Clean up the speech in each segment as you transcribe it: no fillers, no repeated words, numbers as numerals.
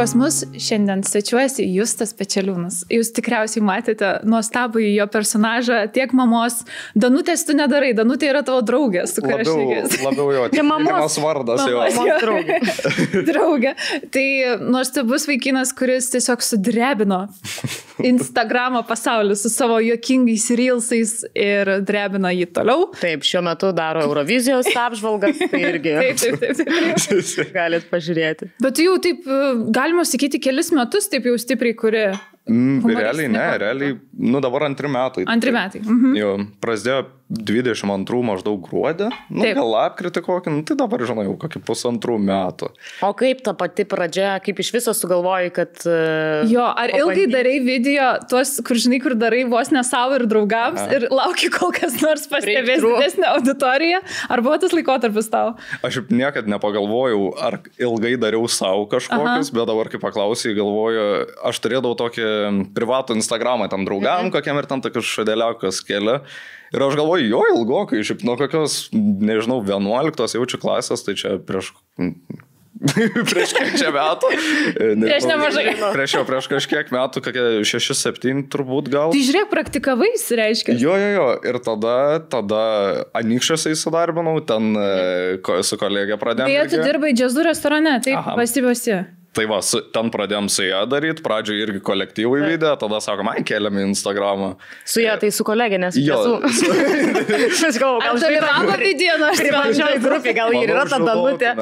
Pas mus šiandien svečiuojasi Justas Pečeliūnas. Jūs tikriausiai matėte nuostabų jo personažą, tiek mamos. Danutės tu nedarai, Danutė yra tavo draugė, su kuria aš lygis. Labiau jo, tik mamos vardas jo. Draugė. Draugė. Tai nuostabus vaikinas, kuris tiesiog sudrebino Instagramo pasaulį su savo juokingais reelsais ir drebina jį toliau. Taip, šiuo metu daro Eurovizijos apžvalgas, tai irgi Taip. galit pažiūrėti. Bet jau taip, galima sakyti, kelis metus taip jau stipriai kuri. Realiai ne, realiai, dabar 2 metai. 2 metai. Mhm. Jo, prasidėjo 22 maždaug gruodį, gal lapkritį kokį, tai dabar žinau, jau kokį 1,5 metų. O kaip ta pati pradžia, kaip iš viso sugalvojai, kad... Jo, ar ilgai darai video, tuos, kur žinai, kur darai vos ne savo ir draugams ir lauki, kol kas nors pastebės didesnę auditoriją, ar buvo tas laikotarpis tau? Aš niekad nepagalvojau, ar ilgai dariau savo kažkokius, bet dabar, kai paklausai, galvoju, aš turėdavau tokį privatų Instagramą tam draugam, kokiam ir tam tokius šadeliaukas kelia. Ir aš galvoju, jo ilgokai, šiaip nuo kokios, nežinau, 11 jaučiu klasės, tai čia prieš kiek čia metų. Prieš nemažai. Prieš kažkiek metų, kokie 6-7 turbūt gal. Tai žiūrėk, praktikavais, reiškia. Jo. Ir tada Anykščiuose įsidarbinau, ten su kolegė pradėjome. Beje, tu dirbai džiazų restorane, taip, pasibiuosi. Tai va, ten pradėjom su ją daryti, pradžioje irgi kolektyvui video, tada sakom, keliam į Instagramą. Su ją, tai su kolegė, nes aš galvoju, gal dalyvavo video, nors privačioj grupė, gal ir yra ta Danutė.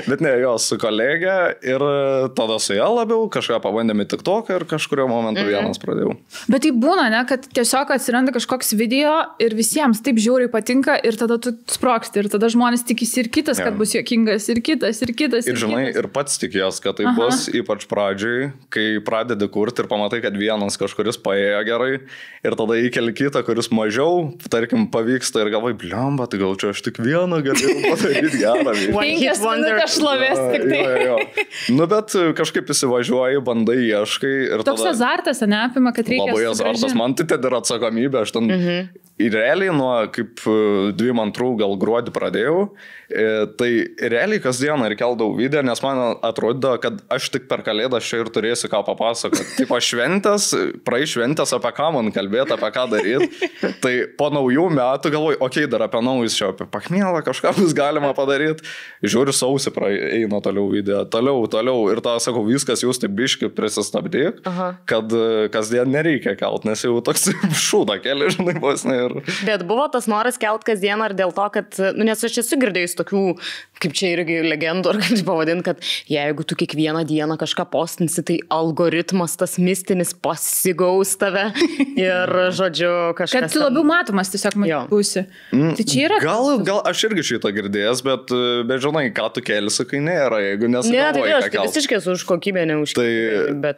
Bet ne, jo, su kolegė ir tada su ją labiau, kažką pabandėme TikToką ir kažkurio momentu vienas pradėjau. Bet tai būna, ne, kad tiesiog atsiranda kažkoks video ir visiems taip žiauriai patinka ir tada tu sprogsti ir tada žmonės tikisi ir kitas, kad bus juokingas, ir kitas. Ir žinai, ir pats tikės, kad tai bus, ypač pradžiai, kai pradedi kurti ir pamatai, kad vienas kažkuris paėjo gerai ir tada įkeli kitą, kuris mažiau, tarkim, pavyksta ir galvai, blemba, tai gal čia aš tik vieną galiu padaryti gerą. 5 minutės šlovės tik tai. Jo. Bet kažkaip įsivažiuoji, bandai, ieškai. Toks azartas, neapima, kad reikia. Labai azartas, man tai yra atsakomybė, aš ten ir realiai nuo kaip 22 gal gruodį pradėjau, tai realiai kasdieną ir keldavau video, nes man atrodė, kad aš tik per Kalėdas čia ir turėsiu ką papasakoti. Taip, praeis šventės, apie ką man kalbėti, apie ką daryti. Tai po naujų metų galvoju, dar apie naujus čia, apie pachmielą kažką bus galima padaryti. Žiūriu, sausį eina toliau video, toliau. Ir tą sakau, viskas jūs taip biški prisistabdyk, kad kasdien nereikia kelt, nes jau toks šūda keli, žinai, vos ne. Bet buvo tas noras kelt kasdien ar dėl to, kad, nes aš esu girdėjus tokių, kaip čia irgi legendų, ar kaip pavadinti, kad jeigu tu kiekvieną dieną kažką postinsi, tai algoritmas tas mistinis pasigaus tave ir, žodžiu, kažkas... Kad tu labiau matomas tiesiog būsi. Tai čia yra... Gal aš irgi šitą girdėjęs, bet žinai, ką tu kelsi, kai nėra, jeigu nesigalvoji, ką kelt. Ne, tai aš visiškai esu už kokybę, ne už kokybę.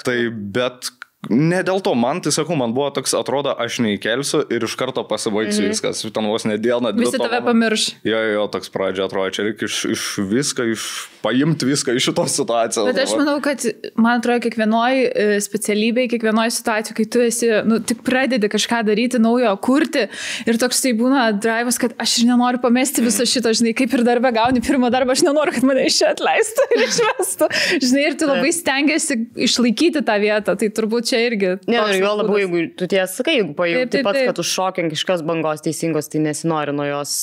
Bet ne dėl to, man buvo toks, atrodo, aš neįkelsiu ir iš karto pasibaigsiu viskas. Ten vos ne dieną, 2. Visi tave pamirš. Jo, toks pradžia atrodo, čia reikia paimti viską iš šitos situacijos. Bet aš manau, kad, man atrodo, kiekvienoj specialybėje, kiekvienoj situacijoje, kai tu esi, tik pradedi kažką daryti, naujo, kurti ir toks tai būna drivas, kad aš nenoriu pamesti viso šito, žinai, kaip ir darbę gauni pirmą darbą, aš nenoriu, kad mane iš čia atleistų ir išvestų. Žinai, ir tu labai stengiasi išlaikyti tą vietą, tai turbūt čia irgi. Ne, ir jo labiau, jeigu tu tiesa sakai, jeigu pajauti pats, kad užšokiant kažkokios bangos teisingos, tai nesinori nuo jos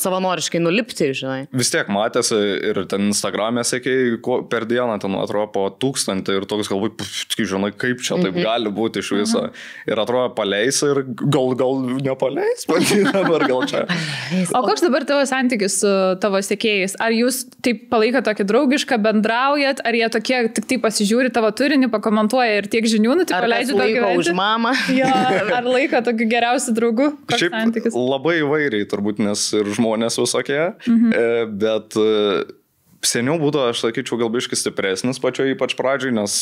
savanoriškai nulipti, žinai. Vis tiek matėsi ir ten Instagram'e sėkiai per dieną, ten atrodo po 1000 ir toks galvai, žinai, kaip čia taip gali būti iš viso. Ir atrodo paleis ir gal nepaleis, ar gal čia. O koks dabar tavo santykis su tavo sekėjais? Ar jūs taip palaiko tokį draugišką, bendraujat, ar jie tokie tik taip pasižiūri tavo turinį, pakomentuoja ir tiek žinių, tai paleidžiu tokį laiko už mamą. Jo, ar laiko tokių geriausių draugų? Šiaip santykis? Labai įvairiai turbūt, nes ir žmonės visokie, bet seniau būtų, aš sakyčiau, gal biškis stipresnis pačioje ypač pradžiai, nes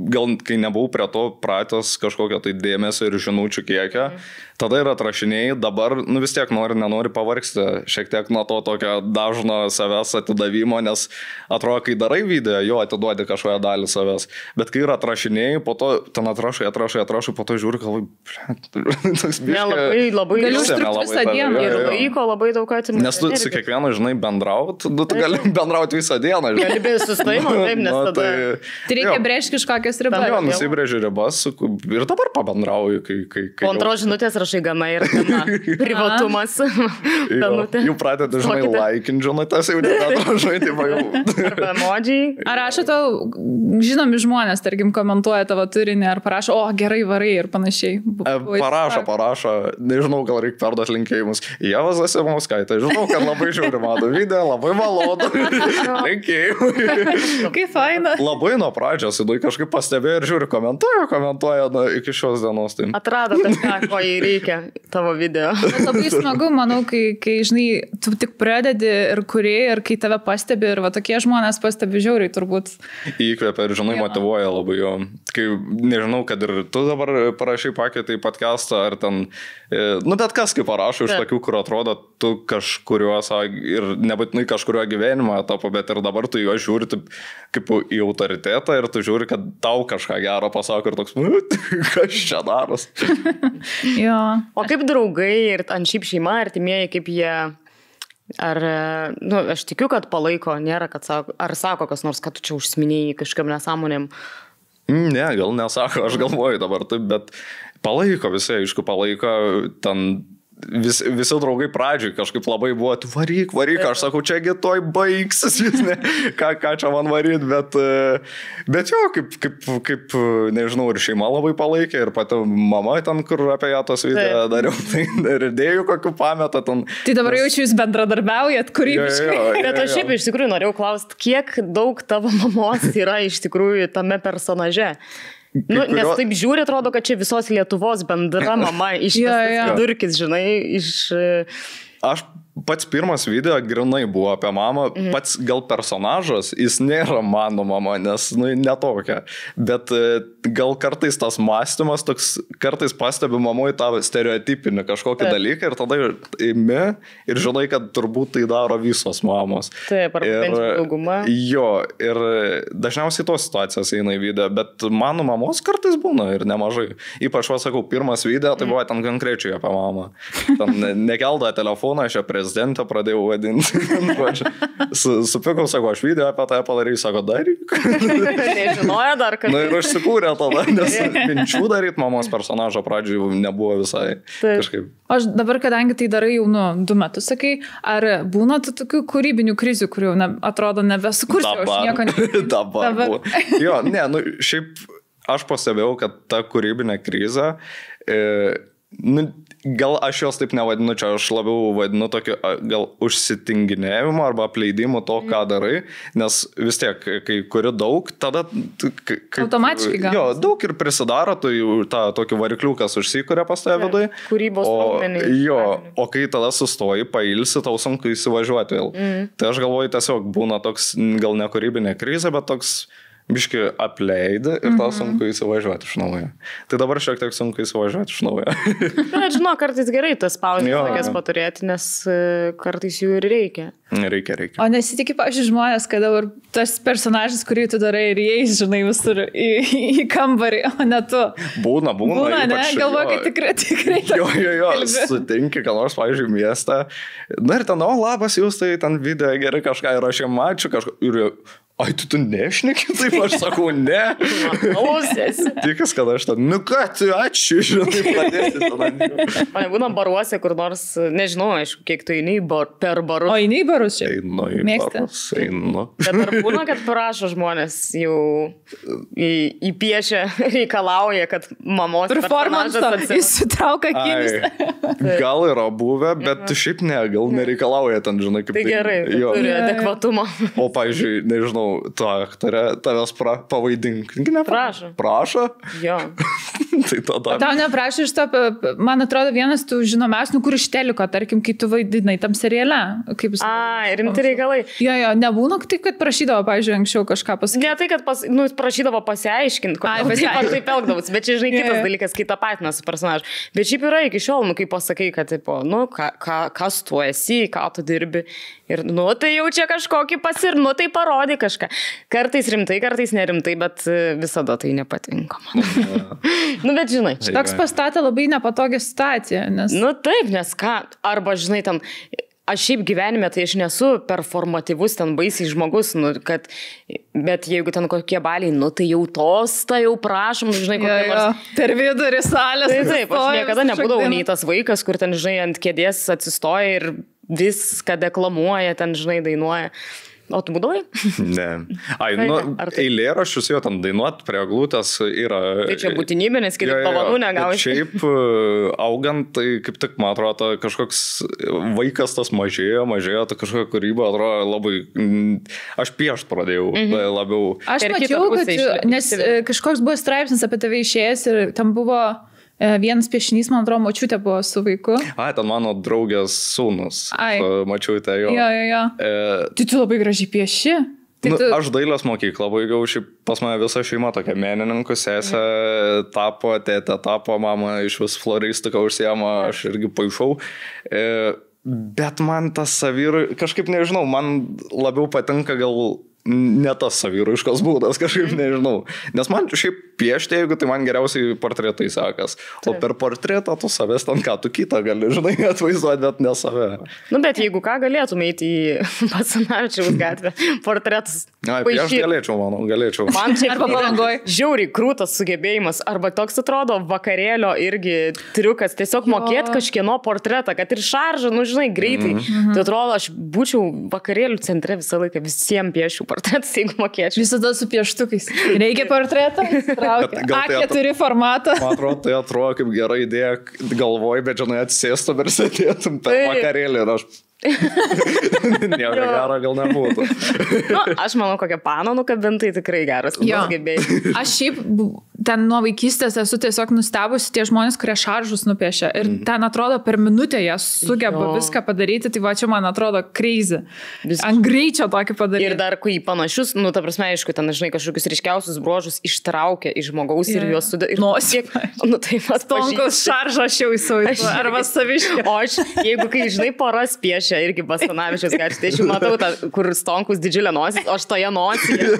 gal kai nebuvau prie to pratęs kažkokio tai dėmesio ir žinučių kiekio, tada ir atrašinėjai, dabar, nu vis tiek nenori pavargsti šiek tiek nuo to tokio dažno savęs atidavimo, nes atrodo, kai darai video, jo atiduodi kažkokią dalį savęs, bet kai ir atrašinėjai, po to ten atrašai, po to žiūri, labai galiu užtrukti visą dieną ir laiko labai daug atimti. Nes tu su kiekvienu, žinai, bendrauti, tu gali bendrauti visą dieną. Gali be sustojimo, taip, nes tada... Tai reikia brėžti kažkokias ribas. Jo, nusibrėži ribas ir dabar pabendrauju, kai... Po antros žinutės rašai gana ir gana. Privatumas. Jau pradeda, žinai, laikinti žinutės, jau nebetražai, tai jau... Arba emodžiai. Ar rašo tau, žinomi žmonės, tarkim, komentuoja tavo turinį, ar parašo, o gerai varai ir panašiai. Parašo, nežinau, gal reikia perduoti linkėjimus. Ieva Zasimauskaitė, žinau, kad labai žiūri mano video, labai malonu. Linkėjimai. Kaip faina. Labai nuo pradžios, įdai kažkaip pastebėjo ir žiūri, komentuoja iki šios dienos. Tai. Atrado kažką, ko jai reikia tavo video. Bet labai smagu, manau, kai žinai, tu tik pradedi ir kuriai, ir kai tave pastebi, ir va tokie žmonės pastebi žiauriai turbūt. Įkvepia ir, žinai, motyvuoja labai jo. Kai, nežinau, kad ir tu dabar parašai paketą į podcastą, ar ten, nu bet kas kaip parašo iš tokių, kur atrodo, tu kažkuriuos ir nebūtinai kažkurio gyvenimo etapo, bet ir dabar tu jo žiūri kaip į autoritetą ir tu žiūri, kad tau kažką gero pasako ir toks, kas čia daros. Jo. O kaip draugai ir ant šiaip šeima, artimieji, kaip jie... Ar, nu, aš tikiu, kad palaiko, nėra, kad sako, ar sako kas nors, kad tu čia užsiminėjai kažkam nesąmonėm? Ne, gal nesako, aš galvoju dabar taip, bet palaiko visi, aišku, palaiko ten... Visi draugai pradžiai kažkaip labai buvo, tu varyk, aš sakau, čiagi toj baigsis, ką čia man varyt, bet jo, kaip, nežinau, ir šeima labai palaikė, ir pati mama ten, kur apie ją tos video dariau, tai ir idėjų kokių pametą ten. Tai dabar jaučiu, jūs bendradarbiaujat kūrybiškai. Bet aš šiaip iš tikrųjų norėjau klausti, kiek daug tavo mamos yra iš tikrųjų tame personaže? Nu, nes taip žiūri, atrodo, kad čia visos Lietuvos bendra mama išvestas vidurkis, žinai, iš... Aš pats pirmas video grinai buvo apie mamą, pats gal personažas, jis nėra mano mama, nes, nu, netokia. Bet gal kartais tas mąstymas toks, kartais pastebi mamui tą stereotipinį kažkokį dalyką ir tada imi ir žinai, kad turbūt tai daro visos mamos. Taip, ar bent jau dauguma. Jo, ir dažniausiai tos situacijos eina į video, bet mano mamos kartais būna ir nemažai. Ypač, va, sakau, pirmas video, tai buvo ten konkrečiai apie mamą. Ten nekelda telefoną, aš ją prezidentą pradėjau vadinti. Supikau, sako, aš video apie tai padarysiu, sako, daryk. Nežinojo dar, kad... Na ir aš sikūrė tada, nes minčių daryti mamos personažo pradžiui nebuvo visai kažkaip. Aš dabar, kadangi tai darai jau 2 metus, sakai, ar būna tokių kūrybinių krizių, kurių atrodo nebesukursiu, aš nieko ne... Dabar. Jo, ne, nu šiaip aš pastebėjau, kad ta kūrybinė krizė... Nu, gal aš jos taip nevadinu, čia aš labiau vadinu tokio gal užsitinginėjimo arba apleidimo to, ką darai, nes vis tiek, kai kuri daug, tada... Automatiškai gal. Jo, daug ir prisidaro, tai tą tokį varikliukas užsikuria pas tave viduje. Kūrybos sprendmenį. Jo, o kai tada sustoji, pailsi, tau sunku įsivažiuoti vėl. Tai aš galvoju, tiesiog būna toks, gal ne kūrybinė krizė, bet toks... biški apleidė ir tau sunku įsivažiuoti iš naujo. Tai dabar šiek tiek sunku įsivažiuoti iš naujo. Bet žinau, kartais gerai tas pauzės tokias paturėti, nes kartais jų ir reikia. Reikia. O nesitikė, pavyzdžiui, žmonės, kad dabar tas personažas, kurį tu darai ir įeis, žinai, visur į kambarį, o ne tu. Būna, ne? Galvoju, kad tikrai. Jo, sutinki, gal nors, pavyzdžiui, miestą. Na ir ten, o labas, jūs tai ten video gerai kažką ir aš jam mačiu kažką. Ir ai, tu nešneki, taip aš sakau, ne. Klausėsi. Tikas, kad aš ten, nu ką, tu ačiū, žinai, pradėsi tada. O nebūna baruose, kur nors, nežinau, aišku, kiek tu eini per barus. O eini į barus čia? Einu į barus, einu. Bet ar būna, kad prašo žmonės jau įpiešia, reikalauja, kad mamos performansą įsitrauka akimis. Gal yra buvę, bet šiaip ne, gal nereikalauja ten, žinai, kaip... Tai gerai, turi adekvatumą. O, pavyzdžiui, nežinau, tu aktorė, tavęs pavaidink. Prašo. Prašo? Jo. Tai tada... Tau neprašau iš to, man atrodo, vienas tų žinomesnių, kur iš teliko, tarkim, kai tu vaidinai tam seriale. Rimti reikalai. Jo, nebūna taip, kad prašydavo, pavyzdžiui, anksčiau kažką pasakyti. Ne tai, kad prašydavo pasiaiškinti, taip elgdavus, bet čia, žinai, kitas dalykas, kai tapatina su personažu. Bet šiaip yra iki šiol, kai pasakai, kad, tipo, kas tu esi, ką tu dirbi. Ir, tai jau čia kažkokį tai parodė kažką. Kartais rimtai, kartais nerimtai, bet visada tai nepatinka man. Bet žinai. Toks pastatė labai nepatogią situaciją, nes... Taip, nes ką, arba, žinai, ten... Aš šiaip gyvenime, tai aš nesu performatyvus ten baisiai žmogus, bet jeigu ten kokie baliai, tai jau tai jau prašom, žinai, kokie nors... Per vidurį salės. Taip, aš niekada nebūdavau nei tas vaikas, kur ten, žinai, ant kėdės atsistoja ir viską deklamuoja, ten, žinai, dainuoja. O tu būdavai? Ne. Eilėraščius jo ten dainuot prie eglutės yra... Tai čia būtinybė, nes kitaip dovanų negausi. Šiaip augant, tai kaip tik, man atrodo, kažkoks vaikas tas mažėjo, tai kažkokia kūryba atrodo labai... Aš piešt pradėjau labiau. Aš mačiau, kad... Nes kažkoks buvo straipsnis apie tave išėjęs ir tam buvo... Vienas piešinys, man atrodo, močiutė buvo su vaiku. Ten mano draugės sūnus. Močiutė jo. Jo. Tai tu labai gražiai pieši. Aš dailės mokyklą baigiau, šiaip pas mane visa šeima tokia menininkų, sesė tapo, tėtė tapo, mama iš vis floristiką užsiema, aš irgi paišau. Bet man tas kažkaip nežinau, man labiau patinka gal... Ne tas saviraiškos būdas, kažkaip nežinau. Nes man šiaip piešti, jeigu tai man geriausiai portretai sekas. O per portretą tu savęs ten ką tu kitą gali, žinai, atvaizduoti, bet ne save. Bet jeigu ką, galėtum eiti į Basanavičiaus gatvę, portretus. Aš galėčiau. Man čia žiauriai krūtas sugebėjimas. Arba toks atrodo vakarėlio irgi triukas. Tiesiog mokėti kažkieno portretą, kad ir šaržą, žinai, greitai. Tai atrodo, aš būčiau vakarėlių centre visą laiką, visiems piešiu portretus, jeigu mokėčiau. Visada su pieštukais. Reikia portretą? A4 formatą. Man atrodo, tai atrodo kaip gera idėja galvoj, bet žinai, atsisėstų ir sėdėtum per vakarėlį ir aš... Nieko gero gal nebūtų. Aš manau, kokią paną nukabintai tikrai geras. Aš šiaip ten nuo vaikystės esu tiesiog nustebusi tie žmonės, kurie šaržus nupiešia. Ir ten atrodo per minutę jie sugeba viską padaryti, tai va čia man atrodo crazy. Ant greičio tokį padaryti. Ir dar kai panašius, ta prasme, aišku, ten, žinai, kažkokius ryškiausius bruožus ištraukia iš žmogaus ir juos sudeda. Tai Stonkaus šaržą aš jau įsivaizduoju. Arba saviškai. O aš, jeigu kai, žinai, poras piešia irgi Basanavičiaus gatvė, tai aš jau matau, kur Stonkus didžiulė nosis, o aš toje nosyje.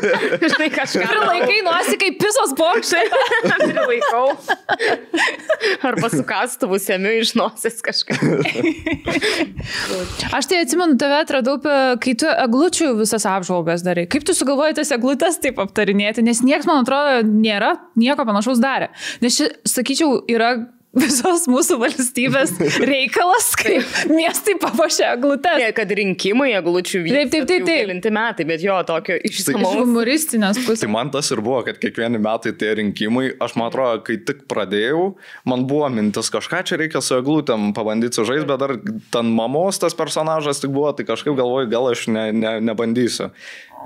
Žinai, kažką. Prilaikai nosį kaip pisos bokštai. Prilaikau. Arba su kastuvu semiu iš nosis kažką. Aš tai atsimenu, tave atradau, kai tu eglučių visas apžvalgas darai. Kaip tu sugalvojai tas eglutes taip aptarinėti? Nes nieks, man atrodo, nėra nieko panašaus darė. Nes čia, sakyčiau, yra visos mūsų valstybės reikalas, kaip miestai papuošia eglutes. Kad rinkimai eglučių vyksta. Taip. Kelinti metai, bet jo, tokio išsamaus. Humoristinės pusės. Tai man tas ir buvo, kad kiekvieni metai tie rinkimai, aš man atrodo, kai tik pradėjau, man buvo mintis kažką čia reikia su eglutėm pabandyti sužaisti, bet dar ten mamos tas personažas tik buvo, tai kažkaip galvoju, gal aš nebandysiu.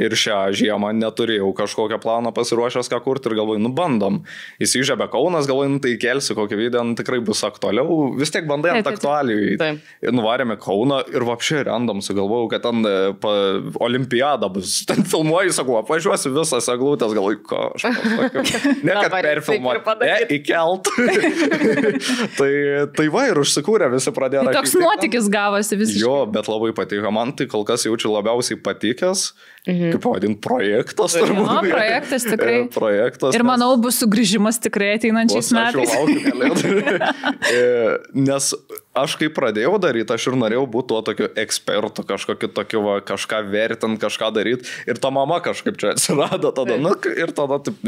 Ir šią žiemą neturėjau kažkokią planą pasiruošęs ką kurti ir galvoju, bandom. Įsižiebė Kaunas, galvoju, tai kelsiu kokį video, tikrai bus aktualiau. Vis tiek bandai ant aktualijų. Ir nuvarėme Kauną ir vapšė random sugalvojau, kad ten olimpiada bus. Ten filmuoju, sakau, apvažiuosiu visas eglutės, galvoju, ne kad perfilmuoti, ne įkelt. Tai va ir užsikūrė, visi pradėjo rašyti. Toks nuotykis gavosi visiškai. Jo, bet labai patiko. Man tai kol kas jaučiu labiausiai patikęs. Kaip pavadinti, projektas. Projektas tikrai. Projektas. Ir manau, bus sugrįžimas tikrai ateinančiais metais. Nes aš kai pradėjau daryti, aš ir norėjau būti tuo tokiu ekspertu, kažkokiu kažką vertinti, kažką daryti. Ir ta mama kažkaip čia atsirado tada. Ir tada taip...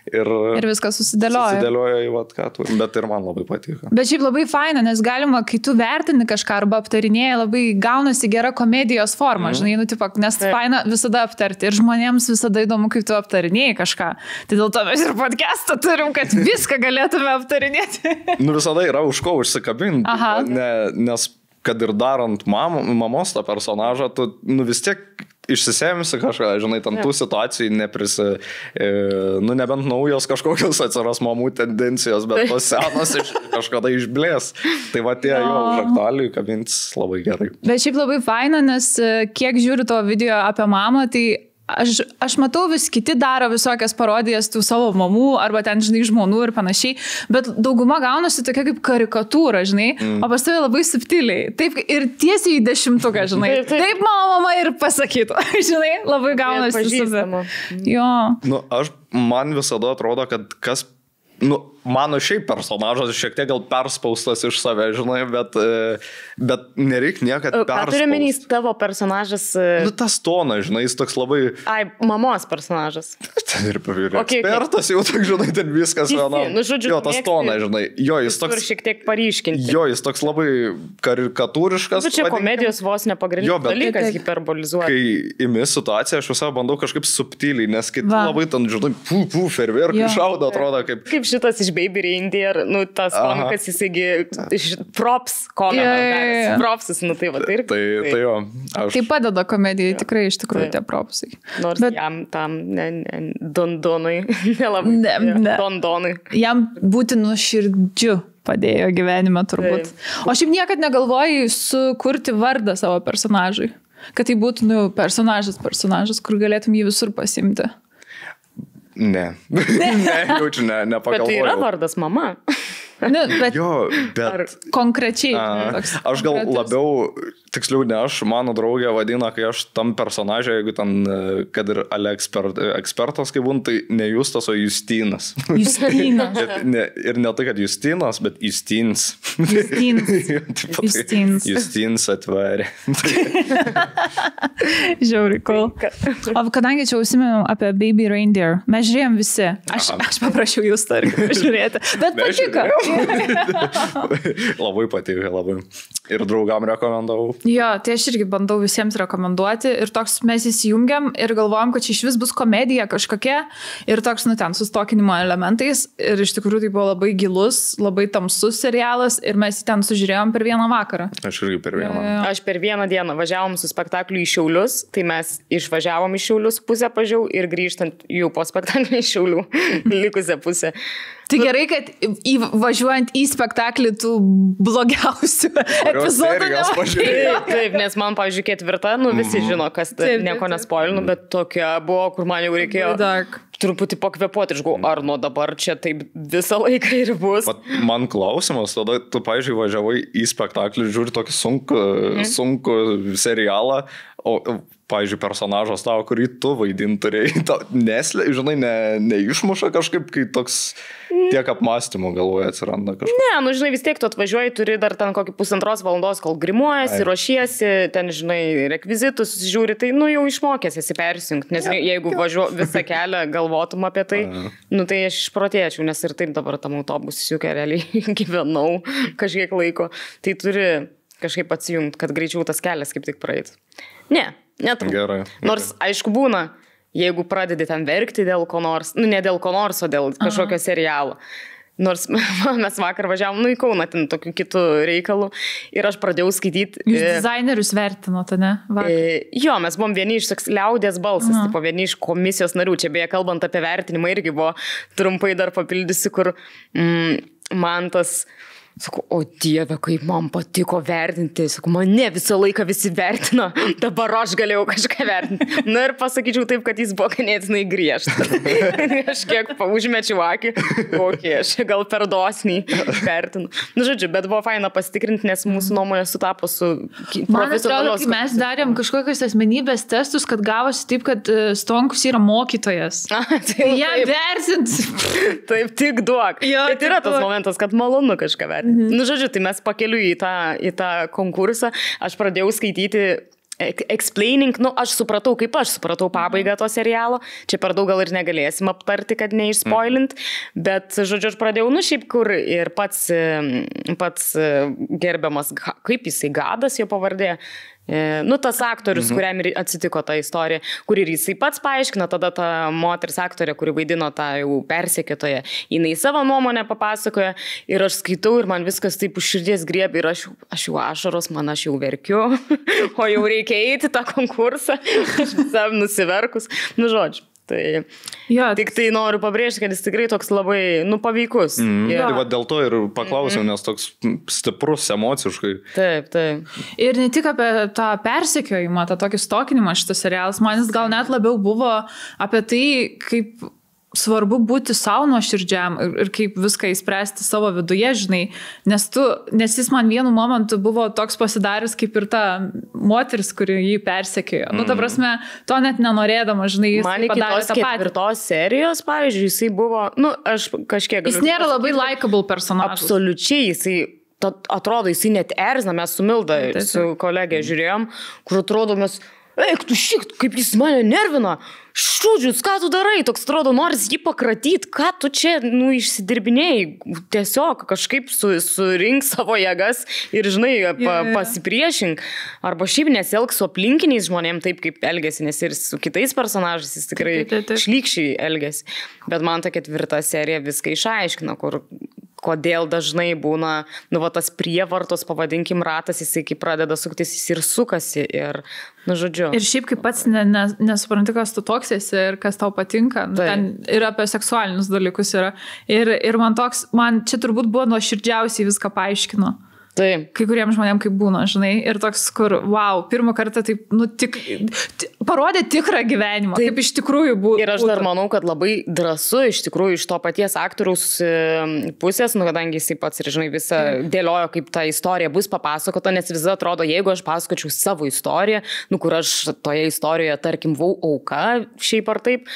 Ir viskas susidėlioja. Susidėlioja į ką tu. Bet ir man labai patiko. Bet šiaip labai faina, nes galima, kai tu vertini kažką arba aptarinėji, labai gaunasi gera komedijos forma. Žinai, nes faina visada aptarti. Ir žmonėms visada įdomu, kaip tu aptarinėjai kažką. Tai dėl to mes ir podcastą turim, kad viską galėtume aptarinėti. Visada yra už ko užsikabinti. Nes kad ir darant mamos tą personažą, tu vis tiek išsisėmisi kažką, žinai, tam tų situacijų nebent naujos kažkokios atsiras mamų tendencijos, bet tos senos kažkada išblės. Tai va tie jo žaktaliai kabintis labai gerai. Bet šiaip labai faina, nes kiek žiūriu to video apie mamą, tai aš matau vis kiti daro visokias parodijas tų savo mamų arba ten, žinai, žmonų ir panašiai, bet dauguma gaunasi tokia kaip karikatūra, žinai, o pas tave labai subtiliai. Taip ir tiesiai į 10-uką, žinai. Taip mano mama ir pasakytų, žinai, labai gaunasi savę. Jo. Man visada atrodo, kad kas... Mano šiaip personažas šiek tiek gal perspaustas iš save, žinai, bet nereikia niekad perspaust. Ką turi menys tavo personažas? Tas tonas, žinai, jis toks labai... Mamos personažas. Ten ir ekspertas jau toks, žinai, ten viskas vienam. Jo, tas tonas, žinai. Jo, jis toks... Turi šiek tiek paryškinti. Jo, jis toks labai karikatūriškas. Bet čia komedijos vos nepagrindinis dalykas hiperbolizuoti. Kai imi situaciją, aš visą bandau kažkaip subtiliai, nes kiti labai ten, žinai, ferverkai šaudo, atrodo kaip... Kaip šitas iš Baby Reindeer, tas komikas, jisgi props komikas, propsis, tai va, tai ir... Tai jo. Tai padeda komedijai, tikrai iš tikrųjų tie propsai. Nors jam tam Dondonui, nelabai, Dondonui. Jam būti nuoširdžiu padėjo gyvenime turbūt. O šiaip niekad negalvojai sukurti vardą savo personažui, kad tai būtų personažas, kur galėtum jį visur pasimti. Ne, jaučiu, nepagalvoju. Bet tai yra vardas mama. Bet bet... Konkrečiai. Aš gal labiau, tiksliau ne aš, mano draugė vadina, kai aš tam personažė, jeigu ten, kad ir ekspertas kaip būn, tai ne Justas, o Justinas. Justinas. Ir ne tai, kad Justinas, bet Justins. Justins atvarė. Žiauri, cool. O kadangi čia užsimėjom apie Baby Reindeer, mes žiūrėjom visi. Aš paprašiau jūs tą žiūrėti. Bet patiko. Labai patiko, labai. Ir draugam rekomendavau. Jo, tai aš irgi bandau visiems rekomenduoti. Ir toks mes įsijungiam ir galvojam, kad čia iš vis bus komedija kažkokia. Ir toks, ten su stokinimo elementais. Ir iš tikrųjų tai buvo labai gilus, labai tamsus serialas. Ir mes jį ten sužiūrėjom per vieną vakarą. Aš irgi per vieną. Aš per vieną dieną važiavom su spektakliu į Šiaulius. Tai mes išvažiavom į Šiaulius pusę pažiau ir grįžtant jau po spektaklį į Šiaulių likusią pusę. Tai gerai, kad važiuojant į spektaklį tų blogiausių epizodų nevažiuoju. Taip, nes man, pavyzdžiui, 4, visi žino, kas nieko nespoilinu, bet tokia buvo, kur man jau reikėjo truputį pakvepuoti, ar nuo dabar čia taip visą laiką ir bus. Man klausimas, tada tu, pavyzdžiui, važiavai į spektaklį, žiūri tokį sunkų serialą, o, pavyzdžiui, personažas tavo, kurį tu vaidinturėjai, žinai, neišmuša kažkaip, kai toks tiek apmąstymų galvoje atsiranda kažkas. Ne, žinai, vis tiek tu atvažiuoji, turi dar ten kokį 1,5 valandos, kol grimuojasi, ruošiesi, ten, žinai, rekvizitus žiūri, tai, jau išmokęs esi persijungti, nes jeigu visą kelią galvotum apie tai, tai aš išprotėčiau, nes ir taip dabar tam autobusiuke realiai gyvenau kažkiek laiko, tai turi kažkaip atsijungti, kad greičiau tas kelias kaip tik praeit. Gerai. Nors, aišku, būna, jeigu pradedi ten verkti dėl ko nors, ne dėl ko nors, o dėl kažkokio serialo. Nors mes vakar važiavom į Kauną ten tokių kitų reikalų ir aš pradėjau skaityti. Jūs dizainerius vertinote, ne? Jo, mes buvom vieni iš toks liaudės balsas, tipo vieni iš komisijos narių. Čia beje, kalbant apie vertinimą, irgi buvo trumpai dar papildysi, kur man tas... Sakau, o Dieve, kaip man patiko vertinti. Sakau, mane visą laiką visi vertino, dabar aš galėjau kažką vertinti. Ir pasakyčiau taip, kad jis buvo ganėtinai griežtas. Aš kiek užmečiau akį, aš gal per dosniai vertinu. Žodžiu, bet buvo faina pasitikrinti, nes mūsų nuomonė sutapo su profesionalios. Mes darėm kažkokius asmenybės testus, kad gavosi taip, kad Stonkus yra mokytojas. Jam vertint. Taip, tik duok. Bet yra tas momentas, kad malonu kažką vertinti. Žodžiu, tai mes pakeliui į tą konkursą, aš pradėjau skaityti explaining, aš supratau, kaip aš supratau pabaigą to serialo, čia per daug gal ir negalėsim aptarti, kad neišspoilint, bet, žodžiu, aš pradėjau, šiaip kur ir pats gerbiamas, kaip jisai Gadas jo pavardė, Nu, tas aktorius, kuriam ir atsitiko ta istorija, kur ir jisai pats paaiškina, tada ta moteris aktorė, kuri vaidino tą jau persekiotoją, jinai savo nuomonę papasakoja ir aš skaitau ir man viskas taip už širdies griebia ir aš jau ašaros, aš jau verkiu, o jau reikia eiti tą konkursą, aš visam nusiverkus, nu žodžiu. Tai tik tai noriu pabrėžti, kad jis tikrai toks labai, paveikus. Tai va dėl to ir paklausiau, nes toks stiprus emociškai. Taip. Ir ne tik apie tą persekiojimą, tą tokį stokinimą šitas serialas, man jis gal net labiau buvo apie tai, kaip svarbu būti savo nuoširdžiam ir kaip viską įspręsti savo viduje, žinai, nes jis man vienu momentu buvo toks pasidaręs kaip ir ta moteris, kuri jį persekiojo. Nu, ta prasme, to net nenorėdama, žinai, jis man iki tos ketvirtos serijos, pavyzdžiui, jisai buvo, aš kažkiek galiu. Jis nėra labai likable personažas. Absoliučiai, jisai atrodo, jisai net erzina, mes su Milda, su kolegė žiūrėjom, kur atrodo mes, eik tu šik, kaip jis mane nervina. Šūdžius, ką tu darai? Toks atrodo, noris jį pakratyti, ką tu čia, išsidirbinėjai. Tiesiog kažkaip surink savo jėgas ir, žinai, pasipriešink. Arba šiaip nesielg su aplinkiniais žmonėm taip, kaip elgesi, nes ir su kitais personažais jis tikrai šlykščiai elgesi. Bet man ta ketvirta serija viską išaiškina, kodėl dažnai būna, tas prievartos, pavadinkim, ratas, jisai kai pradeda suktis, jis ir sukasi. Ir, žodžiu. Ir šiaip kaip pats nesupranti, kas tu toks esi ir kas tau patinka. Ten ir apie seksualinius dalykus yra. Ir man čia turbūt buvo nuoširdžiausiai viską paaiškino. Taip. Kai kuriems žmonėms kaip būna, žinai, ir toks, kur, wow, pirmą kartą taip, parodė tikrą gyvenimą, taip, kaip iš tikrųjų būtų. Ir aš dar manau, kad labai drąsu iš tikrųjų iš to paties aktoriaus pusės, kadangi jisai pats ir, žinai, visą dėliojo, kaip ta istorija bus papasakota, nes visada atrodo, jeigu aš pasakočiau savo istoriją, kur aš toje istorijoje, tarkim, buvau auka, šiaip ar taip,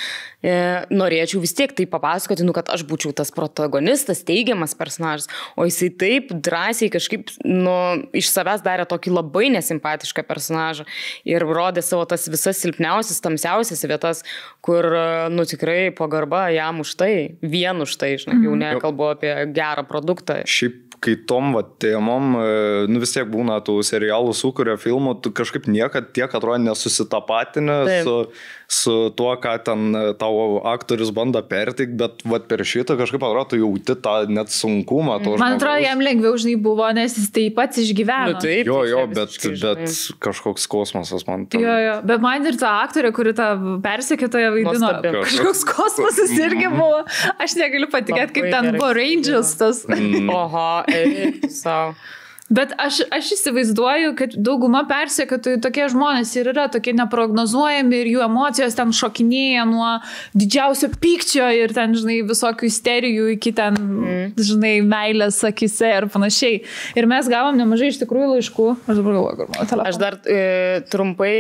norėčiau vis tiek tai papasakoti, kad aš būčiau tas protagonistas, teigiamas personažas, o jisai taip drąsiai kažkaip iš savęs darė tokį labai nesimpatišką personažą ir rodė savo tas visas silpniausias, tamsiausias vietas, kur, tikrai pagarba jam už tai, vien už tai, žinai, jau nekalbu apie gerą produktą. Šiaip, kai tom temom, vis tiek būna tų serialų sukuria filmų, tu kažkaip niekad tiek atrodo nesusitapatinę su tuo, ką ten tavo aktorius bando perteikti, bet per šitą kažkaip atrodo, tu jauti tą net sunkumą. Man atrodo, jam lengviau, žinai, buvo, nes jis tai pats išgyveno. Taip, bet kažkoks kosmosas man. Jo, bet man ir ta aktorė, kuri tą persekiotoją vaidino, kažkoks kosmosas irgi buvo. Aš negaliu patikėti, kaip ten buvo Rangers tas. Oho, eik savo. Bet aš įsivaizduoju, kad dauguma persekiotojų tokie žmonės ir yra tokie neprognozuojami ir jų emocijos ten šokinėja nuo didžiausio pykčio ir ten, žinai, visokių isterijų iki ten, žinai, meilės akise ir panašiai. Ir mes gavom nemažai iš tikrųjų laiškų. Aš dabar galvoju, kur mano telefonas. Aš dar trumpai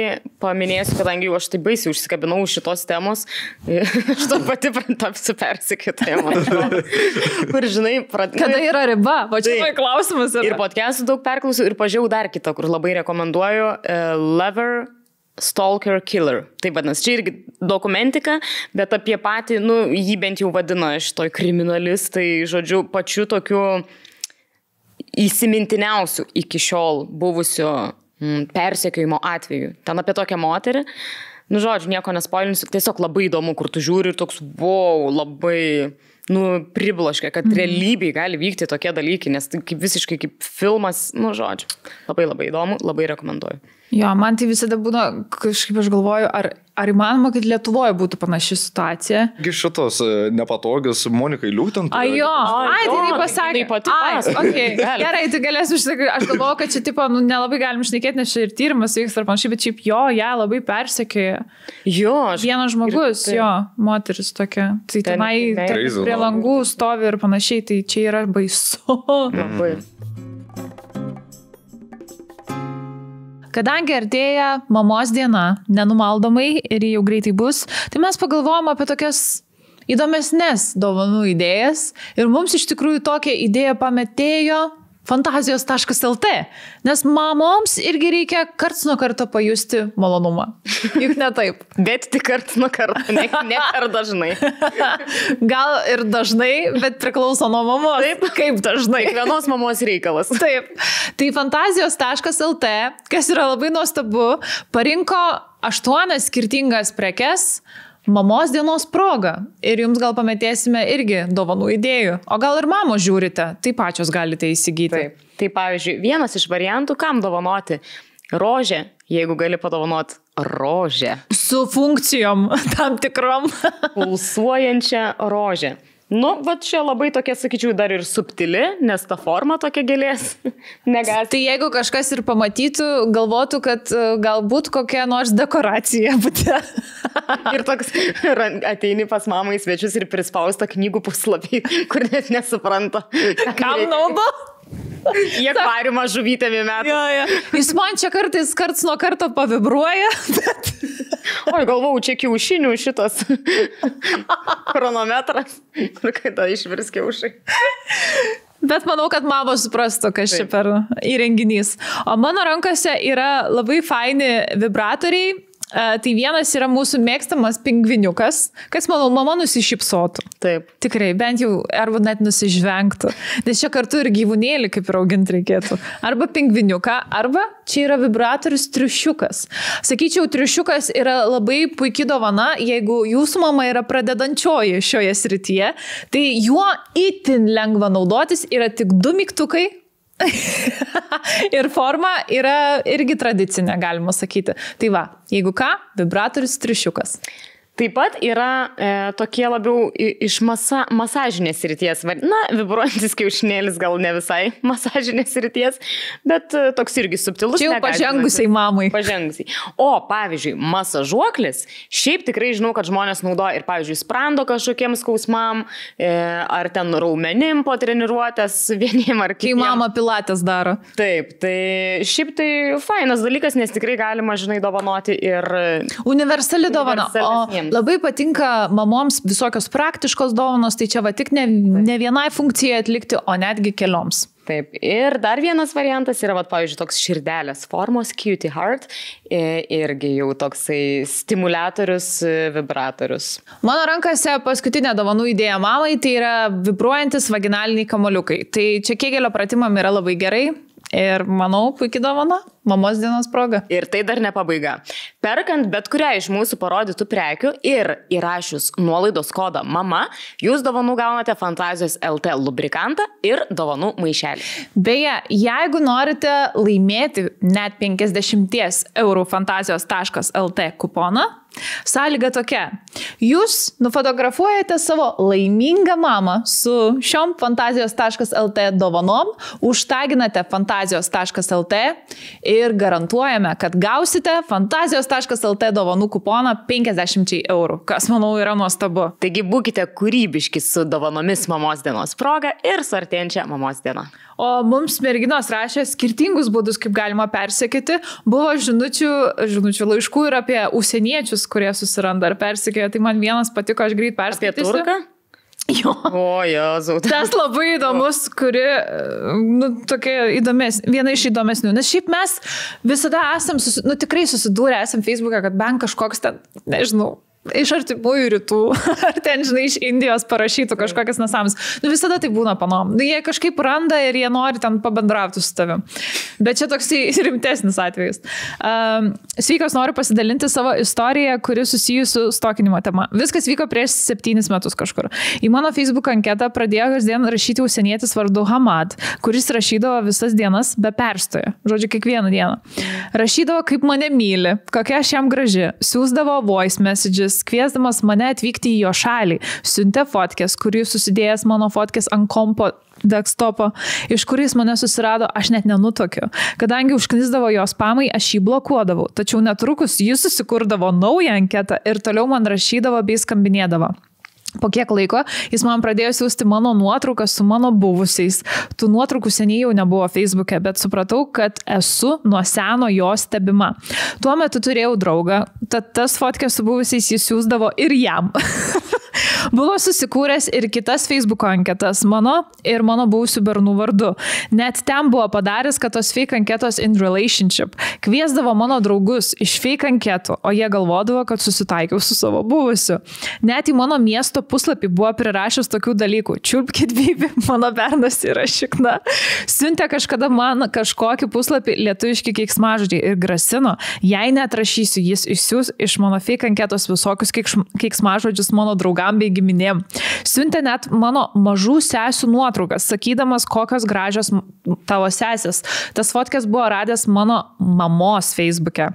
paminėsiu, kadangi aš taip baisiai užsikabinau šitos temos, aš to pati tapsiu persekiotoja. Kur, žinai, kada yra riba? Va čia klausimas yra. Ir podcast'ų daug perklausiu ir pažiūrėjau dar kitą, kur labai rekomenduoju, Lover, Stalker, Killer. Taip vadinasi, čia irgi dokumentika, bet apie patį, jį bent jau vadina šitoj kriminalistai, žodžiu, pačiu tokiu įsimintiniausiu iki šiol buvusio persekiojimo atveju. Ten apie tokią moterį, žodžiu, nieko nespoilinsiu, tiesiog labai įdomu, kur tu žiūri ir toks, wow, labai pribloškia, kad realybėje gali vykti tokie dalykai, nes tai visiškai kaip filmas, žodžiu, labai labai įdomu, labai rekomenduoju. Jo, man tai visada būna, kažkaip aš galvoju, ar įmanoma, kad Lietuvoje būtų panaši situacija? Šitos nepatogios Monikai liūtent. Tai jinai pasakė. Okay. Gerai, tai galėsiu užsakyti. Aš galvoju, kad čia tipo, nelabai galim šnekėti, nes čia ir tyrimas vyks ar panašiai, bet šiaip ją labai persekioja. Vienas žmogus, moteris tokia. Tai tenai prie langų stovi ir panašiai, tai čia yra baisu. Labai. Kadangi artėja mamos diena, nenumaldomai ir jau greitai bus, tai mes pagalvojom apie tokias įdomesnės dovanų idėjas ir mums iš tikrųjų tokią idėją pametėjo fantazijos.lt, nes mamoms irgi reikia karts nuo karto pajusti malonumą. Juk ne taip. Bet tik karts nuo karto, ne per dažnai. Gal ir dažnai, bet priklauso nuo mamos. Taip, kaip dažnai. Kiekvienos mamos reikalas. Taip. Tai fantazijos.lt, kas yra labai nuostabu, parinko 8 skirtingas prekes mamos dienos proga. Ir jums gal pametėsime irgi dovanų idėjų. O gal ir mamos žiūrite, tai pačios galite įsigyti. Taip. Tai pavyzdžiui, vienas iš variantų, kam dovanoti rožę, jeigu gali padovanoti rožę. Su funkcijom tam tikrom. Pulsuojančią rožę. Nu, bet čia labai tokia, sakyčiau, dar ir subtili, nes ta forma tokia gėlės negali. Tai jeigu kažkas ir pamatytų, galvotų, kad galbūt kokia nors dekoracija būtų. Ir toks ateini pas mamą į svečius ir prispausta knygų puslapį, kur net nesupranta. Kam naudo? Jie akvariumą žuvytėmi metų. Ja. Jis man čia karts nuo karto pavibruoja. Bet... Oi, galvau, čia kiaušinių šitas chronometras, kur kada išvirs kiaušai. Bet manau, kad mamos suprastų, kas čia per įrenginys. O mano rankose yra labai faini vibratoriai. Tai vienas yra mūsų mėgstamas pingviniukas, kas, manau, mama nusišypsotų. Taip. Tikrai, bent jau, arba net nusižvengtų. Nes čia kartu ir gyvūnėlį kaip ir auginti reikėtų. Arba pingviniuką, arba čia yra vibratorius triušiukas. Sakyčiau, triušiukas yra labai puikia dovana, jeigu jūsų mama yra pradedančioji šioje srityje, tai juo itin lengva naudotis, yra tik 2 mygtukai. Ir forma yra irgi tradicinė, galima sakyti. Tai va, jeigu ką, vibratorius triušiukas. Taip pat yra tokie labiau iš masažinės srities. Na, vibruojantis kiaušinėlis gal ne visai masažinės srities, bet toks irgi subtilus. Čia jau pažengusiai mamai. Pažengusiai. O, pavyzdžiui, masažuoklis, šiaip tikrai žinau, kad žmonės naudoja ir, pavyzdžiui, sprando kažkokiems skausmam, ar ten raumenim po treniruotės vieniem ar kitiem. Kai mama pilates daro. Taip, tai šiaip tai fainas dalykas, nes tikrai galima, žinai, dovanoti ir... Universali dovana. Labai patinka mamoms visokios praktiškos dovanos, tai čia va tik ne vienai funkcijai atlikti, o netgi kelioms. Taip, ir dar vienas variantas yra, pavyzdžiui, toks širdelės formos, cutie heart, irgi jau toksai stimulatorius, vibratorius. Mano rankose paskutinė dovanų idėja mamai, tai yra vibruojantis vaginaliniai kamuoliukai. Tai čia Kegelio pratimam yra labai gerai. Ir manau, puikiai dovana, mamos dienos proga. Ir tai dar ne pabaiga. Perkant bet kurią iš mūsų parodytų prekių ir įrašius nuolaidos kodą mama, jūs dovanų gaunate Fantazijos LT lubrikantą ir dovanų maišelį. Beje, jeigu norite laimėti net 50 € Fantazijos.lt kuponą, sąlyga tokia. Jūs nufotografuojate savo laimingą mamą su šiom Fantazijos.lt dovanom, užtaginate Fantazijos.lt ir garantuojame, kad gausite Fantazijos.lt dovanų kuponą 50 €, kas, manau, yra nuostabu. Taigi būkite kūrybiški su dovanomis mamos dienos proga ir su artėjančia mamos diena. O mums merginos rašė skirtingus būdus, kaip galima persekėti. Buvo žinučių laiškų ir apie užsieniečius, kurie susiranda ar persekėja. Tai man vienas patiko, aš greit perskaitysiu. Apie Turką? Jo. O, Jėzau. Tas labai įdomus, kuri, tokia viena iš įdomesnių. Nes šiaip mes visada esam, tikrai susidūrę esam Facebook'e, kad bent kažkoks ten, nežinau, iš artimųjų rytų, ar ten, žinai, iš Indijos parašytų kažkokias nesamis. Visada tai būna panom. Jie kažkaip randa ir jie nori ten pabendrauti su tavim. Bet čia toks rimtesnis atvejis. Sveikos, noriu pasidalinti savo istoriją, kuri susijusi su stokinimo tema. Viskas vyko prieš 7 metus kažkur. Į mano Facebook anketą pradėjo kasdien rašyti užsienietis vardu Hamad, kuris rašydavo visas dienas be perstojo. Žodžiu, kiekvieną dieną. Rašydavo, kaip mane myli, kokia aš jam graži. Siųsdavo voice messages, kviesdamas mane atvykti į jo šalį. Siuntė fotkės, kurį susidėjęs mano fotkės ant kompo desktopo, iš kuris mane susirado, aš net nenutokiu. Kadangi užknisdavo jos spamai, aš jį blokuodavau. Tačiau netrukus jis susikurdavo naują anketą ir toliau man rašydavo bei skambinėdavo. Po kiek laiko jis man pradėjo siųsti mano nuotraukas su mano buvusiais. Tų nuotraukų seniai jau nebuvo Facebook'e, bet supratau, kad esu nuo seno jo stebima. Tuo metu turėjau draugą, tad tas fotkės su buvusiais jis siųsdavo ir jam. Buvo susikūręs ir kitas Facebook'o anketas mano ir mano buvusių bernų vardu. Net ten buvo padaręs, kad tos fake anketos in relationship. Kviesdavo mano draugus iš fake anketų, o jie galvodavo, kad susitaikiau su savo buvusiu. Net į mano miesto puslapį buvo prirašęs tokių dalykų. Čiulpkit bibi, mano bernas yra šikna. Siuntė kažkada man kažkokį puslapį lietuviški keiksmažodžiai ir grasino, jei neatrašysiu, jis išsiųs iš mano fake anketos visokius keiksmažodžius mano draugam bei giminėm. Siuntė net mano mažų sesių nuotraukas, sakydamas, kokios gražios tavo sesės. Tas fotkės buvo radęs mano mamos Facebook'e.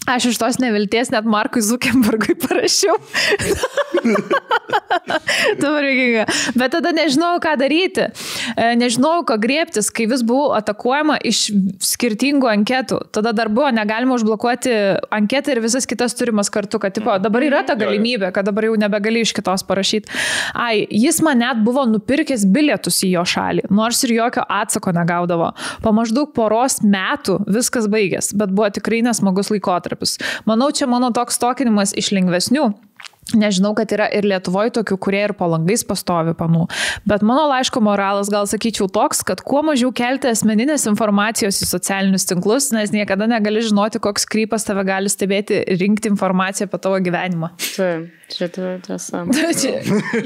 Aš iš tos nevilties net Markui Zuckerbergui parašiau. Bet tada nežinau, ką daryti. Nežinau, ką griebtis, kai vis buvau atakuojama iš skirtingų anketų. Tada dar buvo negalima užblokuoti anketą ir visas kitas turimas kartu, kad tipo, dabar yra ta galimybė, kad dabar jau nebegali iš kitos parašyti. Jis man net buvo nupirkęs bilietus į jo šalį, nors ir jokio atsako negaudavo. Po maždaug poros metų viskas baigės, bet buvo tikrai nesmagus laikotarpis. Manau, čia mano toks tokinimas iš lengvesnių. Nežinau, kad yra ir Lietuvoje tokių, kurie ir po langais pastovi panų. Bet mano laiško moralas gal sakyčiau toks, kad kuo mažiau kelti asmeninės informacijos į socialinius tinklus, nes niekada negali žinoti, koks krypas tave gali stebėti, rinkti informaciją apie tavo gyvenimą. Čia tiesa.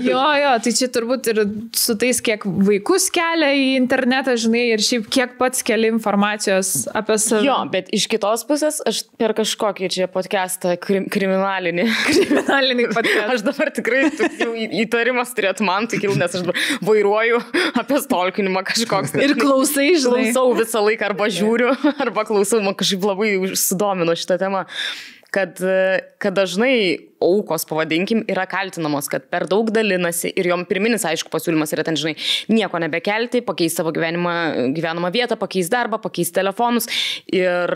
Jo, tai čia turbūt ir su tais, kiek vaikus kelia į internetą, žinai, ir šiaip kiek pats keli informacijos apie save. Jo, bet iš kitos pusės, aš per kažkokį čia podcastą kriminalinį podcast. Aš dabar tikrai įtarimas turėtų man tik kilti, nes aš vairuoju apie stalkinimą kažkoks. Ir klausai, žinai. Klausau visą laiką, arba žiūriu, arba klausau, man kažkaip labai sudomino šitą temą. Kad dažnai aukos, pavadinkim, yra kaltinamos, kad per daug dalinasi ir jom pirminis, aišku, pasiūlymas yra ten, žinai, nieko nebekelti, pakeisti savo gyvenamą vietą, pakeisti darbą, pakeisti telefonus ir,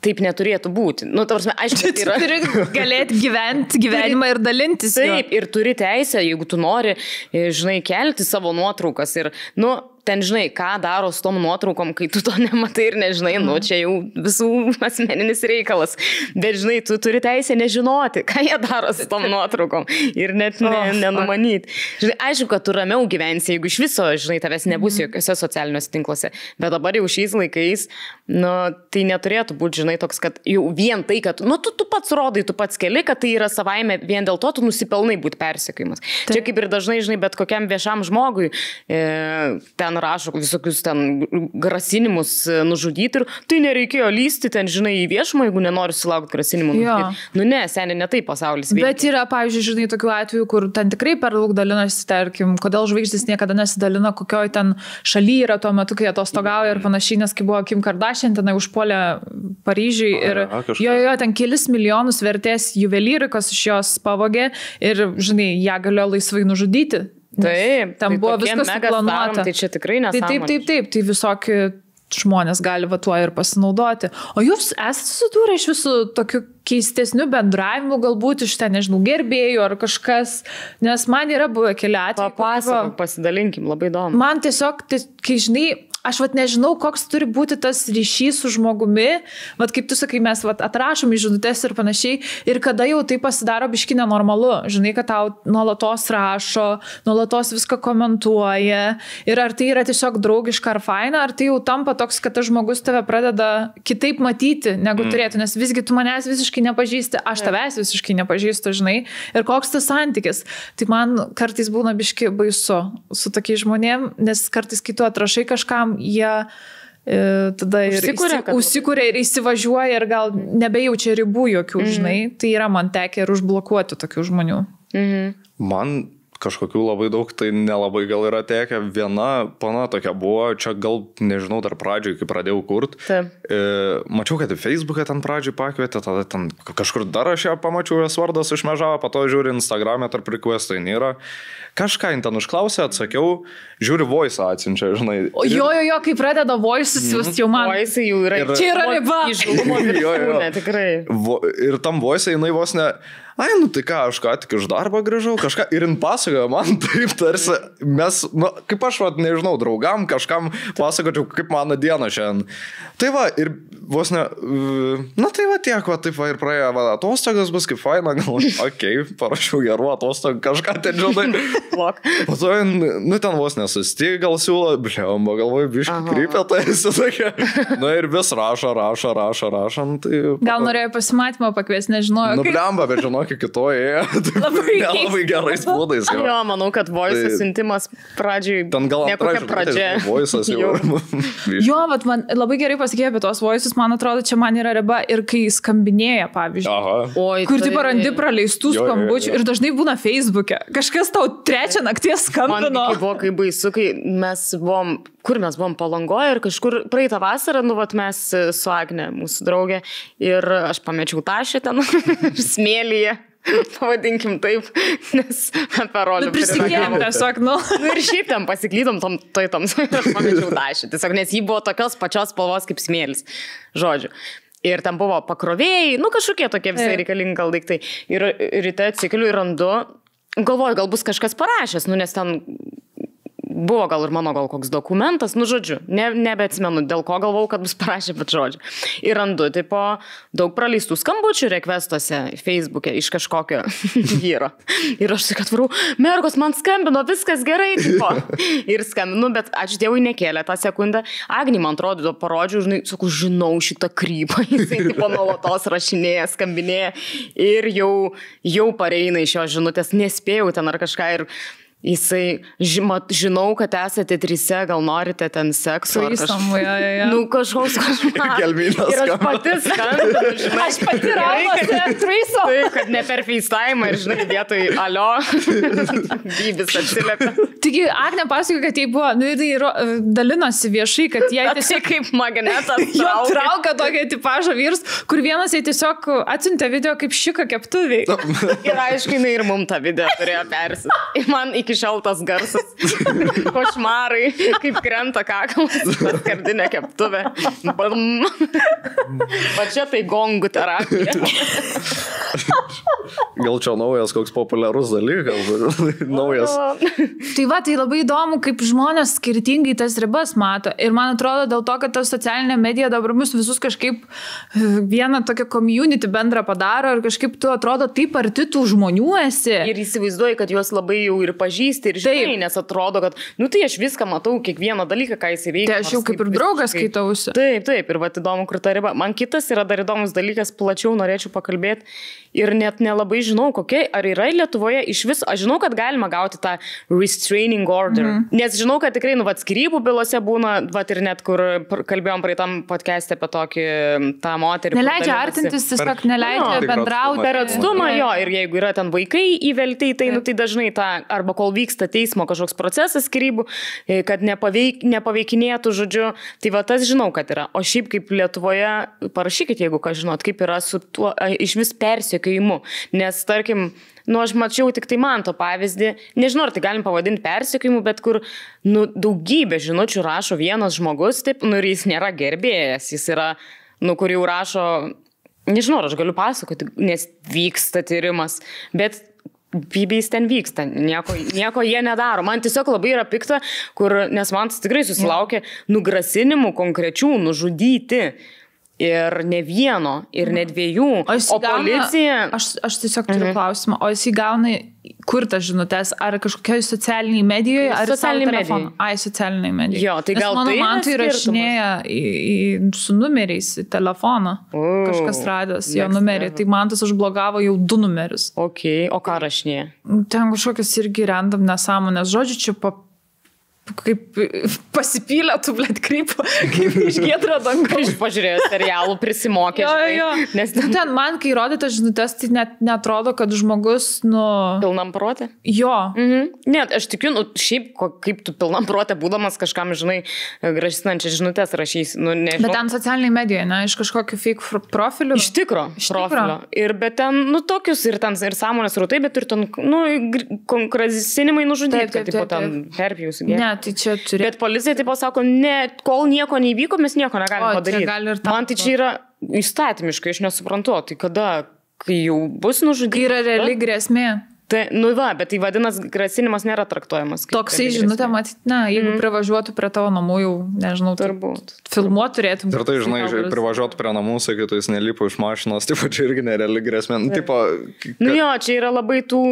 taip neturėtų būti. Tarsi, aišku, yra... Tu turi galėti gyventi gyvenimą ir dalintis. Taip, ir turi teisę, jeigu tu nori, žinai, kelti savo nuotraukas ir, ten, žinai, ką daro su tom nuotraukom, kai tu to nematai ir nežinai, čia jau visų asmeninis reikalas. Bet, žinai, tu turi teisę nežinoti, ką jie daro su tom nuotraukom ir net nenumanyti. Žinai, aišku, kad tu ramiau gyvensi, jeigu iš viso, žinai, tavęs nebus jokiuose socialiniuose tinkluose. Bet dabar jau šiais laikais, tai neturėtų būti, žinai, toks, kad jau vien tai, kad, tu pats rodai, tu pats keli, kad tai yra savaime, vien dėl to tu nusipelnai būti persekiojimas. Čia kaip ir dažnai, žinai, bet kokiam viešam žmogui ten rašo visokius ten grasinimus nužudyti ir tai nereikėjo lysti ten, žinai, į viešumą, jeigu nenori sulaukti grasinimų. Ne, seniai, ne taip pasaulis veikia. Bet yra, pavyzdžiui, žinai, tokių atvejų, kur ten tikrai per daug dalinasi, tarkim, kodėl žvaigždės niekada nesidalina, kokioj ten šaly yra tuo metu, kai atostogauja ir panašiai, nes kai buvo Kim Kardashian, tenai užpuolė Paryžiui ir jo, ten kelis milijonus vertės juvelyrikos iš jos pavogė ir, žinai, ją galėjo laisvai nužudyti. Taip, tam buvo viskas suplanuota. Tai čia tikrai nesąmonė. Taip, tai visokie žmonės gali tuo ir pasinaudoti. O jūs esate susidūrę iš visų tokių keistesnių bendravimų, galbūt iš ten, nežinau, gerbėjų ar kažkas, nes man yra buvę keli atvejai. Papasakok, pasidalinkim, labai įdomu. Man tiesiog, kai žinai, aš nežinau, koks turi būti tas ryšys su žmogumi, kaip tu sakai, mes atrašom į žinutes ir panašiai, ir kada jau tai pasidaro biški nenormalu, žinai, kad tau nuolatos rašo, nuolatos viską komentuoja, ir ar tai yra tiesiog draugiška ar faina, ar tai jau tampa toks, kad tas žmogus tave pradeda kitaip matyti, negu turėtų, nes visgi tu manęs visiškai nepažįsti, aš tavęs visiškai nepažįstu, žinai, ir koks tas santykis. Tai man kartais būna biški baisu su tokiais žmonėm, nes kartais, kai tu atrašai kažkam, jie tada ir užsikūrė ir įsivažiuoja ir gal nebejaučia ribų jokių, žinai. Tai yra man tekę ir užblokuoti tokių žmonių. Man kažkokių labai daug, tai nelabai gal yra tekę. Viena pana tokia buvo, čia gal, nežinau, dar pradžioj, kai pradėjau kurt. Mačiau, kad į Facebooką ten pradžioj pakvietė, tada ten kažkur dar aš ją pamačiau, jos vardas užmežavo, po to žiūri Instagram'e tarp requestų, nėra. Kažką ten užklausė, atsakiau, žiūri voice atsiunčia, žinai. Jo, kai pradeda voice siųsti, jau man. Voice jau yra. Čia yra riba. Įžulumo viršūnė, tikrai. Ir tam voice jinai vos ne... tai ką, aš ką tik iš darbo grįžau, kažką. Ir jin pasakoja, pasakojo, man taip tarsi, mes, kaip aš, nežinau, draugam, kažkam pasakočiau, kaip mano diena šiandien. Tai va, ir vos ne, tai va tiek, va, taip va ir praėjo, va, atostogas bus kaip faina, gal, parašiau gerų atostogų, kažką ten žinai. Po to, ten vos nesustik, gal siūlo, bliamba, galvoju, biškai krypė, tai esi tokia. Ir vis rašo. Tai, gal norėjo pasimatymą pakviesti, nežinojau. Bliamba, bet žinok, kitoje, labai gerais būdais. Jo, manau, kad voice siuntimas pradžiai. Ten gal nekokia pradžia. Voice'as jau. Jo, bet man labai gerai pasakė apie tos voice'us, man atrodo, čia man yra riba ir kai skambinėja, pavyzdžiui. Oi, kur tu parandi praleistų skambučių ir dažnai būna Facebook'e. Kažkas tau 3 nakties skambino. Man buvo kai baisu, kai mes buvom Palangoje ir kažkur praeitą vasarą, mes su Agne, mūsų draugė, ir aš pamečiau tašę ten smėlyje. Pavadinkim taip, nes apie rolį prisikėlėm tiesiog, ir šiaip ten pasiklydom toj tamsoj, aš pamečiau tašę, tiesiog, nes jį buvo tokios pačios spalvos kaip smėlis, žodžiu. Ir ten buvo pakrovėjai, kažkokie tokie visai reikalingi gal daiktai. Ir ryte atsikeliu ir randu, galvoju, gal bus kažkas parašęs, nes ten buvo gal ir mano koks dokumentas, žodžiu, nebeatsimenu, dėl ko galvau, kad bus parašę, bet žodžiu. Ir randu, daug praleistų skambučių rekvestuose Facebook'e iš kažkokio vyro. Ir aš sakai, atvarau, mergos man skambino, viskas gerai, Ir skambinu, bet ačiū Dievui nekėlė tą sekundę. Agnį, man atrodo, parodžiu, žinau šitą krypą, jisai nuolatos rašinėja, skambinėja ir jau pareina iš jo žinutės, nespėjau ten ar kažką ir jisai, žinau, kad esate 3, gal norite ten sekso. Kažkoks Gelminas. Ir aš pati skambinu, žinai. Aš pati raunose, triso. Tai, kad ne per FaceTime, ir žinai, vietoj alio, bybis atsiliepia. Taigi, Agnė pasakoja, kad jai buvo, ir dalinosi viešai, kad jai tiesiog kaip magnetas traukia tokią tipažą vyrus, kur vienas jai tiesiog atsiuntė video kaip šika keptuviai. Ir aišku, jinai ir mum tą video turėjo persit. Ir man iki šiol tas garsas, košmarai, kaip krenta kakalas, tas kardinė keptuvė. Va čia tai gongų terapija. Gal čia naujas koks populiarus dalykas, naujas. Tai va, tai labai įdomu, kaip žmonės skirtingai tas ribas mato. Ir man atrodo dėl to, kad ta socialinė medija dabar mus visus kažkaip vieną tokią community bendrą padaro ir kažkaip tu atrodo taip arti tų žmonių esi. Ir įsivaizduoji, kad juos labai jau ir pažįsti ir žinai, nes atrodo, kad, tai aš viską matau, kiekvieną dalyką, ką jis įveikia. Tai aš jau kaip ir draugas skaitausi. Taip, ir va, įdomu, kur ta riba. Man kitas yra dar įdomus dalykas, plačiau norėčiau pakalbėti ir net nelabai žinau, kokia, ar yra Lietuvoje iš vis, aš žinau, kad galima gauti tą restraining order, nes žinau, kad tikrai, skyrybų bylose būna, ir net kur kalbėjom praeitam podcast'e apie tokį tą moterį. Neleidžia artintis, tiesiog neleidžia bendrauti. Per atstumą, ir jeigu yra ten vaikai įvelti, tai dažnai tą, arba kol vyksta teismo kažkoks procesas skyrybų, kad nepaveikinėtų, žodžiu, tai va tas žinau, kad yra. O šiaip kaip Lietuvoje, parašykit, jeigu ką žinot, kaip yra su tuo iš vis persekiojimu, nes tarkim, aš mačiau tik tai man to pavyzdį, nežinau, ar tai galim pavadinti persekiojimu, bet kur, daugybė žinučių rašo vienas žmogus, taip, ir jis nėra gerbėjas, jis yra, kur jau rašo, nežinau, aš galiu pasakoti, nes vyksta tyrimas, bet bybys ten vyksta, nieko jie nedaro. Man tiesiog labai yra pikta, nes man tikrai susilaukė nugrasinimų konkrečių nužudyti. Ir ne vieno, ir ne 2. O policija... Aš tiesiog turiu klausimą. O jis įgauna kur tas žinutės? Ar kažkokioj socialiniai medijoje? Ar socialiniai medijai? Socialiniai medijai. Jo, tai gal tai man tai rašinėja su numeriais į telefoną. Kažkas radęs jo numerį. Tai man tas užblogavo jau 2 numerius. Ok, o ką rašinėja? Ten kažkokias irgi random nesąmonės. Žodžiu, čia kaip pasipylė tų krypų, kaip iš giedro dangaus. Pažiūrėjau serialų, prisimokė. Nes ten man, kai rodė tas žinutės, tai net netrodo, kad žmogus, pilnam protė? Jo. Net, aš tikiu, šiaip, kaip tu pilnam protė būdamas kažkam, žinai, gražinančią žinutės rašys. Bet ten socialiniai medijoje, ne, iš kažkokių fake profilių? Iš tikro profilio. Ir bet ten, tokius, ir sąmonės rautai, bet ir ten, grasinimai nužudyti, kad tipo ten herpijus. Tai čia turi. Bet policija taip sako, kol nieko neįvyko, mes nieko negalime padaryti. Man tai čia yra įstatymiškai, aš nesuprantu, tai kada, kai jau bus nužudyti? Kai yra reali grėsmė. Tai, bet tai vadinasi, grasinimas nėra traktuojamas. Toksai žinutė, matyt, jeigu privažiuotų prie tavo namų, jau, nežinau, turbūt. Filmuot turėtum. Ir tai, žinai, privažiuotų prie namų, sakytų, jis nelipo iš mašinos, taip čia irgi nereali grėsmė. Čia yra labai tų,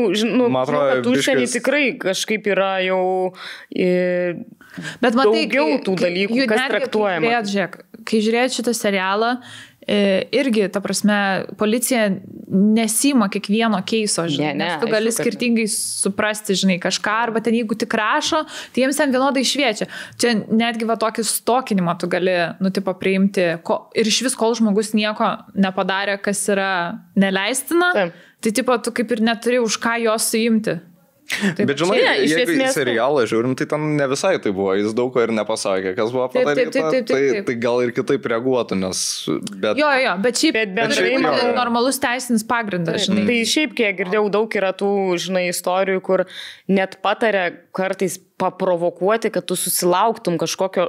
kad užsienį tikrai kažkaip yra jau bet matai, daugiau tų dalykų, kas traktuojama. Kai žiūrėjot šitą serialą, irgi, ta prasme, policija nesima kiekvieno keiso, žinai, nes tu gali skirtingai suprasti, žinai, kažką, arba ten jeigu tik rašo, tai jiems ten vienodai šviečia. Čia netgi va tokį stokinimą tu gali, priimti, ir iš vis, kol žmogus nieko nepadarė, kas yra neleistina, tai tu kaip ir neturi už ką jos suimti. Taip, bet žinai, jeigu į serialą žiūrim, tai ten ne visai tai buvo, jis daug ko ir nepasakė, kas buvo padaryta, tai gal ir kitaip reaguotų, nes... Jo, bet šiaip normalus teisinis pagrindas, žinai. Tai šiaip, kiek girdėjau, daug yra tų, žinai, istorijų, kur net patarė kartais paprovokuoti, kad tu susilauktum kažkokio,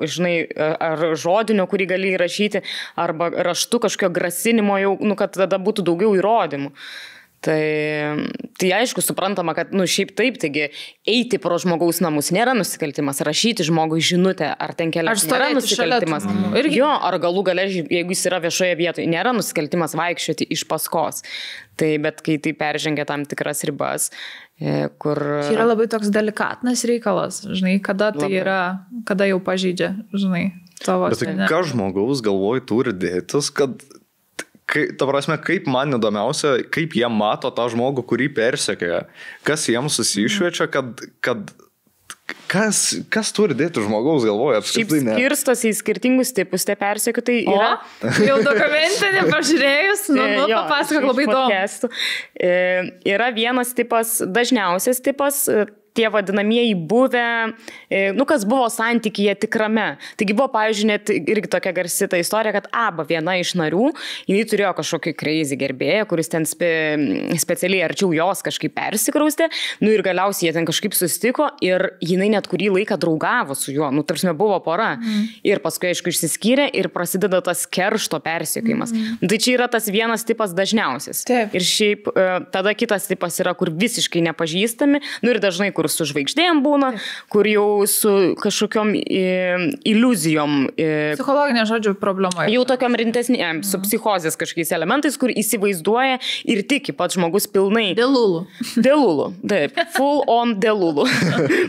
žinai, ar žodinio, kurį gali įrašyti, arba raštu kažkokio grasinimo jau, kad tada būtų daugiau įrodymų. Tai aišku, suprantama, kad, šiaip taip, taigi, eiti pro žmogaus namus nėra nusikaltimas, rašyti žmogui žinutę, ar ten kelias nėra nusikaltimas. Ar galų gale, jeigu jis yra viešoje vietoje, nėra nusikaltimas vaikščioti iš paskos. Bet kai tai peržengia tam tikras ribas, kur... Tai yra labai toks delikatnas reikalas, žinai, kada tai yra, kada jau pažeidžia, žinai, tavo... Bet tai ką žmogaus galvoj turi dėtis, kad... Ta prasme, kaip man įdomiausia, kaip jie mato tą žmogų, kurį persekioja, kas jiems susišviečia, kad kas turi dėti žmogaus galvoje apskritai ne. Skirstos į skirtingus tipus, tie persekiotojai yra. Jau dokumentinį pažiūrėjus, papasakok labai įdomu. Yra vienas tipas, dažniausias tipas, tie vadinamieji buvę, kas buvo santykyje tikrame. Taigi buvo, pavyzdžiui, net irgi tokia garsi ta istorija, kad viena iš narių, jinai turėjo kažkokį crazy gerbėją, kuris ten specialiai arčiau jos kažkaip persikraustė, ir galiausiai jie ten kažkaip susitiko ir jinai net kurį laiką draugavo su juo, tarsi buvo pora. Ir paskui, aišku, išsiskyrė ir prasideda tas keršto persekiojimas. Tai čia yra tas vienas tipas dažniausias. Taip. Ir šiaip tada kitas tipas yra, kur visiškai nepažįstami, ir dažnai, kur su žvaigždėm būna, kur jau su kažkokiom iliuzijom. Psichologinė, žodžiu, problema. Jau tokiam rimtesnėm, su psichozės kažkokiais elementais, kur įsivaizduoja ir tiki pats žmogus pilnai. Delulu. Taip. Full on delulu.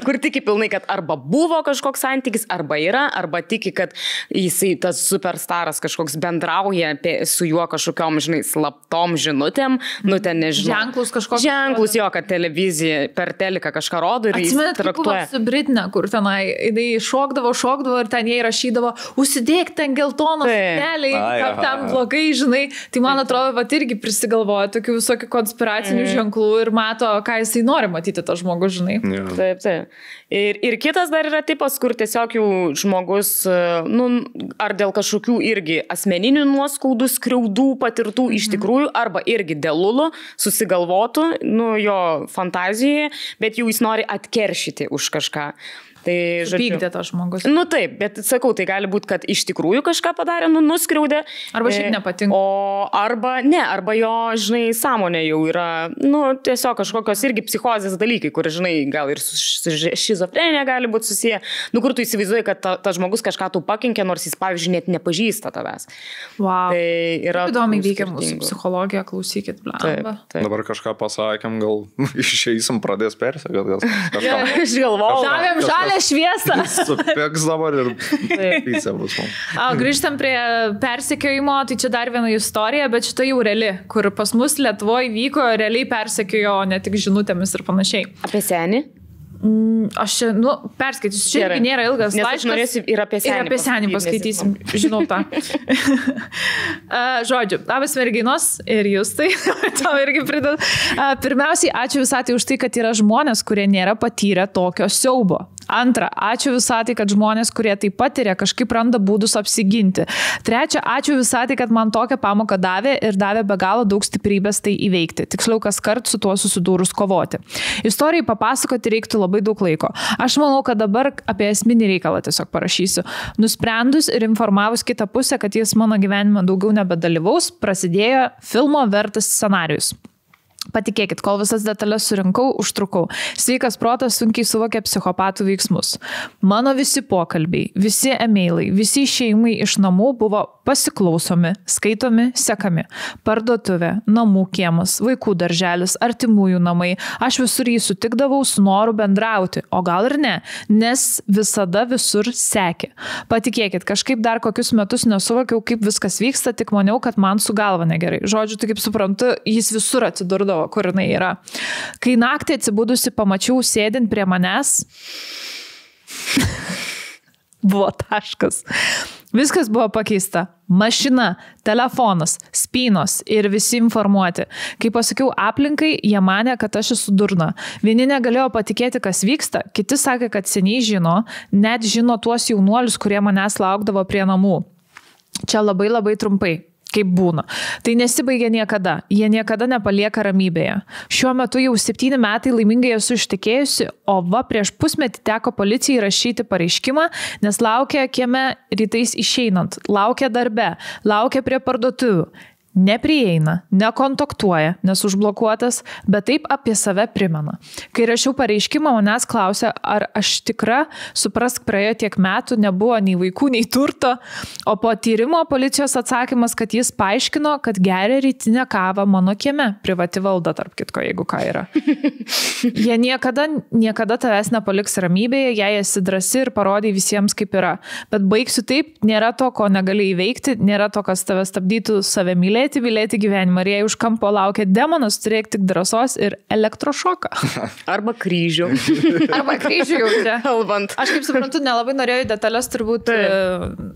Kur tiki pilnai, kad arba buvo kažkoks santykis, arba yra, arba tiki, kad jisai tas superstaras kažkoks bendrauja su juo kažkokiom, žinai, slaptom žinutėm, ten nežinau. Ženklus kažkoks. Ženklus jo, kad televizija per teliką kažką rodo ir jis traktuoja. Su Britne, kur tenai, jinai šokdavo ir ten jai rašydavo, užsidėk ten geltoną suknelę, kaip tam blogai, žinai. Tai man atrodo, va irgi prisigalvoja tokių visokių konspiracinių ženklų ir mato, ką jisai nori matyti tas žmogus, žinai. Taip. Ir kitas dar yra tipas, kur tiesiog jau žmogus, ar dėl kažkokių irgi asmeninių nuoskaudų, skriaudų patirtų iš tikrųjų, arba irgi delulu susigalvotų, jo fantazijoje, bet jau jis nori atkeršyti už kažką. Tai, pykdė tas žmogus. Taip, bet sakau, tai gali būti, kad iš tikrųjų kažką padarė, nuskriaudė. Arba šiaip nepatinka. Arba jo, žinai, sąmonė jau yra, tiesiog kažkokios irgi psichozės dalykai, kur, žinai, gal ir su šizofrenija gali būti susiję. Kur tu įsivaizduoji, kad tas žmogus kažką tau pakenkė, nors jis, pavyzdžiui, net nepažįsta tavęs. Wow. Tai yra įdomiai veikia mūsų psichologiją, klausykit, blamba. Taip. Dabar kažką pasakėm, gal išeisim, pradės persekiot. Aš galvojau. Davėm žalę šviesą. Supeks dabar ir pysė bus man. Grįžtam prie persekiojimo, tai čia dar viena istorija, bet šita jau reali, kur pas mus Lietuvoje vyko, realiai persekiojo ne tik žinutėmis ir panašiai. Apie senį? Aš čia, perskaitysiu, čia irgi nėra ilgas laiškas. Aš norėsiu ir apie senį. Ir apie senį paskaitysim, žinau tą. Žodžiu, labas merginos ir jūs tai, tau irgi pridau. Pirmiausiai, ačiū visatai už tai, kad yra žmonės, kurie nėra patyrę tokio siaubo. Antra, ačiū visatai, kad žmonės, kurie tai patiria, kažkaip randa būdus apsiginti. Trečia, ačiū visatai, kad man tokią pamoką davė ir davė be galo daug stiprybės tai įveikti. Tiksliau, kas kart su tuo susidūrus kovoti. Istorijai papasakoti reiktų labai daug laiko. Aš manau, kad dabar apie esminį reikalą tiesiog parašysiu. Nusprendus ir informavus kitą pusę, kad jis mano gyvenime daugiau nebedalyvaus, prasidėjo filmo vertas scenarijus. Patikėkit, kol visas detalės surinkau, užtrukau. Sveikas protas sunkiai suvokia psichopatų veiksmus. Mano visi pokalbiai, visi emailai, visi išėjimai iš namų buvo pasiklausomi, skaitomi, sekami. Parduotuvė, namų kiemas, vaikų darželis, artimųjų namai. Aš visur jį sutikdavau su noru bendrauti, o gal ir ne, nes visada visur sekė. Patikėkit, kažkaip dar kokius metus nesuvokiau, kaip viskas vyksta, tik maniau, kad man su galva negerai. Žodžiu, tai kaip suprantu, jis visur atsidurdavo, kur jinai yra. Kai naktį atsibudusi pamačiau sėdint prie manęs, buvo taškas. Viskas buvo pakeista. Mašina, telefonas, spynos ir visi informuoti. Kai pasakiau aplinkai, jie manė, kad aš esu durna. Vieni negalėjo patikėti, kas vyksta, kiti sakė, kad seniai žino, net žino tuos jaunuolius, kurie manęs laukdavo prie namų. Čia labai labai trumpai. Kaip būna. Tai nesibaigia niekada. Jie niekada nepalieka ramybėje. Šiuo metu jau 7 metai laimingai esu ištekėjusi, o va prieš pusmetį teko policijai rašyti pareiškimą, nes laukia kieme rytais išeinant, laukia darbe, laukia prie parduotuvių. Neprieina, nekontaktuoja, nes užblokuotas, bet taip apie save primena. Kai rašiau pareiškimą, manęs klausė, ar aš tikra, suprask, praėjo tiek metų, nebuvo nei vaikų, nei turto, o po tyrimo policijos atsakymas, kad jis paaiškino, kad geria rytinę kavą mano kieme, privati valda, tarp kitko, jeigu ką yra. Jie niekada tavęs nepaliks ramybėje, jei esi drąsi ir parodai visiems, kaip yra. Bet baigsiu taip, nėra to, ko negali įveikti, nėra to, kas tave stabdytų save mylėti gyvenimą. Ir jei už kampo laukia demonas, turėk tik drąsos ir elektrošoką. Arba kryžių. Arba kryžių jau čia. Kalbant. Aš kaip suprantu, nelabai norėjau į detalės turbūt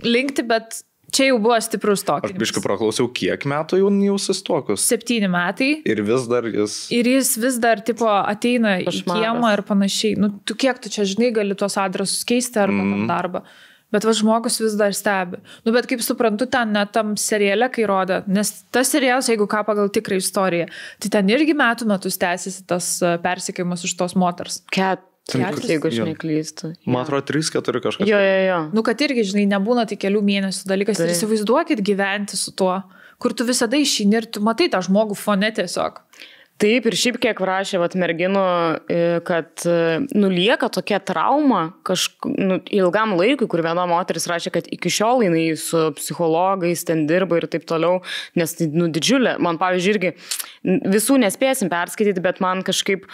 linkti, bet čia jau buvo stiprus tokinimas. Aš biškai praklausiau, kiek metų jau susituokus? 7 metai. Ir vis dar jis... Ir jis vis dar, tipo, ateina į kiemą ir panašiai. Nu, kiek tu čia, žinai, gali tuos adresus keisti arba tam darbą. Bet va žmogus vis dar stebi. Nu, bet kaip suprantu, ten net tam seriale, kai rodė, nes tas serialas, jeigu ką pagal tikrą istoriją, tai ten irgi metus tęsiasi tas persekiojimas už tos moters. Keturis, jeigu aš neklystu. Man atrodo, 3-4 kažkas. Jo. Nu, kad irgi, žinai, nebūna tai kelių mėnesių dalykas. Ir įsivaizduokit gyventi su tuo, kur tu visada išeini ir tu matai tą žmogų fone tiesiog. Taip, ir šiaip kiek rašė merginų, kad lieka tokia trauma ilgam laikui, kur viena moteris rašė, kad iki šiol jinai su psichologais ten dirba ir taip toliau, nes tai didžiulė. Man, pavyzdžiui, irgi visų nespėsim perskaityti, bet man kažkaip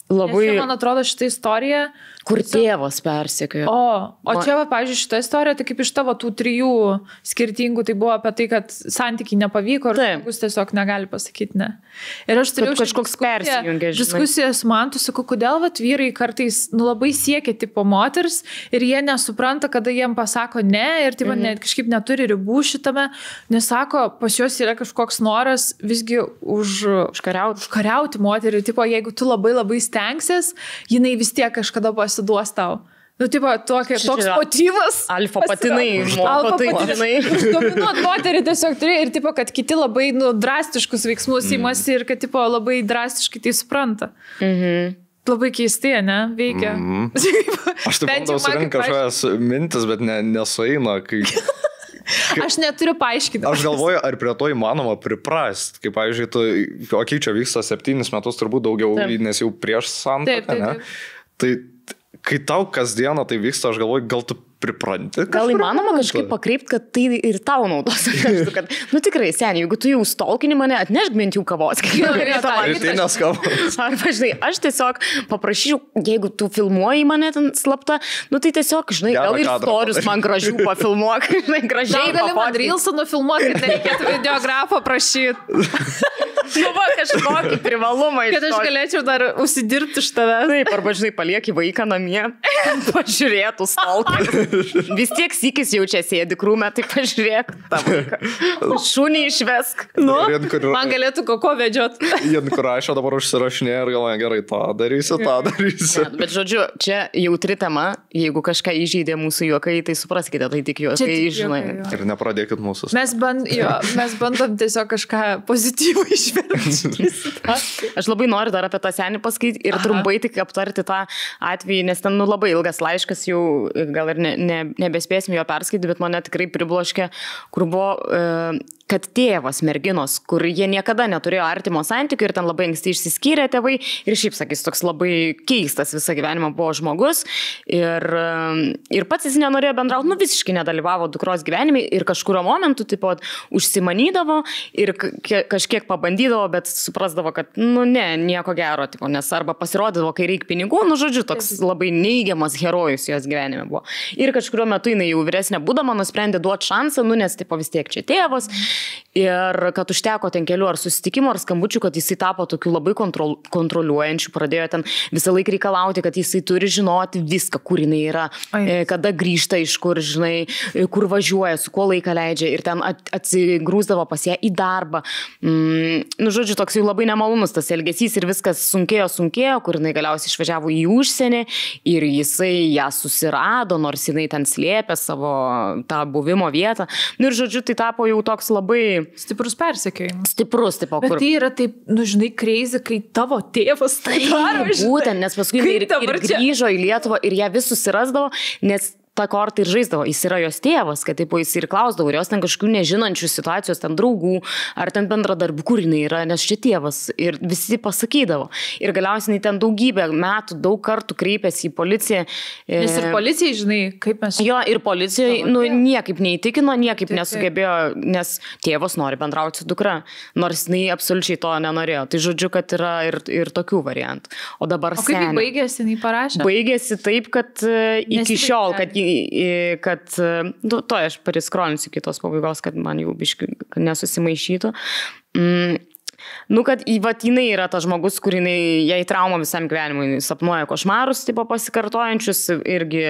labai... Nes man atrodo šitą istoriją... Kur tėvas persekiojo. O čia, pavyzdžiui, šitą istoriją, tai kaip iš tavo tų 3 skirtingų, tai buvo apie tai, kad santykiai nepavyko ir žmogus tiesiog negali pasakyti ne. Ir aš turėjau kažkoks diskusiją su Mantu, sakau, kodėl vyrai kartais labai siekia tipo moters ir jie nesupranta, kada jiem pasako ne ir taip net kažkaip neturi ribų šitame, nes sako, pas juos yra kažkoks noras visgi užkariauti moterį, tipo, jeigu tu labai stengsies, jinai vis tiek kažkada pasiduos tau. Nu, tipo, toks motyvas. Alfa patinai. Dominuot moterį tiesiog turi ir, tipo, kad kiti labai drastiškus veiksmus įmasi ir kad, tipo, labai drastiškai tai supranta. Labai keistai, ne? Veikia. Aš taip bandau surinkti kažkokias mintis, bet nesueina, kai... Aš neturiu paaiškinti. Aš galvoju, ar prie to įmanoma priprast. Kaip, pavyzdžiui, čia vyksta 7 metus, turbūt daugiau, nes jau prieš santuoką, ne? Tai kai tau kasdieną tai vyksta, aš galvoju, gal tu pripranti. Gal įmanoma kažkaip pakreipti, kad tai ir tau naudos. Kad, tikrai, seniai, jeigu tu jau stalkini mane, atnešk bent jau kavos. Rytinės kavos. Arba, žinai, aš tiesiog paprašyčiau, jeigu tu filmuoji mane ten slapta, tai tiesiog, žinai, gal ir storius man gražių pafilmuok, žinai, gražiai. Gal gali man Reelsą nufilmuoti, kad nereikėtų videografą prašyti. Va, kažkokį privalumą. Kad aš galėčiau dar užsidirbti iš tavęs. Taip, arba, žinai, palieki vaiką namie, pažiūrėtų stalkerį. Vis tiek sykis jau čia sėdi krūme, tai pažiūrėk tą vaiką. Šunį išvesk. Man galėtų koko vedžiot. Jien kur rašo dabar užsirašinė ir galvoja, gerai, tą darysiu. Bet žodžiu, čia jautri tema, jeigu kažką įžeidė mūsų juokai, tai supraskite, tai tik juokai, žinai. Ir nepradėkit mūsų. Mes bandom tiesiog kažką pozityvų išverti. Aš labai noriu dar apie tą senį pasakyti ir trumpai tik aptarti tą atvejį, nes ten labai ilgas laiškas, jau gal ir nebespėsim jo perskaityti, bet mane tikrai pribloškė, kur buvo, kad tėvas merginos, kur jie niekada neturėjo artimo santykių ir ten labai anksti išsiskyrė tėvai ir šiaip, sakys, toks labai keistas visą gyvenimą buvo žmogus ir pats jis nenorėjo bendrauti, nu visiškai nedalyvavo dukros gyvenime ir kažkurio momentu, tipo, užsimanydavo ir kažkiek pabandydavo, bet suprasdavo, kad, nu ne, nieko gero, tipo, nes arba pasirodydavo, kai reikia pinigų, nu žodžiu, toks labai neigiamas herojus jos gyvenime buvo. Ir kažkurio metu jinai jau vyresnė būdama nusprendė duoti šansą, nu nes, tipo, vis tiek čia tėvas ir kad užteko ten kelių ar susitikimų ar skambučių, kad jisai tapo tokiu labai kontroliuojančiu, pradėjo ten visą laiką reikalauti, kad jisai turi žinoti viską, kur jinai yra, kada grįžta, iš kur, žinai, kur važiuoja, su kuo laiką leidžia ir ten atsigrūsdavo pas ją į darbą. Nu, žodžiu, toks jau labai nemalonus tas elgesys ir viskas sunkėjo, kur jinai galiausiai išvažiavo į užsienį ir jisai ją susirado, nors jinai ten slėpė savo tą buvimo vietą. Nu, ir žodžiu, tai tapo jau toks labai stiprus persekiojimas. Stiprus, tipo, bet tai yra taip, nu, žinai, crazy, kai tavo tėvas tai daro, žinai. Būtent, nes paskui ir grįžo į Lietuvą ir ją vis susirasdavo, nes tą kortą ir žaisdavo, jis yra jos tėvas, kad taip jis ir klausdavo, ir jos ten kažkokių nežinančių situacijos, ten draugų, ar ten bendradarbių, kur jinai yra, nes čia tėvas, ir visi pasakydavo. Ir galiausiai ten daugybę metų, daug kartų kreipėsi į policiją. Nes ir policijai, žinai, kaip mes... Jo, ir policijai, nu, niekaip neįtikino, niekaip nesugebėjo, nes tėvas nori bendrauti su dukra, nors jinai absoliučiai to nenorėjo. Tai žodžiu, kad yra ir tokių variantų. O dabar senė. O kaip baigėsi, jinai parašė? Baigėsi taip, kad iki šiol, kad nu, to aš pariskrolinusiu kitos pabaigos, kad man jau biškai nesusimaišytų. Nu, kad jinai yra tas žmogus, kur jai trauma visam gyvenimui, sapnuoja košmarus, tipo, pasikartojančius, irgi,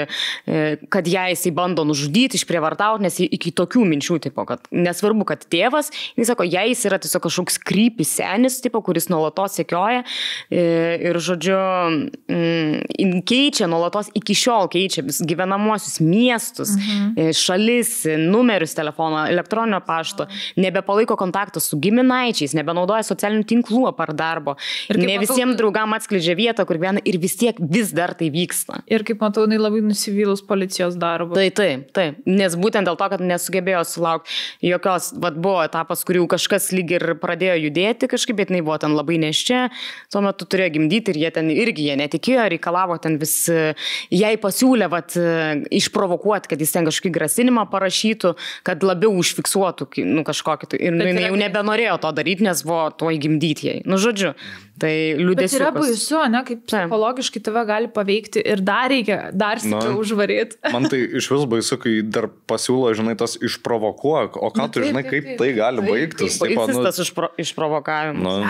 kad jisai bando nužudyti, išprievartauti, nes iki tokių minčių, tipo, kad nesvarbu, kad tėvas, jis sako, jis yra tiesiog kažkoks creepy senis, tipo, kuris nuolatos sekioja ir, žodžiu, keičia, nuolatos iki šiol keičia gyvenamosius miestus, šalis, numerius telefono, elektroninio pašto, nebepalaiko kontakto su giminaičiais, nebenaudoja socialinių tinklų apart darbo. Ir ne visiems draugam atskleidžia vietą, kur gyvena ir vis tiek vis dar tai vyksta. Ir kaip matau, jinai labai nusivylus policijos darbu. Taip. Nes būtent dėl to, kad nesugebėjo sulaukti jokios, buvo etapas, kur jau kažkas lyg ir pradėjo judėti kažkaip, bet jinai buvo ten labai neščia, tuo metu turėjo gimdyti ir jie netikėjo, reikalavo ten vis, jai pasiūlė išprovokuoti, kad jis ten kažkokį grasinimą parašytų, kad labiau užfiksuotų kažkokį. Ir jinai jau nebenorėjo to daryti, nes buvo to įgimdyti jai. Nu, žodžiu, tai liūdėsiukas. Bet yra baisu, ne, kaip psichologiškai tave gali paveikti ir dar stipriau užvarėti. Man tai iš vis baisu, kai dar pasiūlo, žinai, tas išprovokuok, o ką tu žinai, kaip tai gali baigtis. Baigsis tas išprovokavimas.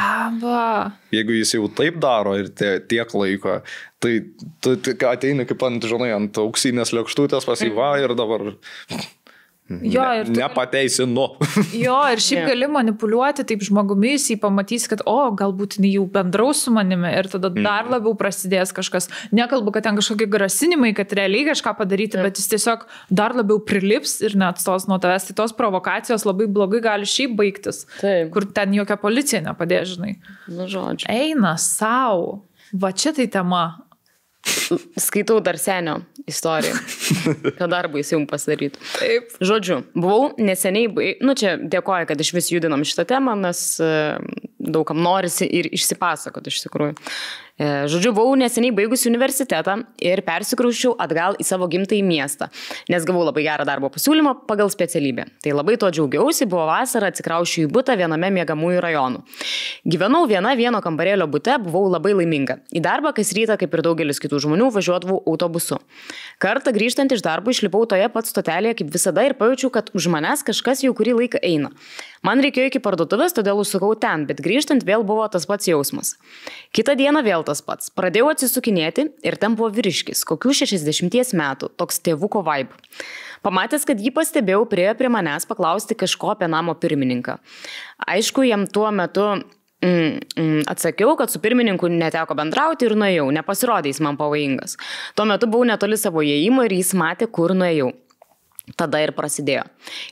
Jeigu jis jau taip daro ir tiek laiko, tai tu ateini kaip ant auksinės lėkštutės pasiva ir dabar... Jo, ir nepateisinu. Jo, ir šiaip gali manipuliuoti taip žmogumis, jį pamatys, kad, galbūt jis jau bendraus su manimi ir tada dar labiau prasidės kažkas. Nekalbu, kad ten kažkokie grasinimai, kad realiai kažką padaryti, bet jis tiesiog dar labiau prilips ir neatstos nuo tavęs. Tai tos provokacijos labai blogai gali šiaip baigtis, kur ten jokia policija nepadės, žinai. Nu, žodžiu. Eina sau. Va čia tai tema. Skaitau dar senio istoriją, kad darbą jis jums pasidarytų. Taip. Žodžiu, buvau neseniai, čia dėkoju, kad iš vis judinam šitą temą, nes daugam norisi ir išsipasakoti iš tikrųjų. Žodžiu, buvau neseniai baigusi universitetą ir persikrauščiau atgal į savo gimtąjį miestą, nes gavau labai gerą darbo pasiūlymą pagal specialybę. Tai labai to džiaugiausi, buvo vasara, atsikrauščiau į butą viename miegamųjų rajonų. Gyvenau vieno kambarėlio bute, buvau labai laiminga. Į darbą kas rytą, kaip ir daugelis kitų žmonių, važiuodavau autobusu. Kartą grįžtant iš darbo išlipau toje pat stotelėje kaip visada ir pajaučiau, kad už manęs kažkas jau kurį laiką eina. Man reikėjo iki parduotuvės, todėl užsukau ten, bet grįžtant vėl buvo tas pats jausmas. Kitą dieną vėl tas pats. Pradėjau atsisukinėti ir ten buvo vyriškis, kokių 60 metų, toks tėvuko vibe. Pamatęs, kad jį pastebėjau, priėjo prie manęs paklausti kažko apie namo pirmininką. Aišku, jam tuo metu atsakiau, kad su pirmininku neteko bendrauti ir nuėjau, nepasirodė jis man pavojingas. Tuo metu buvau netoli savo įėjimo ir jis matė, kur nuėjau. Tada ir prasidėjo.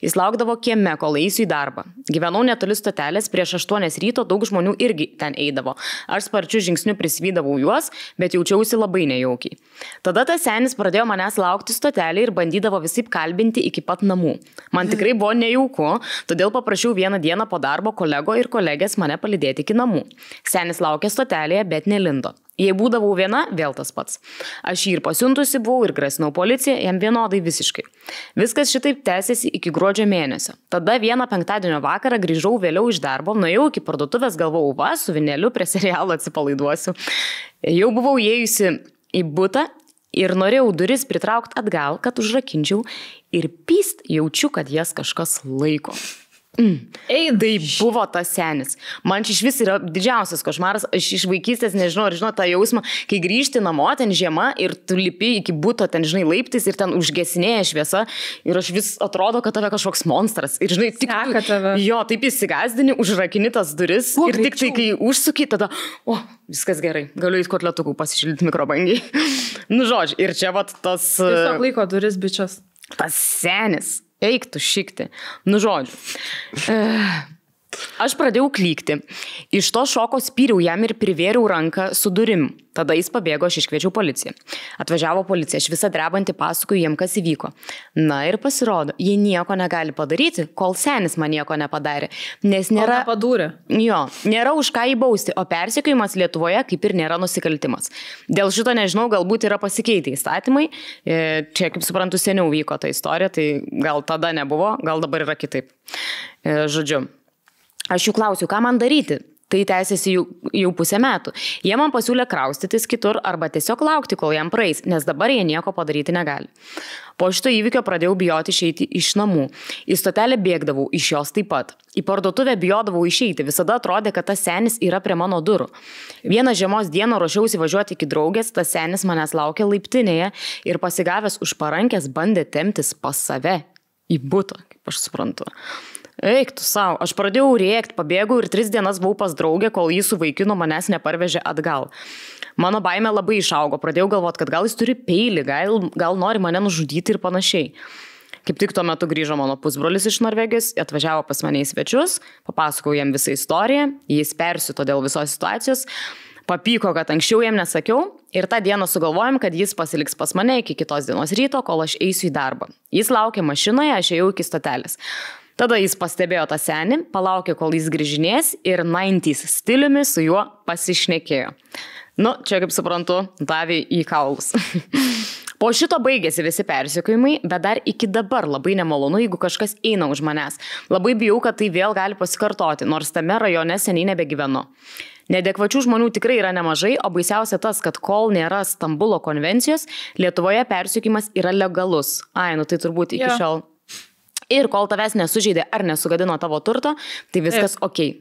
Jis laukdavo kieme, kol eisiu į darbą. Gyvenau netoli stotelės, prieš 8 ryto daug žmonių irgi ten eidavo. Aš sparčiu žingsniu prisvydavau juos, bet jaučiausi labai nejaukiai. Tada tas senis pradėjo manęs laukti stotelį ir bandydavo visaip kalbinti iki pat namų. Man tikrai buvo nejauku, todėl paprašiau vieną dieną po darbo kolego ir kolegės mane palydėti iki namų. Senis laukė stotelėje, bet nelindo. Jei būdavau viena, vėl tas pats. Aš jį ir pasiuntusi buvau ir grasinau policiją, jam vienodai visiškai. Viskas šitaip tęsėsi iki gruodžio mėnesio. Tada vieną penktadienio vakarą grįžau vėliau iš darbo, nuėjau iki parduotuvės, galvojau, va, su vineliu prie serialo atsipalaiduosiu. Jau buvau įėjusi į butą ir norėjau duris pritraukti atgal, kad užrakinčiau ir pyst jaučiu, kad jas kažkas laiko. Tai buvo tas senis. Man iš vis yra didžiausias košmaras. Aš iš vaikystės nežinau, ar žinau tą jausmą, kai grįžti namo, ten žiema ir tu lipi iki buto, ten žinai laiptais ir ten užgesinėja šviesa ir aš vis atrodo, kad tave kažkoks monstras. Ir žinai, tik jo, taip įsigazdini, užrakini tas duris ir tik tai, kai užsuki, tada, viskas gerai, galiu į kotletukų pasišildyti mikrobangiai. Nu, žodžiu, ir čia vat tas... Tiesiog laiko duris, bičias. Tas senis. Eiktų šikti. Nu, žodžiu. Aš pradėjau klykti. Iš to šoko spyriau jam ir privėriau ranką su durim. Tada jis pabėgo, aš iškviečiau policiją. Atvažiavo policija, aš visą drebantį pasakoju jiem, kas įvyko. Na ir pasirodo, jie nieko negali padaryti, kol senis man nieko nepadarė. Nes nėra... nėra už ką įbausti, o persekiojimas Lietuvoje kaip ir nėra nusikaltimas. Dėl šito nežinau, galbūt yra pasikeitę įstatymai. Čia, kaip suprantu, seniau vyko ta istorija, tai gal tada nebuvo, gal dabar yra kitaip. Žodžiu. Aš jų klausiu, ką man daryti? Tai tęsiasi jau 1,5 metų. Jie man pasiūlė kraustytis kitur arba tiesiog laukti, kol jam praeis, nes dabar jie nieko padaryti negali. Po šito įvykio pradėjau bijoti išeiti iš namų. Į stotelę bėgdavau, iš jos taip pat. Į parduotuvę bijodavau išeiti, visada atrodė, kad tas senis yra prie mano durų. Vieną žiemos dieną ruošiausi važiuoti iki draugės, tas senis manęs laukė laiptinėje ir pasigavęs už parankės bandė temptis pas save į butą, kaip aš suprantu. Eik tu savo, aš pradėjau rėkti, pabėgau ir 3 dienas buvau pas draugę, kol jį su vaikinu manęs neparvežė atgal. Mano baimė labai išaugo, pradėjau galvoti, kad gal jis turi peilį, gal nori mane nužudyti ir panašiai. Kaip tik tuo metu grįžo mano pusbrolis iš Norvegijos, atvažiavo pas mane į svečius, papasakojau jam visą istoriją, jis persito dėl visos situacijos, papyko, kad anksčiau jam nesakiau ir tą dieną sugalvojom, kad jis pasiliks pas mane iki kitos dienos ryto, kol aš eisiu į darbą. Jis laukė mašinoje, aš ėjau iki stotelės. Tada jis pastebėjo tą senį, palaukė, kol jis grįžinės ir 90s stiliumi su juo pasišnekėjo. Nu, čia kaip suprantu, davė į kaulus. Po šito baigėsi visi persekiojimai, bet dar iki dabar labai nemalonu, jeigu kažkas eina už manęs. Labai bijau, kad tai vėl gali pasikartoti, nors tame rajone seniai nebegyvenu. Neadekvačių žmonių tikrai yra nemažai, o baisiausia tas, kad kol nėra Stambulo konvencijos, Lietuvoje persekiojimas yra legalus. Nu tai turbūt iki šiol. Ir kol tavęs nesužeidė ar nesugadino tavo turto, tai viskas okei.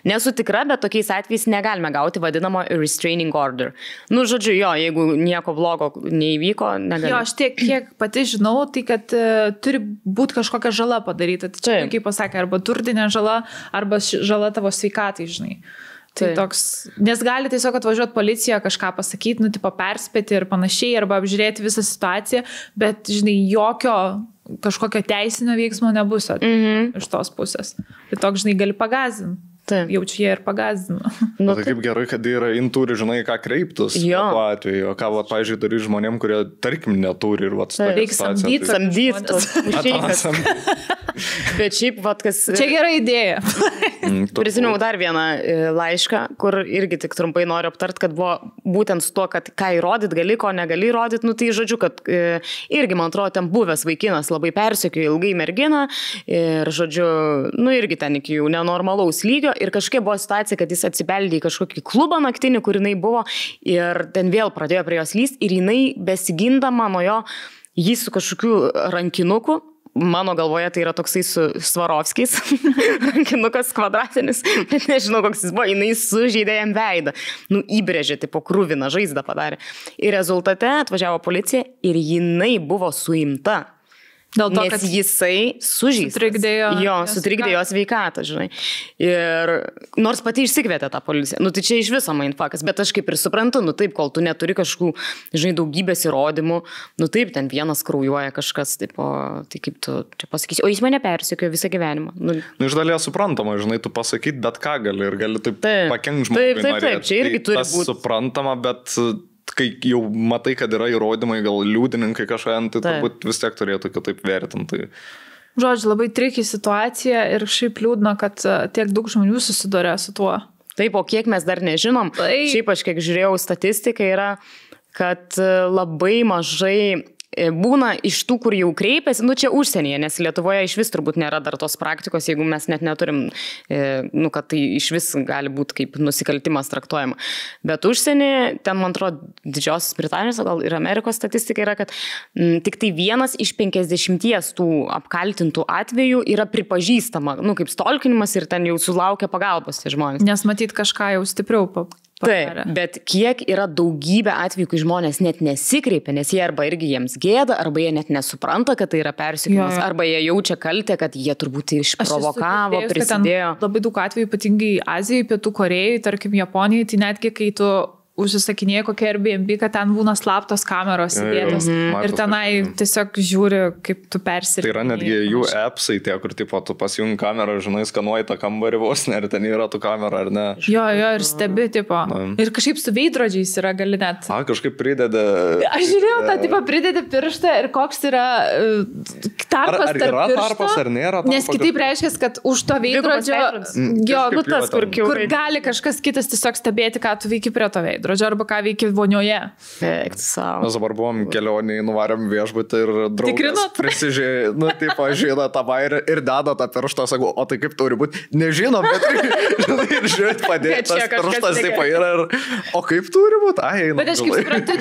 Nesu tikra, bet tokiais atvejais negalime gauti vadinamo restraining order. Nu, žodžiu, jeigu nieko blogo neįvyko, negalime. Aš tiek, kiek pati žinau, tai kad turi būti kažkokia žala padaryta. Tai čia, kaip pasakė, arba turtinė žala, arba žala tavo sveikatai, žinai. Tai toks, nes gali tiesiog atvažiuoti policija, kažką pasakyti, tipo perspėti ir panašiai, arba apžiūrėti visą situaciją, bet, žinai, jokio kažkokio teisinio veiksmo nebus iš tos pusės. Tai toks, žinai, gali pagazdinti. Jaučiu, jie ir pagazdino. Nu, tai kaip gerai, kad yra turi, žinai, ką kreiptus tuo atveju. O ką, pavyzdžiui, turi žmonėm, kurie, tarkim, neturi ir reikia samdyti. Bet šiaip, kas... Čia gera idėja. Prisiminiau dar vieną laišką, kur irgi tik trumpai noriu aptart, kad buvo būtent su to, kad ką įrodyt gali, ko negali įrodyt. Nu, tai žodžiu, kad irgi, man atrodo, ten buvęs vaikinas labai persekiojo ilgai merginą ir, žodžiu, nu, irgi ten iki jų nenormalaus lygio. Ir kažkokia buvo situacija, kad jis atsibeldė į kažkokį klubą naktinį, kur jinai buvo ir ten vėl pradėjo prie jos lyst ir jinai besigindama nuo jo jį su kažkokiu rankinuku, mano galvoje tai yra toksai su Svarovskiais, rankinukas kvadratinis, bet nežinau, koks jis buvo, jinai sužeidė jam veidą, nu įbrėžė, tipo kruviną žaizdą padarė. Ir rezultate atvažiavo policija ir jinai buvo suimta. Dėl to, nes kad jisai sužeistas. Sutrikdė jo sveikatą, žinai. Ir nors pati išsikvietė tą policiją. Nu, tai čia iš viso mindfuckas, bet aš kaip ir suprantu, nu taip, kol tu neturi kažkokių, žinai, daugybės įrodymų, nu taip, ten vienas kraujuoja kažkas, taip, tai kaip tu čia pasakysi, o jis mane persekiojo visą gyvenimą. Nu, iš dalies suprantama, žinai, tu pasakyti bet ką gali ir gali taip pakenkti žmogui. Taip, čia irgi turi būti. Suprantama, bet kai jau matai, kad yra įrodymai, gal liudininkai kažką, tai turbūt vis tiek turėtų kitaip vertinti. Žodžiu, labai triki situacija ir šiaip liūdna, kad tiek daug žmonių susiduria su tuo. Taip, o kiek mes dar nežinom, šiaip aš kiek žiūrėjau statistiką yra, kad labai mažai būna iš tų, kur jau kreipiasi, nu čia užsienyje, nes Lietuvoje iš vis turbūt nėra dar tos praktikos, jeigu mes net neturim, nu kad tai iš vis gali būti kaip nusikaltimas traktuojama. Bet užsienyje, ten man atrodo, Didžiosios Britanijos, gal ir Amerikos statistika yra, kad tik tai 1 iš 50 tų apkaltintų atvejų yra pripažįstama, nu kaip stalkinimas ir ten jau sulaukia pagalbos tie žmonės. Nes matyt kažką jau stipriau Taip, bet kiek yra daugybė atvejų, kai žmonės net nesikreipia, nes jie arba irgi jiems gėda, arba jie net nesupranta, kad tai yra persekiojimas, arba jie jaučia kaltę, kad jie turbūt išprovokavo, prisidėjo. Labai daug atvejų, ypatingai Azijai, Pietų Korejai, tarkim Japonijai, tai netgi kai tu užsisakinėja kokia Airbnb, kad ten būna slaptos kameros įdėtos. Ir tenai tiesiog žiūri, kaip tu persirinkti. Tai yra netgi jų appsai tie, kur tipo, tu pasijungi kamerą, žinai, skanuoji tą kambarį vos, ar ten yra tų kamerą, ar ne. Jo, ir stebi, tipo. Ir kažkaip su veidrodžiais yra gali net. Kažkaip prideda. Aš žiūrėjau, tą tipo pridedi pirštą ir koks yra tarpas tarp piršto. Ar tarpas, ar nėra tarpas? Nes kitaip reiškia, kad už to veidrodžio, kur gali kažkas kitas tiesiog stebėti, ką tu veiki prie to veidrodžio. Arba ką veikia vonioje. Mes dabar buvom kelionį, nuvarėm viešbutį ir draugas prisižiūrė, nu, tipo, žino tą vairą ir deda tą pirštą, sakau, o tai kaip turi būti? Nežinom, bet ir žiūrėt padėti, tas pirštas tipo yra ir, o kaip turi būti? Bet aš kaip suprantu,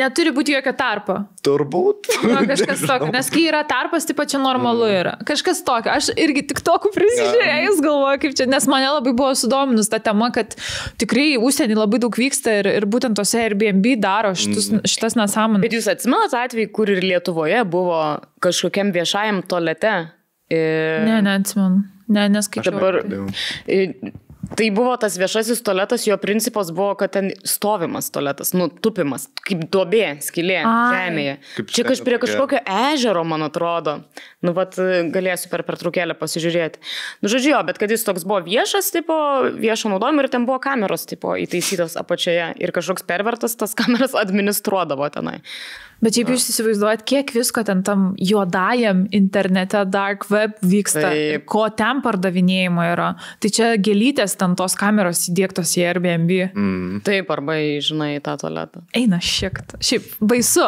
neturi būti jokio tarpo. Turbūt. Kažkas tokio, nes kai yra tarpas, tipo čia normalu yra. Kažkas tokio, aš irgi tik tokių prisižiūrėjus galvoju, kaip čia, nes mane labai buvo sudominus ta tema, kad tikrai užsienį labai daug vyksta ir būtent tose Airbnb daro šitas nesąmonės. Bet jūs atsimenat atvejį, kur ir Lietuvoje buvo kažkokiam viešajam tualete? Ne, neatsimenu. Neskaičiau. Dabar tai buvo tas viešasis tualetas, jo principas buvo, kad ten stovimas tualetas, nu, tupimas, kaip duobė, skylė žemėje. Čia prie kažkokio ežero, man atrodo. Nu, vat galėsiu per pertraukėlę pasižiūrėti. Nu, žodžiu, bet kad jis toks buvo viešas, tipo, viešo naudojimo ir ten buvo kameros, tipo, įtaisytos apačioje ir kažkoks pervertas tas kameras administruodavo tenai. Bet šiaip jūs įsivaizduojat, kiek visko ten tam juodajam internete, dark web vyksta, ko ten pardavinėjimo yra. Tai čia gėlytės ten tos kameros įdėktos į Airbnb. Taip, arba žinai, tą tualetą. Eina šiek. Šiaip baisu.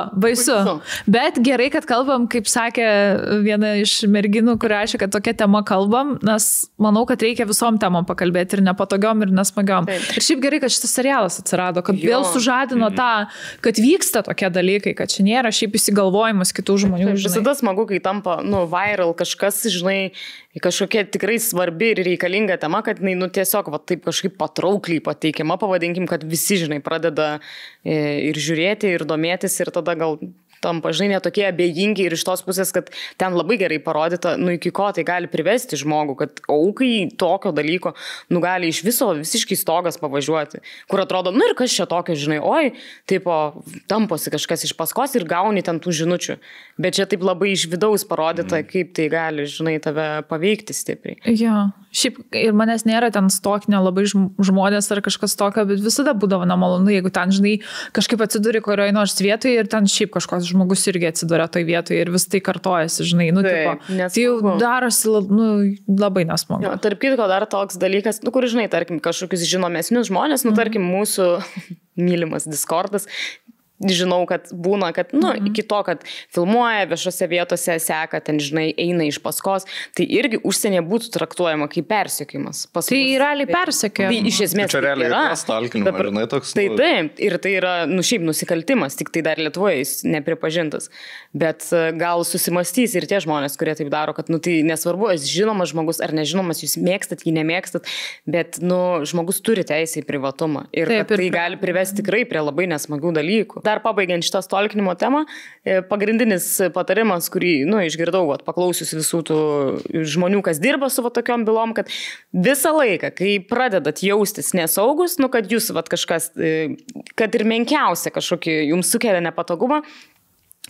Bet gerai, kad kalbam, kaip sakė viena iš merginų, kur rašė, kad tokia tema kalbam, nes manau, kad reikia visom temom pakalbėti ir nepatogiom, ir nesmagiom. Taip. Ir šiaip gerai, kad šitas serialas atsirado, kad vėl sužadino tą, kad vyksta tokie dalykai, kad čia nėra šiaip įsigalvojimas kitų žmonių. Visada smagu, kai tampa, nu, viral kažkas, žinai, kažkokia tikrai svarbi ir reikalinga tema, kad, nu, tiesiog va, taip kažkaip patraukliai pateikiama, pavadinkim, kad visi, žinai, pradeda ir žiūrėti, ir domėtis, ir tada gal tampa, žinai, netokie abejingi ir iš tos pusės, kad ten labai gerai parodyta, nu, iki ko tai gali privesti žmogų, kad aukai tokio dalyko, nu, gali iš viso visiškai stogas pavažiuoti, kur atrodo, nu, ir kas čia tokio, žinai, oi, tipo, tamposi kažkas iš paskos ir gauni ten tų žinučių, bet čia taip labai iš vidaus parodyta, kaip tai gali, žinai, tave paveikti stipriai. Jo, šiaip ir manęs nėra ten stokinė labai žmonės ar kažkas tokio, bet visada būdavo nemalonu, jeigu ten, žinai, kažkaip atsiduri kurioje nors vietoje ir ten šiaip kažkoks žmogus irgi atsiduria toj vietoje ir vis tai kartojasi, žinai, nu, tipo, tai jau darosi, nu, labai nesmagu. Jo, tarp kitko dar toks dalykas, nu, kur, žinai, tarkim, kažkokius žinomesnius žmonės, nu, tarkim, mūsų mylimas Discordas, žinau, kad būna, kad, nu, iki to, kad filmuoja viešose vietose, seka, ten, žinai, eina iš paskos, tai irgi užsienyje būtų traktuojama kaip persekiojimas. Tai realiai persekiojimas. Tai iš esmės čia realiai yra stalkinimas, žinai, toks. Tai taip, ir tai yra, nu, šiaip nusikaltimas, tik tai dar Lietuvoje jis nepripažintas. Bet gal susimastys ir tie žmonės, kurie taip daro, kad, nu, tai nesvarbu, jis žinomas žmogus ar nežinomas, jūs mėgstat, jį nemėgstat, bet, nu, žmogus turi teisę į privatumą. Ir taip, tai gali privesti tikrai prie labai nesmagių dalykų. dar pabaigiant šitą stolkinimo temą, pagrindinis patarimas, kurį, išgirdau, paklausius visų tų žmonių, kas dirba su tokiom bylom, kad visą laiką, kai pradedat jaustis nesaugus, kad jūs kažkas, kad ir menkiausia kažkokį jums sukelia nepatogumą,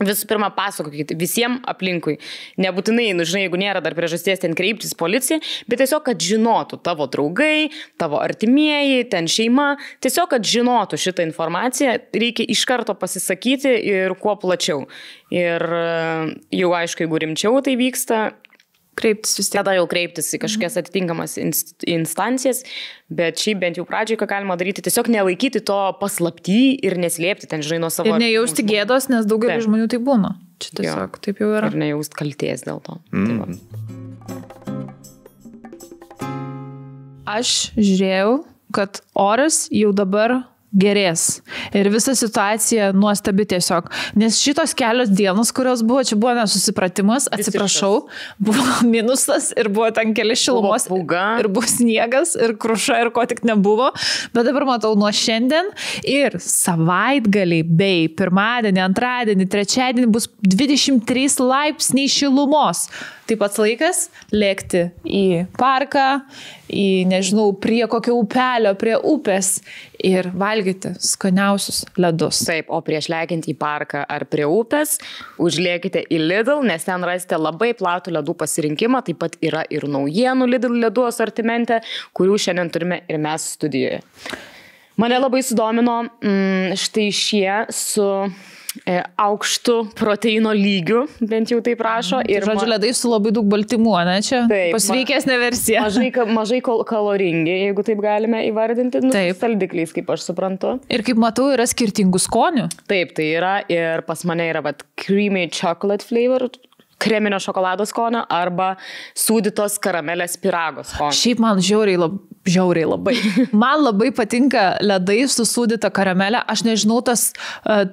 visų pirma, pasakokite visiems aplinkui. Nebūtinai, jeigu nėra dar priežasties ten kreiptis policiją, bet tiesiog, kad žinotų tavo draugai, tavo artimieji, ten šeima, tiesiog, kad žinotų šitą informaciją, reikia iš karto pasisakyti ir kuo plačiau. Ir jau aišku, jeigu rimčiau tai vyksta, kreiptis vis tiek. Tada jau kreiptis į kažkokias atitinkamas instancijas, bet šiaip bent jau pradžiai, ką galima daryti, tiesiog nelaikyti to paslapty ir neslėpti ten, nuo savo... Ir nejausti gėdos, nes daugelį žmonių tai būna. Čia tiesiog taip jau yra. Ir nejausti kaltės dėl to. Aš žiūrėjau, kad oras jau dabar gerės. Ir visa situacija nuostabi tiesiog. Nes šitos kelios dienos, kurios buvo, čia buvo nesusipratimas, atsiprašau, buvo minusas ir buvo ten keli šilumos. Ir buvo sniegas, ir kruša, ir ko tik nebuvo. Bet dabar matau nuo šiandien ir savaitgaliai bei pirmadienį, antradienį, trečiadienį bus 23 laipsniai šilumos. Tai pats laikas lėkti į parką, prie kokio upelio, prie upės ir valgyti skaniausius ledus. Taip, o prieš lekiant į parką ar prie upės, užlėkite į Lidl, nes ten rasite labai platų ledų pasirinkimą, taip pat yra ir naujienų Lidl ledų asortimente, kurių šiandien turime ir mes studijoje. Mane labai sudomino štai šie su aukštų proteino lygių, bent jau taip rašo. Ir žodžiu, ledai su labai daug baltymų, ne čia? Taip, pasveikesnė versija. Mažai kaloringi, jeigu taip galime įvardinti. Taip. Saldikliais, kaip aš suprantu. Ir kaip matau, yra skirtingų skonių. Taip, tai yra ir pas mane yra creamy chocolate flavor, kreminio šokolado skonio arba sūdytos karamelės pyrago skonio. Šiaip man žiauriai labai. Man labai patinka ledai su sūdyta karamelė. Aš nežinau, tas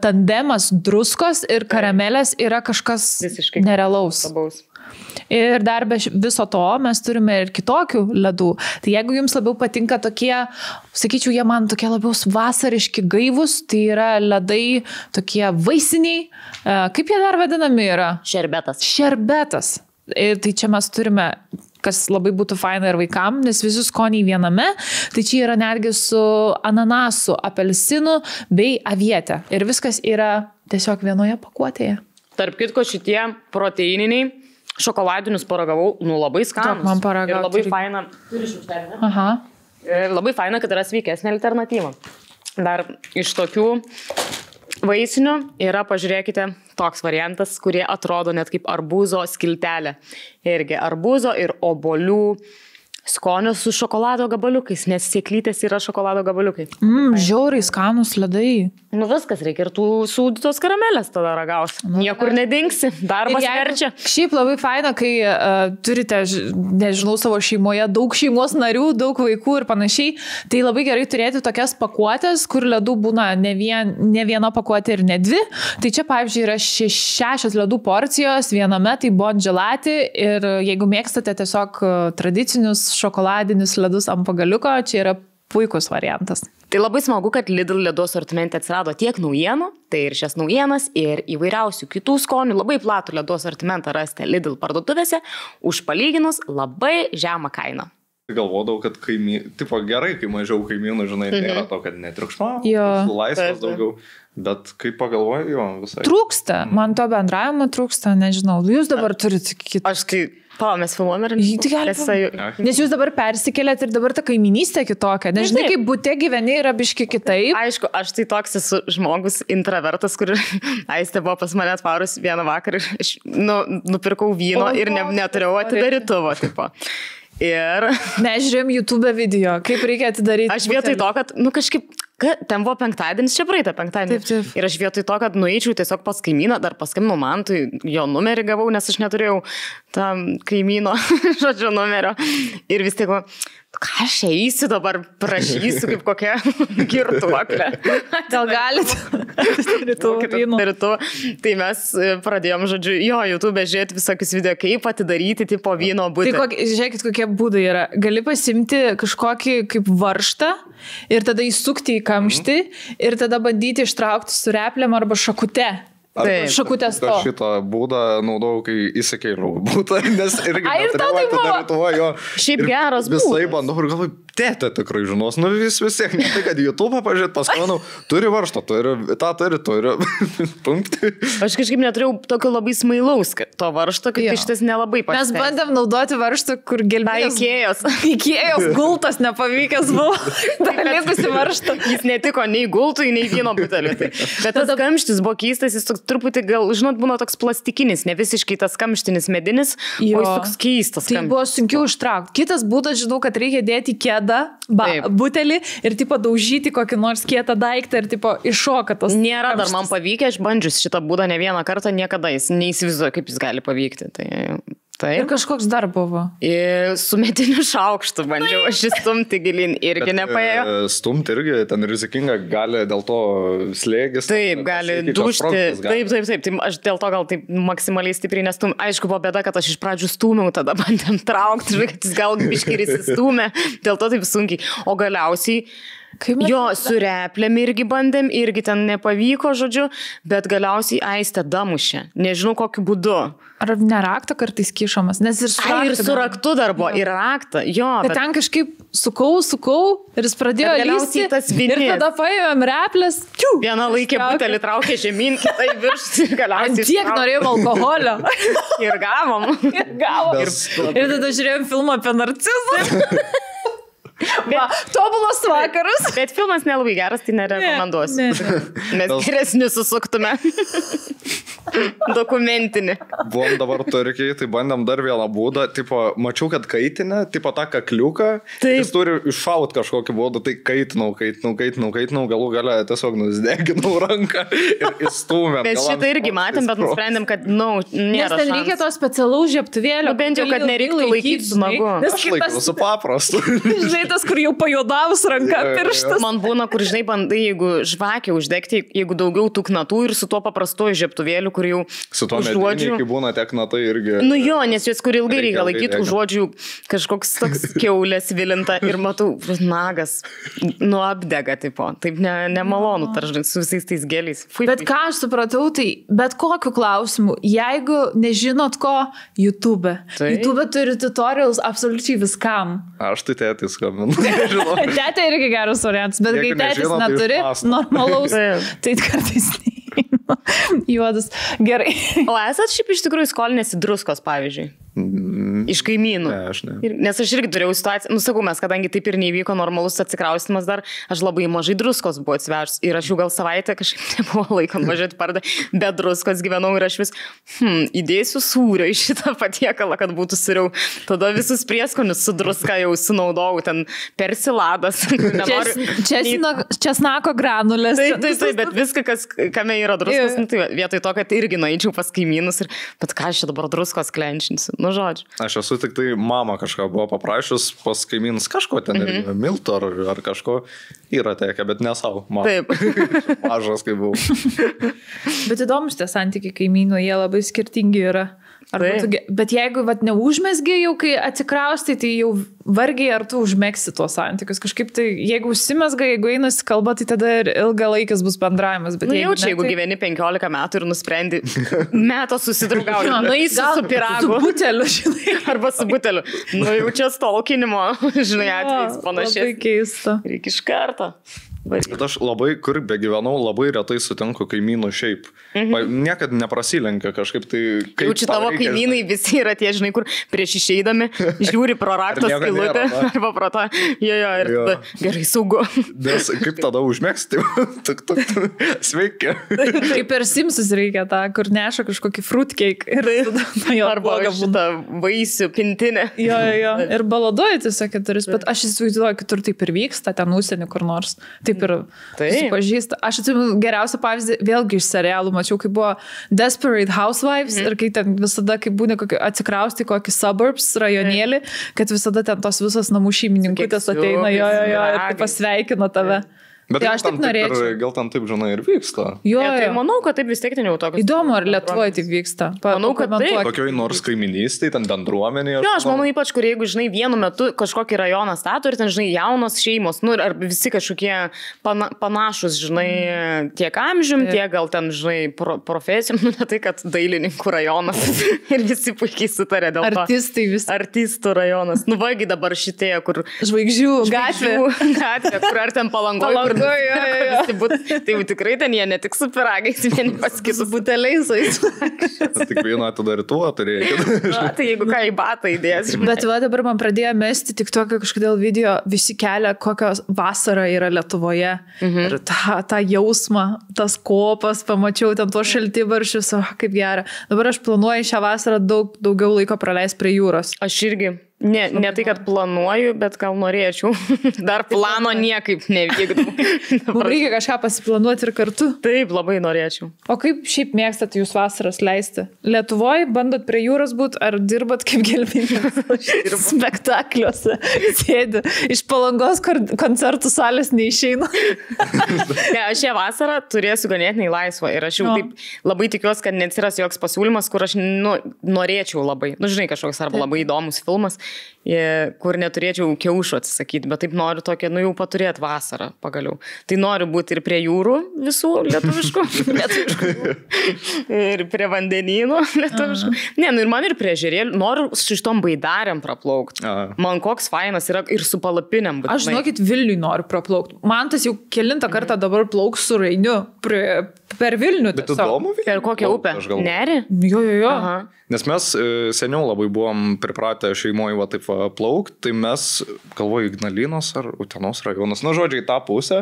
tandemas druskos ir karamelės yra kažkas visiškai nerealaus. Labaus. Ir dar be viso to mes turime ir kitokių ledų. Tai jeigu jums labiau patinka tokie, sakyčiau, jie man tokie labiau vasariški gaivus, tai yra ledai tokie vaisiniai. Kaip jie dar vadinami yra? Šerbetas. Ir tai čia mes turime, kas labai būtų faina ir vaikam, nes visi skoniai viename. Tai čia yra netgi su ananasu, apelsinu bei aviete. Ir viskas yra tiesiog vienoje pakuotėje. Tarp kitko, šitie proteininiai šokoladinius paragavau, labai skanus. Man paragau. Ir labai faina. Turi šaukštelį, ne? Aha. Ir labai faina, kad yra sveikesnė alternatyva. Dar iš tokių vaisinių yra, pažiūrėkite, toks variantas, kurie atrodo net kaip arbūzo skiltelė. Irgi arbūzo ir obuolių skonio su šokolado gabaliukais, nes sėklytės yra šokolado gabaliukai. Žiauriai skanus ledai. Viskas, reikia ir tų sūdytos karamelės tada ragausi. Niekur nedingsi, darbas verčia. Šiaip labai faina, kai turite, nežinau, savo šeimoje daug šeimos narių, daug vaikų ir panašiai, tai labai gerai turėti tokias pakuotės, kur ledų būna ne viena pakuotė ir ne dvi. Tai čia, pavyzdžiui, yra 6 ledų porcijos, viename tai bon gelati ir jeigu mėgstate tiesiog tradicinius šokoladinius ledus ant pagaliuko, čia yra puikus variantas. Tai labai smagu, kad Lidl ledų asortimente atsirado tiek naujienų, tai ir šias naujienas, ir įvairiausių kitų skonių. Labai platų ledų asortimentą rasite Lidl parduotuvėse už palyginus labai žemą kainą. Galvodavau, kad gerai, kai mažiau kaimynų, nėra to, kad netriukšmauja, laisvas daugiau. Bet kaip pagalvoju, visai. Trūksta, man to bendravimo trūksta, nežinau. Jūs dabar turite kitą. Aš mes filmuojame ir nes jūs dabar persikėlėt ir dabar ta kaiminystė kitokia. Nežinai, kaip bute gyveni yra biški kitaip. Aišku, aš tai toks esu žmogus intravertas, kur Aistė buvo pas mane atvarus vieną vakarą ir aš nupirkau vyno ir neturėjau atidarytuvo. Ir mes žiūrėjom YouTube video, kaip reikia atidaryti. Aš vietoj to, kad, kažkaip, ten buvo penktadienis, čia praeitą penktadienį. Taip. Ir aš vietoj to, kad nueičiau tiesiog pas kaimyną, dar paskambinau man, tai jo numerį gavau, nes aš neturėjau tam kaimyno, žodžio, numerio. Ir vis tiek, ką aš eisiu dabar, prašysiu kaip kokia girtuoklė. Gal galit? Rytų. Tai mes pradėjom, žodžiu, YouTube žiūrėti visokius video, kaip atidaryti tipo vyno butelį. Tai žiūrėkit, kokie būdai yra. Gali pasimti kažkokį kaip varžtą ir tada įsukti į kamštį ir tada bandyti ištraukti su replėm arba šakute. Šakutės to. Aš šitą būdą naudojau, kai įsikėliau būdą, nes irgi neturėjau. Šiaip geras būdas. Visai bandau ir galvoju, tėtė tikrai žinos, nu vis tiek, ne tai, kad YouTube pažiūrėt, paskanau, turi varžtą, turi punktį. Aš kažkaip neturėjau tokio labai smailaus to varžto, kad šitas nelabai pasiteisino. Mes bandėm naudoti varžtą, kur gelbėjos. Ikėjos gultas nepavykęs buvo. Likusi varžtą. Jis netiko nei gultui, nei vyno butelį. Bet tas kamštis buvo keistas, jis toks truputį, gal, žinot, būna toks plastikinis, ne visiškai tas kamštinis medinis, o jis toks keistas. Tai buvo sunkiau ištraukti. Kitas būdas, žinau, kad reikia dėti kėdą, butelį ir tipo daužyti kokį nors kietą daiktą ir tipo iššoka tas. Nėra dar man pavykę, aš bandžius šitą būdą ne vieną kartą, niekada jis neįsivaizduoja, kaip jis gali pavykti. Tai. Ir kažkoks dar buvo. Su mediniu šaukštu bandžiau aš įstumti gilin, irgi nepaėjo. Stumti irgi ten rizikinga, gali dėl to slėgis. Taip, gali dušti. Taip. Tai aš dėl to gal taip maksimaliai stipriai nestum. Aišku, buvo bėda, kad aš iš pradžių stūmiau, tada bandėm traukti, žinai, kad jis gal biškiris įstumė. Dėl to taip sunkiai. O galiausiai su replėm irgi bandėm, irgi ten nepavyko, žodžiu, bet galiausiai Aistė damušė. Nežinau, kokiu būdu. Ar ne raktą kartais kišamas, nes ir su raktu dar buvo, ir raktą, jo. Bet ten kažkaip sukau ir jis pradėjo lysti. Ir tada paėmėm replės. Viena laikė butelį, traukė žemyn, kitai virš, galiausiai. Tiek norėjom alkoholio. Ir gavom. Ir tada žiūrėjom filmą apie narcizą. Tobulas vakaras. Bet filmas nelabai geras, tai nerekomenduosiu. Mes geresnius susuktume. Dokumentinį. Buvom dabar Turkijai, tai bandėm dar vieną būdą. Tipo, mačiau, kad kaitinę, tipo tą kakliuką. Jis turi iššaut kažkokį būdą, tai kaitinau, galų gale tiesiog nusideginau ranką ir įstūmėm. Bet šitą irgi matėm, bet nusprendėm, kad, nėra. Nes ten reikia to specialaus žiebtuvėlio. Bent jau, kad nereiktų laikyti su nagu. Aš laikau su paprastu. Žinai, tas, kur jau pajodavus ranka pirštas. Man būna, kur, žinai, bandai, jeigu žvakę uždegti, jeigu daugiau tų knatų ir su tuo paprastuoju žiebtuvėliu, kur jau su tuo mediniu, kai būna tiek natai irgi. Nu jo, nes jūs kur ilgai reikia laikyti, užuodžiu kažkoks toks kiaulės vilinta ir matau, nagas, apdega, tipo. Taip nemalonu, su visais tais geliais. Bet ką aš supratau, tai bet kokiu klausimu, jeigu nežinot ko, YouTube. YouTube turi tutorials absoliučiai viskam. Aš tai tėtis skambinu. Tėtė irgi geras variantas, bet kai tėtis neturi normalaus, tai kartais juodas. Gerai. O esat šiaip iš tikrųjų skolinėsi druskos, pavyzdžiui? Iš kaimynų. Ne, aš ne. Nes aš irgi turėjau situaciją, sakau, mes, kadangi taip ir nevyko normalus atsikraustimas dar, aš labai mažai druskos buvo atsivežus ir aš jau gal savaitę kažkaip nebuvo laiko važiuoti pardą, be druskos gyvenau ir aš vis, įdėsiu sūrio į šitą patiekalą, kad būtų sūriau. Tada visus prieskonius su druska jau sunaudojau, ten persiladas. Česnako granulės. Taip, bet viską, kame yra druskos, tai vietoj to, kad irgi nueičiau pas kaimynus ir, bet ką aš čia dabar druskos klenčinsiu. Nu, žodžiu. Aš esu tik tai mama kažką buvo paprašius pas kaimynus kažko ten, milto ar kažko yra tekę, bet ne savo. Taip. Mažas kaip buvau. Bet įdomu šitie santykiai kaimynų, jie labai skirtingi yra. Bet jeigu neužmesgi jau, kai atsikraustai, tai jau vargiai ar tu užmegsi tuos santykius. Kažkaip tai, jeigu užsimesga, jeigu einasi kalba, tai tada ir ilgalaikis bus bendravimas. Bet jeigu gyveni 15 metų ir nusprendi meto susidraugauti, nueisi su piragu. Su buteliu, žinai. Arba su buteliu. Jau čia stalkinimo, žinai, atvejais panašiai. Labai keista. Reikia iš karto. Bet aš labai, kur begyvenau, labai retai sutinku kaimynų šiaip. Niekad neprasilenkia kažkaip tai... Jau čia tavo kaimynai visi yra tie, žinai, kur prieš išeidami žiūri pro raktos skylutę arba pro tą, ir tada gerai saugu. Nes kaip tada užmėgsti? Sveiki. Kaip per Simsus reikia tą, kur neša kažkokį fruitcake. Arba šitą vaisių pintinę. Jo. Ir baladoja tiesiog keturis, bet aš įsivaizduoju, kitur taip ir vyksta, ten užsienį kur nors. taip ir susipažįsta. Aš atsimenu geriausią pavyzdį, vėlgi iš serialų, mačiau, kai buvo Desperate Housewives ir kai ten visada, kai būna atsikrausti kokį suburbs rajonėlį, kad visada ten tos visos namų šeimininkutės ateina, ir pasveikina tave. Bet aš taip norėčiau. Gal ten taip, žinai, ir vyksta. Tai manau, kad taip vis tiek ten jau tokios. Įdomu, ar Lietuvoje taip vyksta. Manau, kad taip. Kokioj nors kaiminystėje, ten bendruomenėje. Aš manau, ypač, kur jeigu, žinai, vienu metu kažkokį rajoną stato ir ten, žinai, jaunos šeimos, ar visi kažkokie panašus, žinai, tiek amžium, tiek gal ten, žinai, profesijom, ne tai, kad dailininkų rajonas ir visi puikiai sutarė dėl to. Artistai visi. Artistų rajonas. Vagi dabar šitie, kur... Žvaigždžių gatvė, kur ar ten Palangoje. Tai jau tikrai ten jie ne tik su piragais, vieni pas kitus buteliais. Tik vieną atidarytuvą turėjo. Tai jeigu ką į batą įdės. Bet dabar man pradėjo mesti tik tokia kažkodėl video, visi kelia, kokios vasara yra Lietuvoje. Ir tą jausmą, tas kopas, pamačiau ten tuos šaltibaršius, kaip gera. Dabar aš planuoju šią vasarą daugiau laiko praleisti prie jūros. Aš irgi. Ne tai, kad planuoju, bet gal norėčiau. Dar plano niekaip nevykdau. Mums reikia kažką pasiplanuoti ir kartu. Taip, labai norėčiau. O kaip šiaip mėgstat jūs vasaras leisti? Lietuvoje bandot prie jūros būti, ar dirbat kaip gelbinės spektakliuose? Sėdi. Iš Palangos koncertų salės neišeina. Aš šią vasarą turėsiu ganėtinai laisvą. Ir aš jau taip labai tikiuosi, kad neatsiras joks pasiūlymas, kur aš norėčiau labai. Žinai, kažkoks arba labai įdomus filmas, kur neturėčiau kiaušų atsisakyti, bet taip noriu tokią, jau paturėti vasarą pagaliau. Tai noriu būti ir prie jūrų visų lietuviškų, ir prie vandenynų lietuviškų. Ir man ir prie ežerėlių, noriu su šitom baidarėm praplaukti. Man koks fainas yra ir su palapinėm. Aš žinokit, Vilniui noriu praplaukti. Man tas jau kelintą kartą dabar plauks su Rainiu per Vilnių. Bet įdomu, per kokią upę? Nerį? Jo. Nes mes seniau labai buvom pripratę šeimoje taip plaukti, tai mes, galvoju, Ignalinos ar Utenos rajonas, žodžiai, tą pusę,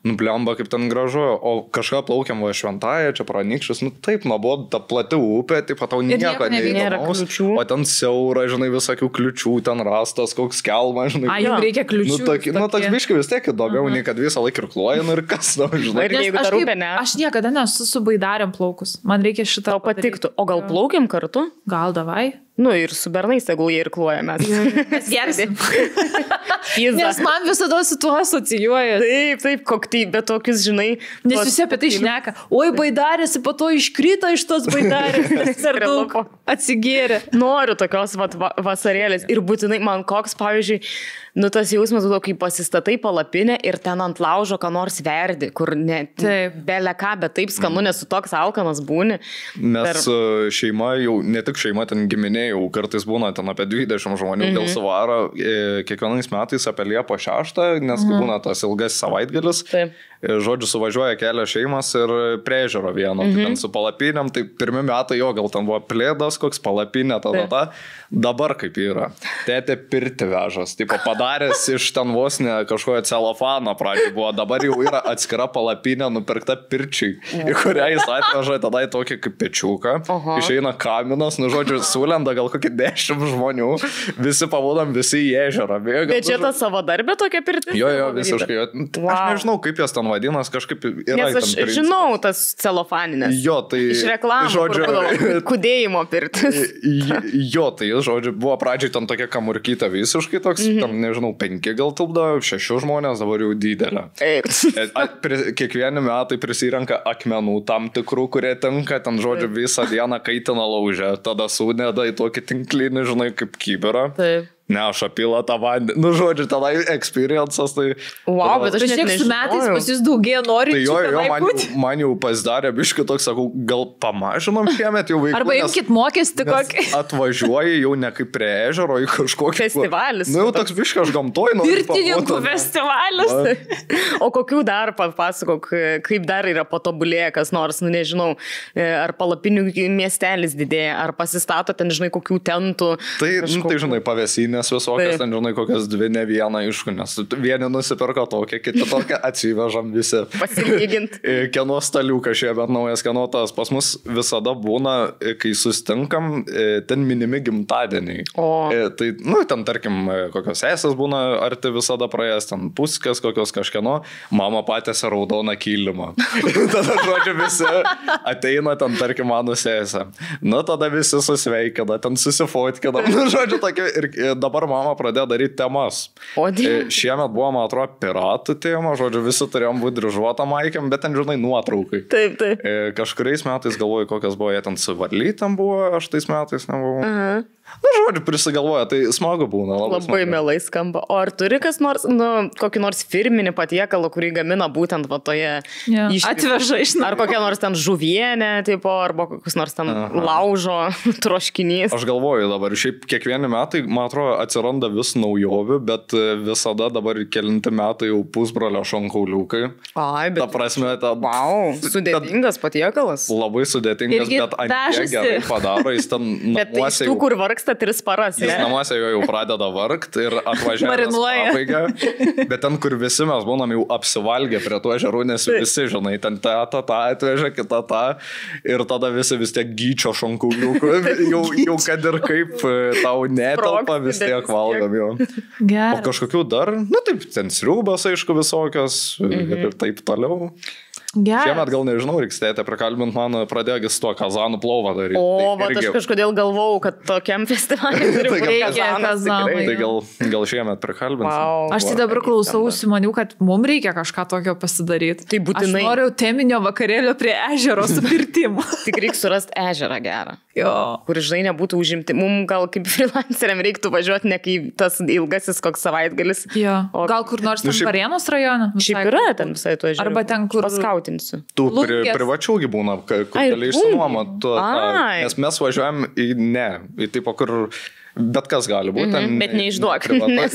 nubliamba kaip ten gražu, o kažką plaukiam Šventąją, čia Pranykščius, taip, nuobodu, ta plati upė, taip pat tau nieko neįdomaus, o ten siaura, žinai, visokių kliučių, ten rastas, koks kelmas, žinai. Jau reikia kliučių. Toks biškai vis tiek įdomiau, nei kad visą laiką irkluoja, ir kas, žinai. Aš niekada nesu su baidarėm plaukus, man reikia šitą. Tau patiktų, o gal plaukiam kartu? Gal davai? Ir su bernais, tegul jie irkluoja mes. Mes gersim. Nes man visada su tuo asocijuoja. Taip, kokti, bet tokius, žinai. Nes visi apie tai šneka. Oi, baidarėsi, po to iškrita iš tos baidarės. Ir daug atsigėrė. Noriu tokios vasarėlės. Ir būtinai man koks, pavyzdžiui, tas jausmas būtų, kai pasistatai palapinę ir ten ant laužo ką nors verdi, kur belė ką, bet taip skanu, nes tu toks alkanas būni. Mes šeima jau, ne tik šeima, ten giminė jau kartais būna ten apie 20 žmonių dėl suvaro, kiekvienais metais apie Liepos 6, nes būna tas ilgas savaitgalis. Taip. Žodžiu, suvažiuoja kelios šeimas ir prie ežero vieno. Tai ten su palapinėm, tai pirmi metai jo, gal ten buvo plėdas, koks palapinė, dabar kaip yra. Tėtė pirti vežas, tipo padaręs iš ten vos ne kažkojo celofaną pradžią buvo, dabar jau yra atskira palapinė nupirkta pirčiai, į kurią jis atveža tada į tokį kaip pečiuką, išeina kaminas, žodžiu, sulenda gal kokį 10 žmonių, visi pavudam, visi į ežerą. Bet čia ta savo darbė tokia pirtis? Jo, visiškai. Aš nežinau, kaip jas ten vadinas, kažkaip yra. Nes aš žinau tas celofaninės. Jo, tai... Iš reklamų, žodžiu, kudėjimo pirtis. Jo, tai, žodžiu, buvo pradžiai ten tokia kamurkyta visiškai toks, tam, nežinau, 5 gal tilpda, 6 žmonės, dabar jau didelė. Kiekvieni metai prisirenka akmenų tam tikrų, kurie tinka, ten, žodžiu, visą dieną kaitina laužę, tada sudeda į tokį tinklinį, žinai, kaip kybirą. Taip. Neša pilą tą vandenį. Žodžiu, tada experiences, tai... Wow, bet aš tiek su metais pas jūs daugėja norinčių. Tai jo, man jau pasidarė biškai toks, sakau, gal pamažinom šiemet jau vaikų. Arba imkit mokestį kokį. Atvažiuoji jau ne kaip prie ežero, į kažkokį... Festivalis. Jau toks biškai aš gamtoj. Pirtininkų festivalis. O kokių dar, papasakok, kaip dar yra patobulėję, kas nors, nežinau, ar palapinių miestelis didėja, ar pasistato ten, žinai, kokių tentų. Tai žinai, pavėsinė skardinės visokios, ten žinai, kokias dvi, ne vieną aišku, nes vieni nusipirko tokią, kiti tokią atsivežam visi. Pasilygint. Kieno staliukas šiemet naujas, kieno tas. Pas mus visada būna, kai sustinkam, ten minimi gimtadieniai. Tai, ten tarkim, kokios esės būna arti visada praėjęs, ten puskas, kokios kažkieno, mama patėsi raudoną kilimą. Tada, žodžiu, visi ateina ten, tarkim, mano sesė. Tada visi susveikina, ten susifotkina. Žodžiu, tokia, ir dabar mama pradėjo daryti temas. Šiemet buvo, man atrodo, piratų tema, žodžiu, visi turėjom būti dryžuotą maikiam, bet ten, žinai, nuotraukai. Taip. Kažkuriais metais galvoju, kokios buvo, jie ten su varlytam buvo, aš tais metais nebuvau. Žodžiu, prisigalvoja, tai smagu būna. Labai mielai skamba. O ar turi kas nors, kokį nors firminį patiekalą, kurį gamina būtent va toje atveža iš ar kokia nors ten žuvienė, tipo, arba kokius nors ten laužo troškinys? Aš galvoju dabar, šiaip kiekvieni metai, man atrodo, atsiranda vis naujovių, bet visada dabar kelinti metai jau pusbrolio šonkauliukai. Bet... Ta prasme, sudėtingas patiekalas. Labai sudėtingas, bet ant tiek gerai padaro, jis ten namuose jau... kur vargsta 3 paras. Jis namuose jau pradeda vargt ir atvažiavęs pabaiga. Bet ten, kur visi mes būnam jau apsivalgę prie tų ežerų, nes visi, žinai, ten tą atvežia, kitą tą. Ir tada visi vis tiek gyčio šonkauliukų. Jau kad ir kaip tau netelpa, vis tiek valgom jau. O kažkokių dar, taip, ten sriubas, aišku, visokios ir taip toliau. Šiemet gal nežinau, reiks tėtę prikalbint, man pradėjo su tuo kazanų plovą daryti. Aš kažkodėl galvau, kad tokiam festivaliui turi būti kazanai. Tai gal šiemet prikalbint. Aš tai dabar klausausi, maniau, kad mums reikia kažką tokio pasidaryti. Tai būtinai. Aš noriu teminio vakarėlio prie ežero su pirtimu. Tik reikia surasti ežerą gerą. Jo. Kur, žinai, nebūtų užimti. Mums gal kaip freelanceriam reiktų važiuoti, ne kaip tas ilgasis koks savaitgalis. Jo. Gal kur nors ten Varėnos rajone? Šiaip yra ten visai tų ežerų. Arba ten, kur tų privačiaugi būna, kur gali išsinuomoti. Nes mes važiuojam į tipo, kur bet kas gali būti. Bet neišduok.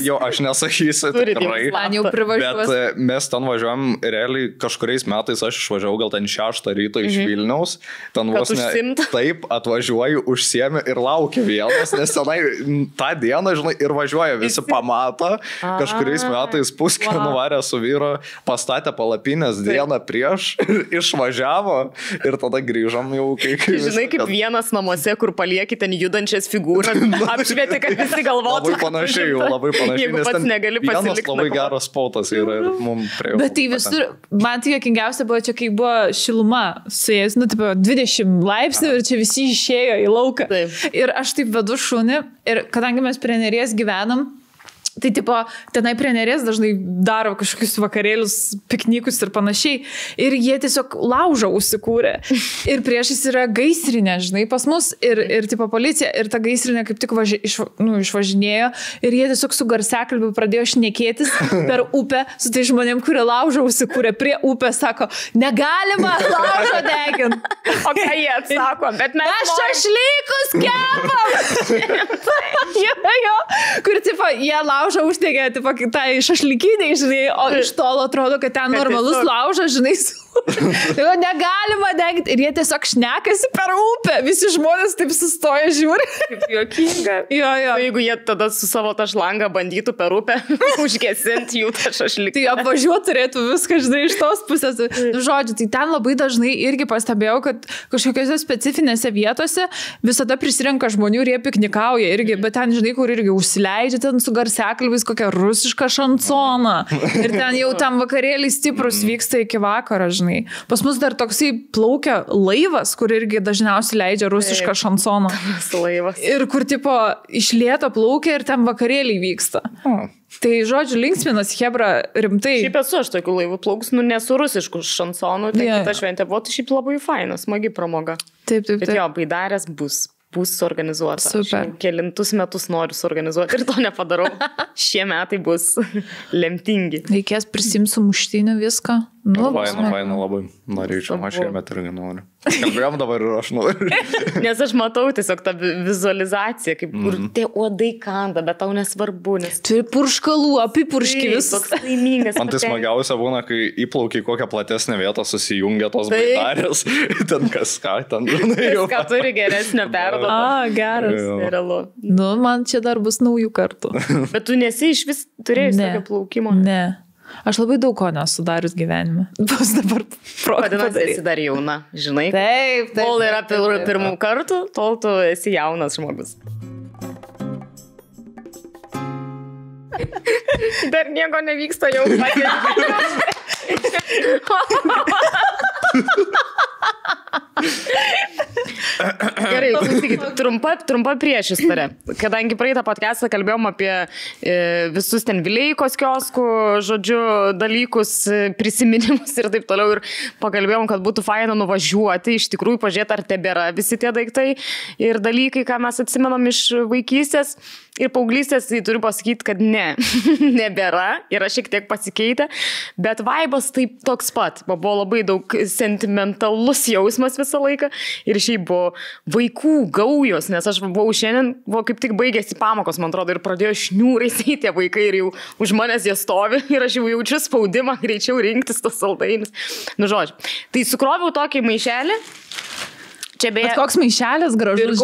Jo, aš nesakysiu tikrai. Bet mes ten važiuojam, realiai kažkuriais metais aš išvažiavau gal ten 6 ryto iš Vilniaus. Ten vos ne taip atvažiuoju, užsiemi ir laukiu vienas, nes tenai tą dieną, žinai, ir važiuoja, visi pamato. Kažkuriais metais Puskė nuvarė su vyru, pastatė palapinės dieną prieš ir išvažiavo ir tada grįžom jau. Žinai, kaip vienas namuose, kur palieki ten judančias figūras. Apšvieti, kad visi galvotų. Labai panašiai. Jeigu pats negali pasilikti. Vienas labai geras spotas yra ir mums prie jo. Bet tai visur, man tai jokingiausia buvo čia, kai buvo šiluma su jais, 20 laipsnių ir čia visi išėjo į lauką. Taip. Ir aš taip vedu šunį ir kadangi mes prie Neries gyvenam, tai tipo, tenai prie Neries dažnai daro kažkokius vakarėlius, piknikus ir panašiai. Ir jie tiesiog laužą užsikūrė. Ir priešais yra gaisrinė, žinai, pas mus. Ir tipo policija. Ir ta gaisrinė kaip tik išvažinėjo. Ir jie tiesiog su garsiakalbiu pradėjo šnekėtis per upę su tai žmonėm, kurie laužą užsikūrė prie upės. Sako, negalima laužą deginti. O ką jie atsako? Bet mes šašlykus kepam. Jo. Kur tipo, jie laužą uždegė, tipo, tai šašlykiniai, žinai, o iš tolo atrodo, kad ten normalus laužas, žinai, negalima degti. Ir jie tiesiog šnekasi per upę. Visi žmonės taip sustoja, žiūri. Kaip juokinga. Jo. Jeigu jie tada su savo tą šlangą bandytų per upę užgesinti jų tą šašlykį. Tai apvažiuoti turėtų viską, žinai, iš tos pusės. Žodžiu, tai ten labai dažnai irgi pastebėjau, kad kažkokiose specifinėse vietose visada prisirenka žmonių ir jie piknikauja irgi, bet ten, žinai, kur irgi užsileidžia ten su garsiakalbiais kokią rusišką šansoną. Ir ten jau tam vakarėliai stiprus vyksta iki vakaro, žinai. Pas mus dar toksai plaukia laivas, kur irgi dažniausiai leidžia rusišką šansoną. Laivas. Ir kur tipo iš lėto plaukia ir ten vakarėliai vyksta. Tai žodžiu, linksminas hebra rimtai. Šiaip esu aš tokių laivų plauks, nesu rusiškų šansonų, tai kita šventė buvo, tai šiaip labai fainas, smagi pramoga. Taip. Bet jo, baidarės bus suorganizuota. Super. Kelintus metus noriu suorganizuoti ir to nepadarau. Šie metai bus lemtingi. Reikės prisimti muštinių viską. Faina, labai norėčiau, aš šiemet irgi noriu. Kalbėjom dabar ir aš noriu. Nes aš matau tiesiog tą vizualizaciją, kaip kur tie uodai kanda, bet tau nesvarbu, nes... Turi purškalų, apipurški visus. Toks laimingas. Man tai smagiausia būna, kai įplaukia į kokią platesnę vietą, susijungia tos baidarės, ten kas ką, ten žinai jau. Ką turi geresnio perduotą. Geras. Nerealu. Nu, man čia dar bus naujų kartų. Bet tu nesi iš vis turėjus tokio plaukimo? Ne. Aš labai daug ko nesu darius gyvenime. Bus dabar Vadinasi, esi dar jauna, žinai? Taip. Kol yra pirmų kartų, tol tu esi jaunas žmogus. Dar nieko nevyksta jau. Gerai, klausykit, trumpa priešistorė. Kadangi praeitą podcastą kalbėjom apie visus ten Vileikos kioskų, žodžiu, dalykus, prisiminimus ir taip toliau, ir pakalbėjom, kad būtų faina nuvažiuoti, iš tikrųjų pažiūrėti, ar tebėra visi tie daiktai ir dalykai, ką mes atsimenam iš vaikystės ir paauglystės, tai turiu pasakyti, kad ne, nebėra, yra šiek tiek pasikeitę, bet vaibas taip toks pat, buvo labai daug sentimentalus jausmas visą laiką ir šiaip buvo vaikų gaujos, nes aš buvau šiandien, buvo kaip tik baigėsi pamokos, man atrodo, ir pradėjo šniūrais tie vaikai ir jau už manęs jie stovi ir aš jau jaučiu spaudimą greičiau rinktis tos saldainius. Nu, žodžiu, tai sukroviau tokį maišelį. Čia beje, bet koks maišelis gražus.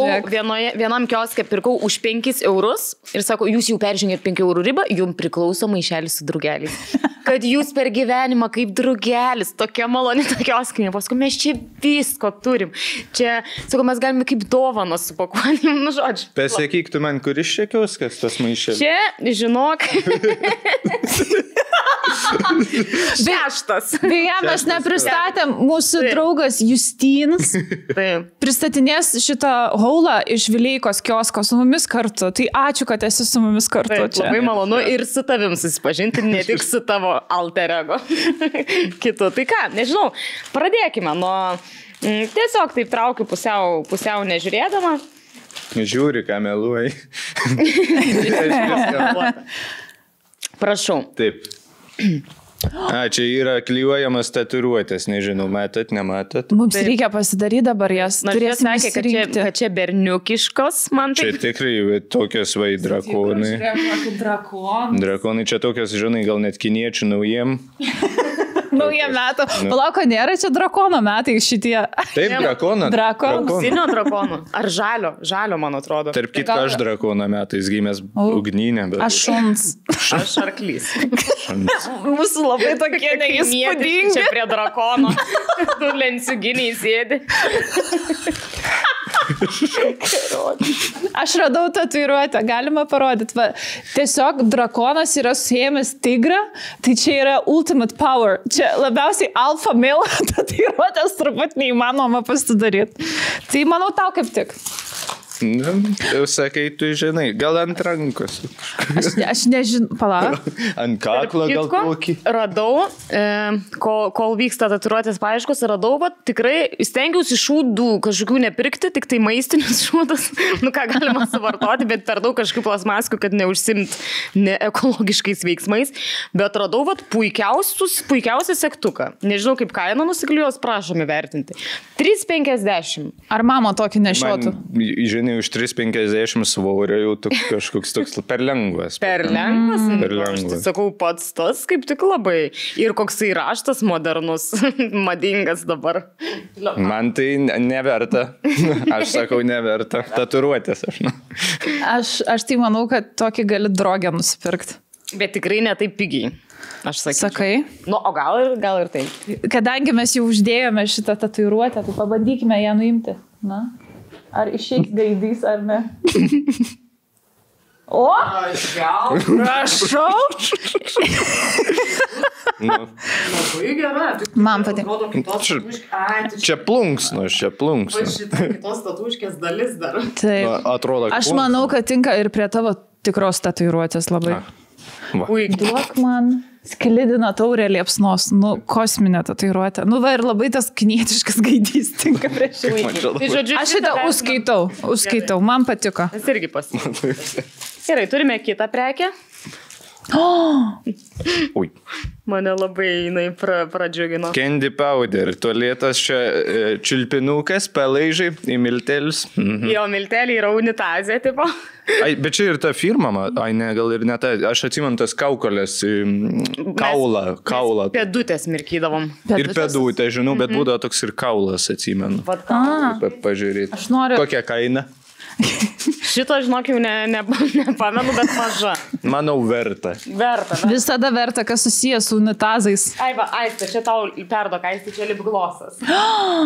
Vienam kioske pirkau už 5 eurus ir sako, jūs jau peržengėt 5 eurų ribą, jums priklauso maišelis su drugeliais. Kad jūs per gyvenimą kaip drugelis, tokia maloni ta kioskinė. Paskui mes čia visko turim. Čia, sako, mes galime kaip dovanos supakuoti. Nu, žodžiu. Pasakyk tu man, kuris čia kioskas tas maišelis? Čia, žinok. Šeštas. Beje, mes nepristatėm, mūsų draugas Justinas pristatinės šitą haulą iš Vileikos kiosko su mumis kartu. Tai ačiū, kad esi su mumis kartu. Taip, labai malonu ir su tavim susipažinti, ne tik su tavo alter ego kitu. Tai ką, nežinau, pradėkime nuo tiesiog taip traukiu pusiau nežiūrėdama. Žiūri, ką meluoji. Prašau. Taip. Čia yra klijuojamas tatuiruotės, nežinau, matot, nematot. Mums reikia pasidaryti dabar jas. Turėsim įsirinkti. Kad čia berniukiškos, man tai. Čia tikrai tokios drakonai. Drakonai čia tokios, žinai, gal net kiniečių naujiem. Naujiem metų. Palauko, nėra čia drakono metai šitie. Taip, drakono. Auksinio drakono. Ar žalio? Žalio, man atrodo. Tarp kitko, aš drakono metais gimęs ugninė. Aš šuns. Aš arklys. Mūsų labai tokie neįspūdingi. Čia prie drakono. Tu lenciuginiai sėdi. Aš radau tatuiruotę, galima parodyti. Va, tiesiog drakonas yra suėmęs tigrą, tai čia yra ultimate power. Čia labiausiai alpha male tatuiruotės turbūt neįmanoma pasidaryti. Tai manau tau kaip tik. Jau sakai, tu žinai, gal ant rankos. Aš nežinau, palauk. Ant kaklo gal kokį. Radau, kol vyksta tatuiruotės paieškos, radau, tikrai stengiausi šūdų kažkokių nepirkti, tik tai maistinius šūdus, nu ką galima suvartoti, bet per daug kažkokių plasmaskų, kad neužsimt neekologiškais veiksmais, bet radau, puikiausią sektuką. Nežinau, kaip kaina nusiklijuos, prašom įvertinti. 3,50. Ar mama tokį nešiotų? Žinai, už 3,50 svorio jau kažkoks toks per lengvas. Per lengvas? Per lengvas. Aš tai sakau, pats tas kaip tik labai. Ir koksai raštas modernus, madingas dabar. Man tai neverta. Aš sakau, neverta. Tatuiruotės aš. Aš tai manau, kad tokį gali drogę nusipirkti. Bet tikrai ne taip pigiai. Aš sakyčiau. Sakai? Nu, o gal ir taip. Kadangi mes jau uždėjome šitą tatuiruotę, tai pabandykime ją nuimti. Na? Ar išeiks gaidys, ar ne? O! Prašau! Labai gera. Man patinka. Čia plunksnos. Šitą kitos tatuiškės dalis dar. Taip. Atrodo, aš manau, kad tinka ir prie tavo tikros tatuiruotės labai. Duok man sklidina taurę liepsnos, nu, kosminė tatuiruotė. Nu, va ir labai tas kinietiškas gaidys tinka prie šitą. Aš šitą užskaitau, man patiko. Aš irgi pasitikau. Gerai, turime kitą prekę. Oh! Ui. Mane labai jinai pradžiugino. Candy powder. Tualetas čia čiulpinukas, palaižai į miltelius. Jo, milteliai yra unitazė, tipo. Ai, bet čia ir ta firma, ai ne, gal ir ne ta, aš atsimenu tas kaukolės, kaulą. Pėdutės mirkydavom. Ir pėdutė, žinau, bet būdavo toks ir kaulas, atsimenu. Pažiūrėti. Aš noriu. Kokia kaina? Šito, žinok, jau nepamenu, bet maža. Manau, verta. Verta. Visada verta, kas susijęs su unitazais. Ai, va, Aistė, čia tau perduok, Aistė, čia lipglosas.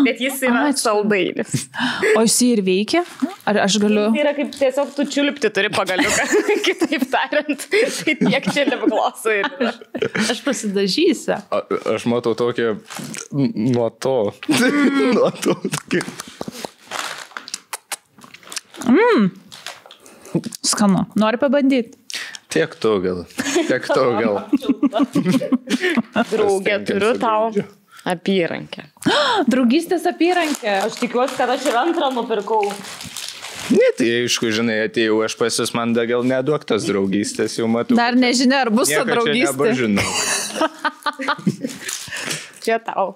Bet jis yra saldainis. O jis ir veikia? Ar aš galiu? Jis yra kaip tiesiog tu čiulpti turi pagaliuką. Kitaip tariant, tai tiek čia lipglosų yra. Aš pasidažysiu. Aš matau tokią nuo to. Nuo to. Skanu. Nori pabandyti? Tiek to gal. Draugė, turiu tau apyrankę. Draugystės apyrankė. Aš tikiuosi, kad aš ir antrą nupirkau. Ne, tai aišku, žinai, atėjau aš pas jūs, man da gal neduok tos draugystės, jau matau. Dar nežinia, ar bus ta draugystė. Nieko Čia tau.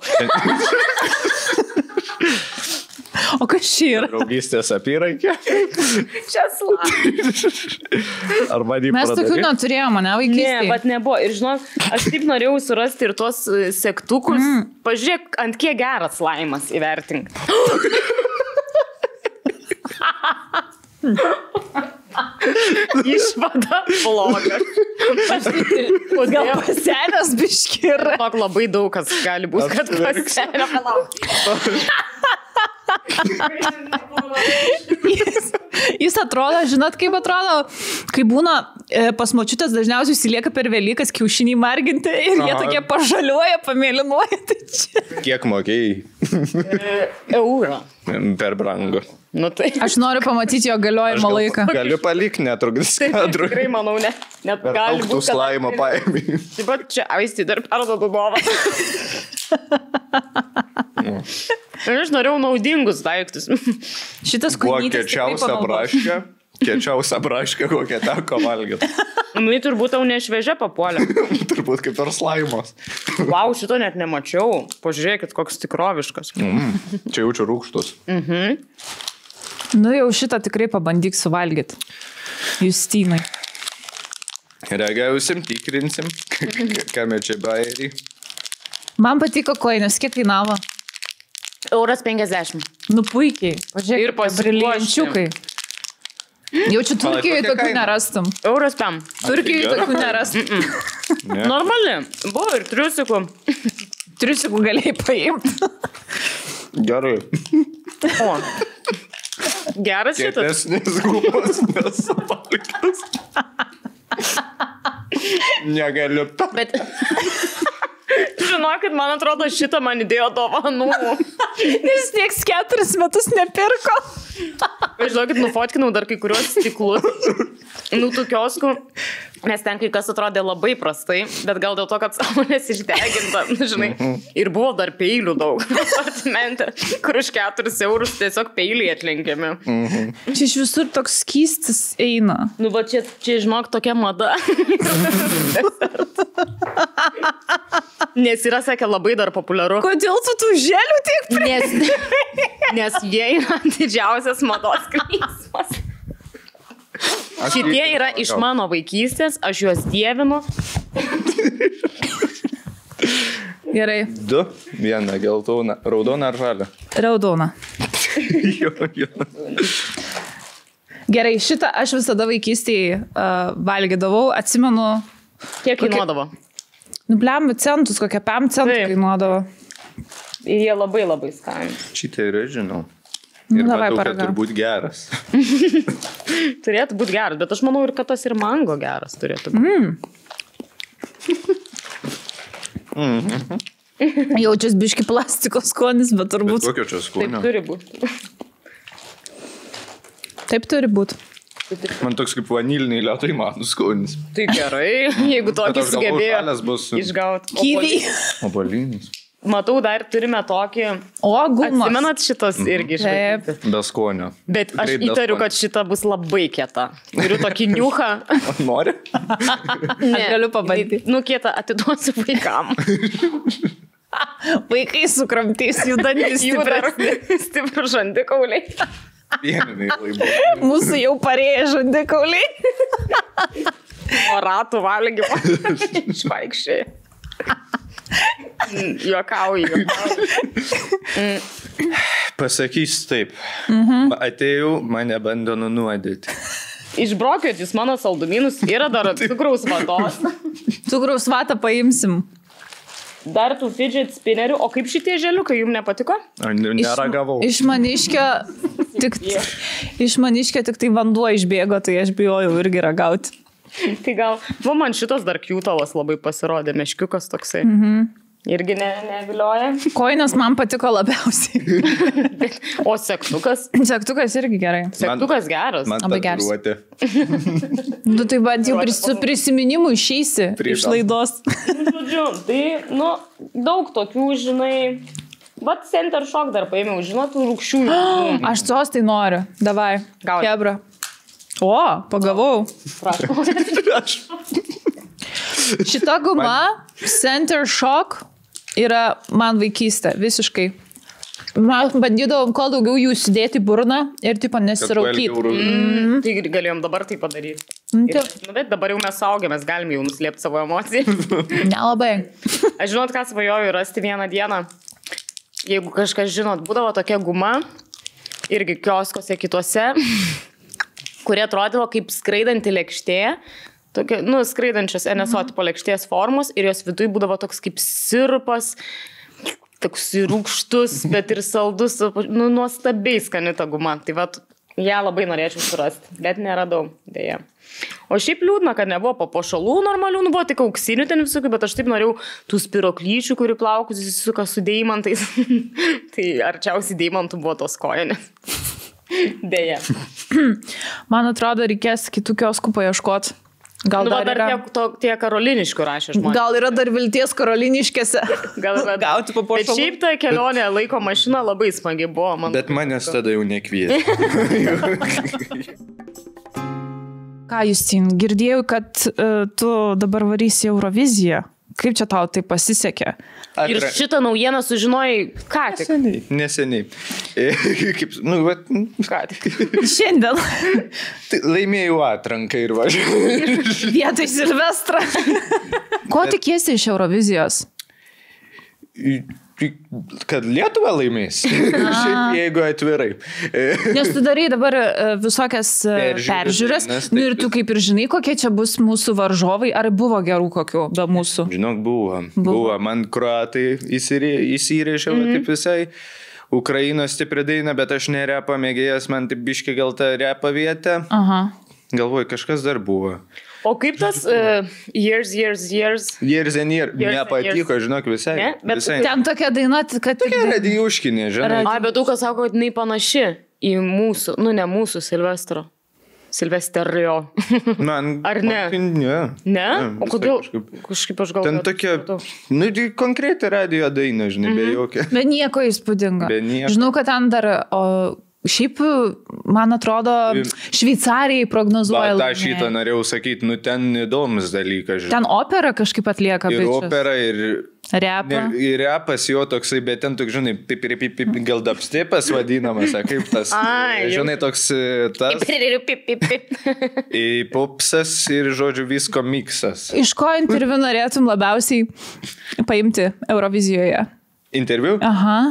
O kas čia yra? Draugystės apyrankė. Čia slapta. Ar man jį Mes tokių neturėjome, ne, vaikystėje? Ne, bet nebuvo. Ir žinok, aš taip norėjau surasti ir tuos sektukus. Pažiūrėk, ant kiek geras laimas įvertink. Išvada bloga. Gal pasenęs biški yra? Labai daug kas gali būti, kad pasenę palauk. Jis atrodo, žinot, kaip atrodo, kai būna pas močiutės dažniausiai įsilieka per Velykas kiaušiniai marginti ir jie tokie pažaliuoja, pamėlynuoja. Tai čia. Kiek mokėjai? Eurą. Per brangu. Nu, tai. Aš noriu pamatyti jo galiojimo laiką. Galiu palikti netrukdys kadrų. Tikrai manau, ne. Net gali būti. Tu slaimo paėmį. Taip pat čia Aistį dar perduodu dovaną. Aš norėjau naudingus daiktus. Šitas kūnytis tikrai panaudos. Kiečiausia braškė, kokią teko valgyti. Nu, tai turbūt tau nešviežia papuolė. Turbūt kaip ir slaimos. Vau, šito net nemačiau. Pažiūrėkit, koks tikroviškas. Čia jaučiu rūkštus. Nu jau šitą tikrai pabandyk suvalgyti. Justinai. Reagausim, tikrinsim, kame čia bairį. Man patiko koinės, kiek kainavo? 1,50 €. Nu puikiai. Pažiūrėk, Ir briliančiukai. Jaučiu, Turkijoje tokių nerastum. 1,5 €. Turkijoje tokių nerastum. Normali. Buvo ir triusikų. Triusikų galėjai paimti. Gerai. O. Geras šitas. Kietesnis gubas nesuvalgęs. Negaliu. Bet... Žinokit, man atrodo, šitą man įdėjo dovanų. Nes nieks 4 metus nepirko. Žinokit, nufotkinau dar kai kuriuos stiklus. Nu, tų kioskų. Nes ten kai kas atrodė labai prastai, bet gal dėl to, kad saulės išdeginta, žinai. Ir buvo dar peilių daug. Asortimente, kur už 4 € tiesiog peiliai atlenkiami. Čia iš visur toks skystis eina. Nu, va čia žinok, tokia mada. Nes yra, sakė, labai dar populiaru. Kodėl tu tų želių tiek Nes jie yra didžiausias mados krypsmas. Šitie yra iš mano vaikystės, aš juos dievinu. Gerai. 2, 1 geltona, raudona ar žalia? Raudona. Jo. Gerai, šitą aš visada vaikystėje valgydavau, atsimenu. Kiek kainuodavo? Nubliam centus, kokią 5 centų kainuodavo. Ir jie labai labai skanūs. Šitą yra, žinau. Nu, Ir davai, matau, kad paragauk. turbūt geras. Turėtų būti geras, bet aš manau ir kad tas ir mango geras turėtų būti. Jaučias biški plastiko skonis, bet turbūt. Bet kokio čia Taip skonio? turi būti. Taip turi būti. Man toks kaip vaniliniai lietai manų skonis. Tai gerai, jeigu tokį sugebėjo bus išgauti. Kiviai. obolinis. Matau, dar turime tokį... O, gumas. Atsimenat šitos irgi išvaizdą? Be skonio. Bet aš įtariu, kad šita bus labai kieta. Turiu tokį niuchą. Nori? Ne. Aš galiu pabandyti. Nu, kieta atiduosiu vaikam. Vaikai sukramtys jų dantis Stiprų žandikauliai. Pieniniai laibai. Mūsų jau parėję žandikauliai. O ratų valgymo. Švaikščiai. Juokauju. Pasakys taip. Atėjau, mane bando nunuodyti. Išbrokit jūs mano saldumynus, yra dar cukraus vatos. Cukraus vatą paimsim. Dar tų fidget spinnerių. O kaip šitie želiukai, jums nepatiko? Neragavau. Iš maniškio tik tai vanduo išbėgo, tai aš bijojau irgi ragauti. Tai gal, man šitas dar kiūtalas labai pasirodė, meškiukas toksai. Irgi nevilioja. Koinas man patiko labiausiai. O sektukas? Sektukas irgi gerai. Sektukas geras. Man Labai geras. tatuiruotė. Nu tai bent jau su prisiminimu išeisi iš laidos. Žodžiu, tai, daug tokių, žinai, vat Center Shock dar paėmiau, žinot, rūgščiųjų. Aš tos tai noriu. Davai. Gauni. Kebra. O, pagavau. Prašau. Šita guma, Center Shock, yra man vaikystė, visiškai. Mes bandydavom kuo daugiau jų sudėti burną ir tipo nesiraukyti. Tai galėjom dabar tai padaryti. Bet dabar jau mes suaugę, mes galim jau nuslėpti savo emociją. Nelabai. Aš žinot, ką svajoju rasti vieną dieną. Jeigu kažkas žinot, būdavo tokia guma, irgi kioskose kituose, kurie atrodavo kaip skraidanti lėkštė. Tokia, skraidančios NSO tipo lėkštės formos ir jos viduje būdavo toks kaip sirupas, toks rūgštus, bet ir saldus, nuostabiai skani ta guma. Tai vat, ją labai norėčiau surasti, bet neradau, dėja. O šiaip liūdna, kad nebuvo papuošalų normalių, buvo tik auksinių ten visokių, bet aš taip norėjau tų spiroklyčių, kurių plaukus įsisuka su deimantais. Tai arčiausiai deimantų buvo tos kojonės. Dėja. Man atrodo, reikės kitų kioskų paieškoti. Gal dar yra... tie karoliniškų rašė žmonės. Gal yra dar vilties karoliniškėse. Gal gauti papuošalų. Bet šiaip ta kelionė laiko mašina labai smagi buvo. Bet manęs tada jau nekvietė. Ką, Justin, girdėjau, kad tu dabar varysi Euroviziją. Kaip čia tau tai pasisekė? Ir šitą naujieną sužinojai ką tik? Neseniai. Ką tik? Šiandien. Laimėjau atranką ir važiavau. Vietoj Silvestrą. Ko tikiesi iš Eurovizijos? Kad Lietuva laimės. Šiaip jeigu atvirai. Nes tu darai dabar visokias peržiūras. Ir tu kaip ir žinai, kokie čia bus mūsų varžovai. Ar buvo gerų kokių be mūsų? Žinok, buvo. Man kroatai įsirėžė taip visai. Ukrainos stipri daina, bet aš ne repą mėgėjas, man taip biški gal ta repą vietė. Galvoju, kažkas dar buvo. O kaip tas years and years nepatiko, žinok, visai. Ne? Bet visai. Ten tokia daina, kad... Tokia radijuškinė, žinai. Bet daug kas sako, kad jinai panaši į mūsų, ne mūsų Silvestro. Silvesterio. Ar ne? Ne? O kodėl? Kažkaip aš galvoju. Ten tokia, konkreti radijo daina, žinai, be jokia. Be nieko įspūdinga. Be nieko. Žinau, kad ten dar... Šiaip, man atrodo, Šveicarijai prognozuoja. Tą šitą norėjau sakyti, ten įdomus dalykas. Ten opera kažkaip atlieka. Ir opera, ir... Repą. Ir repas jo toksai, bet ten toks, žinai, gal dubstepas vadinamas, kaip tas, žinai, toks tas... Popsas ir, žodžiu, visko miksas. Iš ko interviu norėtum labiausiai paimti Eurovizijoje? Interviu? Aha.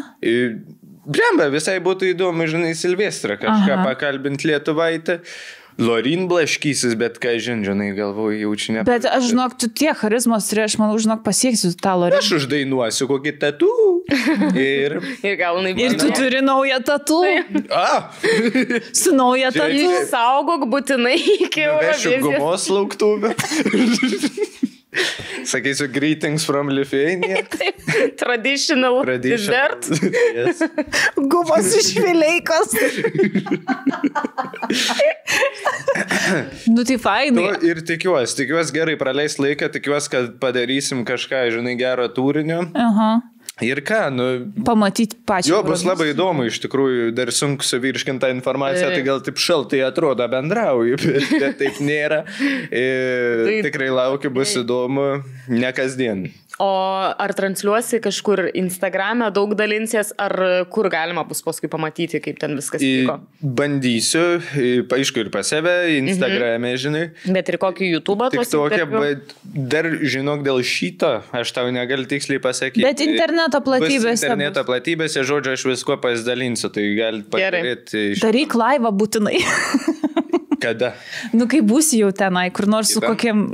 Blemba, visai būtų įdomu, žinai, Silvestrą kažką pakalbinti Lietuvaitę. Lorin blaškysis, bet ką žinai, galvoju, jaučiu ne. Bet aš žinok, tu tiek charizmos turi, aš manau, žinok, pasieksiu tą Lorin. Aš uždainuosiu kokį tatu. Ir tu turi naują tatu. Su nauja tatu. Saugok būtinai iki Eurovizijos. Vešiu gumos lauktuvę. Sakysiu, greetings from Lithuania. Traditional dessert. Yes. Gumos iš Vileikos. Tai fainai. Ir tikiuosi gerai praleis laiką, tikiuosi, kad padarysim kažką, žinai, gero turinio. Ir ką, pamatyti pačią. Jo, bus labai įdomu, iš tikrųjų, dar sunku suvirškinti tą informaciją, tai gal taip šaltai atrodo bendrauju, bet taip nėra. Tikrai laukiu, bus įdomu, ne kasdien. O ar transliuosi kažkur Instagram'e, daug dalinsies, ar kur galima bus paskui pamatyti, kaip ten viskas vyko? Bandysiu, aišku, ir pas save, Instagram'e, žinai. Bet ir kokį YouTube'ą tuos interviu? Bet dar, žinok, dėl šito, aš tau negaliu tiksliai pasakyti. Bet interneto platybėse. Interneto platybėse, žodžiu, aš visko pasidalinsiu, tai galite pažiūrėti. Daryk laivą būtinai. Kada? Kai būsi jau tenai, kur nors su kokiam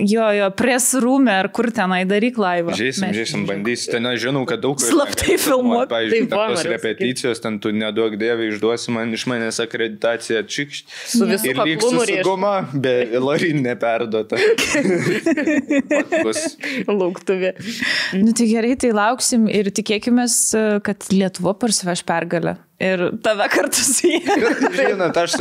press room'e ar kur tenai, daryk laivą. Žiūrėsim, bandysim. Ten aš žinau, kad daug... Slaptai filmuot. Pavyzdžiui, tos repeticijos, ten tu neduok dievai išduosi man iš manęs akreditaciją čikšt. Su visų kaplūnų ir guma, be Lorin neperduota. Lauktuvė. Tai gerai, tai lauksim ir tikėkimės, kad Lietuva parsiveš pergalę. Ir tave kartu su jie. Žinot, aš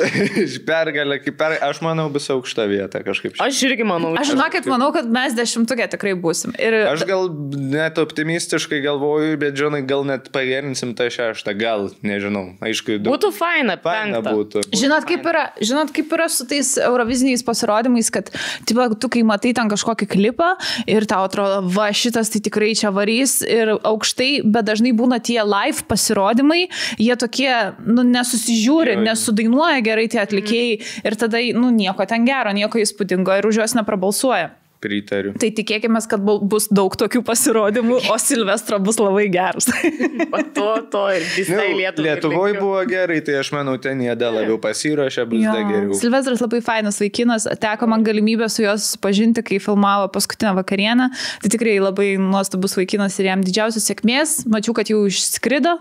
manau, bus aukšta vieta kažkaip. Aš irgi manau. Aš manau, kad mes 10-tuke tikrai būsim. Aš gal net optimistiškai galvoju, bet žinai, gal net pagerinsim tą 6, gal, nežinau. Aišku, būtų faina, 5. Būtų. Žinot, kaip yra su tais euroviziniais pasirodymais, kad tu kai matai ten kažkokį klipą ir tau atrodo, va, šitas tai tikrai čia varys ir aukštai, bet dažnai būna tie live pasirodymai, jie tokie, nesusižiūri, nesudainuoja gerai tie atlikėjai ir tada, nieko ten gero, nieko įspūdingo ir už juos neprabalsuoja. Pritariu. Tai tikėkime, kad bus daug tokių pasirodymų, o Silvestro bus labai geras. To ir visai Lietuvai. Lietuvoje buvo gerai, tai aš manau, ten jie dar labiau pasiruošė, bus dar geriau. Silvestras labai fainas vaikinas, teko man galimybę su juos pažinti, kai filmavo paskutinę vakarienę. Tai tikrai labai nuostabus vaikinas ir jam didžiausios sėkmės. Mačiau, kad jau išskrido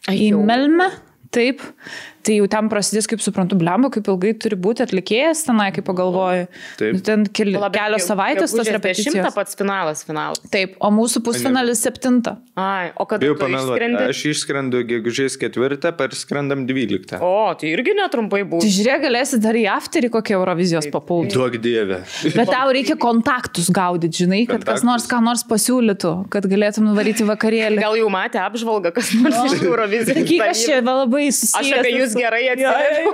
į Melmę. Taip, tai jau ten prasidės, kaip suprantu, blemba, kaip ilgai turi būti atlikėjas tenai, kaip pagalvoju. Taip. Ten kelios savaitės tas repeticijos. 10 pats finalas. Taip, o mūsų pusfinalis 7. Ai, o kada tu išskrendi? Aš išskrendu gegužės 4, parskrendam 12. O, tai irgi netrumpai būtų. Tai žiūrėk, galėsi dar į afterį kokią Eurovizijos papulti. Duok dievę. Bet tau reikia kontaktus gaudyti, žinai, kad kas nors ką nors pasiūlytų, kad galėtum nuvaryti vakarėlį. Gal jau matė apžvalgą, kas nors iš Eurovizijos. Aš čia labai susijęs. Aš apie jūs gerai atsiprašau.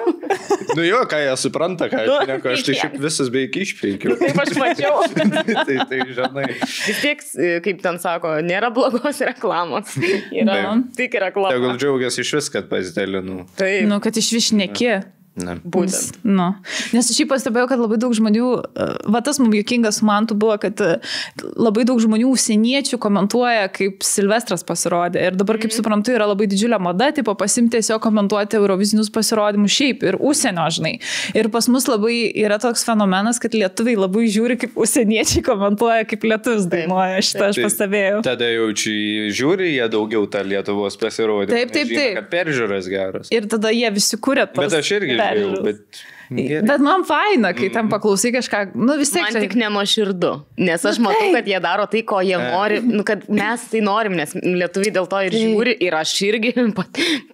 Jo, ką jie supranta, ką aš neku, aš tai šiaip visas beveik išpeikiu. Taip aš mačiau. tai žinai. Vis tiek, kaip ten sako, nėra blogos reklamos. Yra tik reklama. Tegul džiaugiasi iš vis, kad pasidalinu. Taip. Kad iš višneki. Būtent. Nes aš šiaip pastebėjau, kad labai daug žmonių, tas mums juokingas man buvo, kad labai daug žmonių užsieniečių komentuoja, kaip Silvestras pasirodė. Ir dabar, kaip suprantu, yra labai didžiulė mada, tipo pasimti tiesiog komentuoti eurovizinius pasirodymus šiaip ir užsienio, žinai. Ir pas mus labai yra toks fenomenas, kad lietuviai labai žiūri, kaip užsieniečiai komentuoja, kaip lietuvis dainuoja. Šitą aš pastebėjau. Tada jau čia žiūri, jie daugiau tą Lietuvos pasirodymą. Taip. Kad peržiūras geras. Ir tada jie visi kuria tas. Bet aš irgi Bet man faina, kai tam paklausai kažką, vis tiek. Man tik nenuoširdu, nes aš matau, kad jie daro tai, ko jie nori, kad mes tai norim, nes lietuviai dėl to ir žiūri, ir aš irgi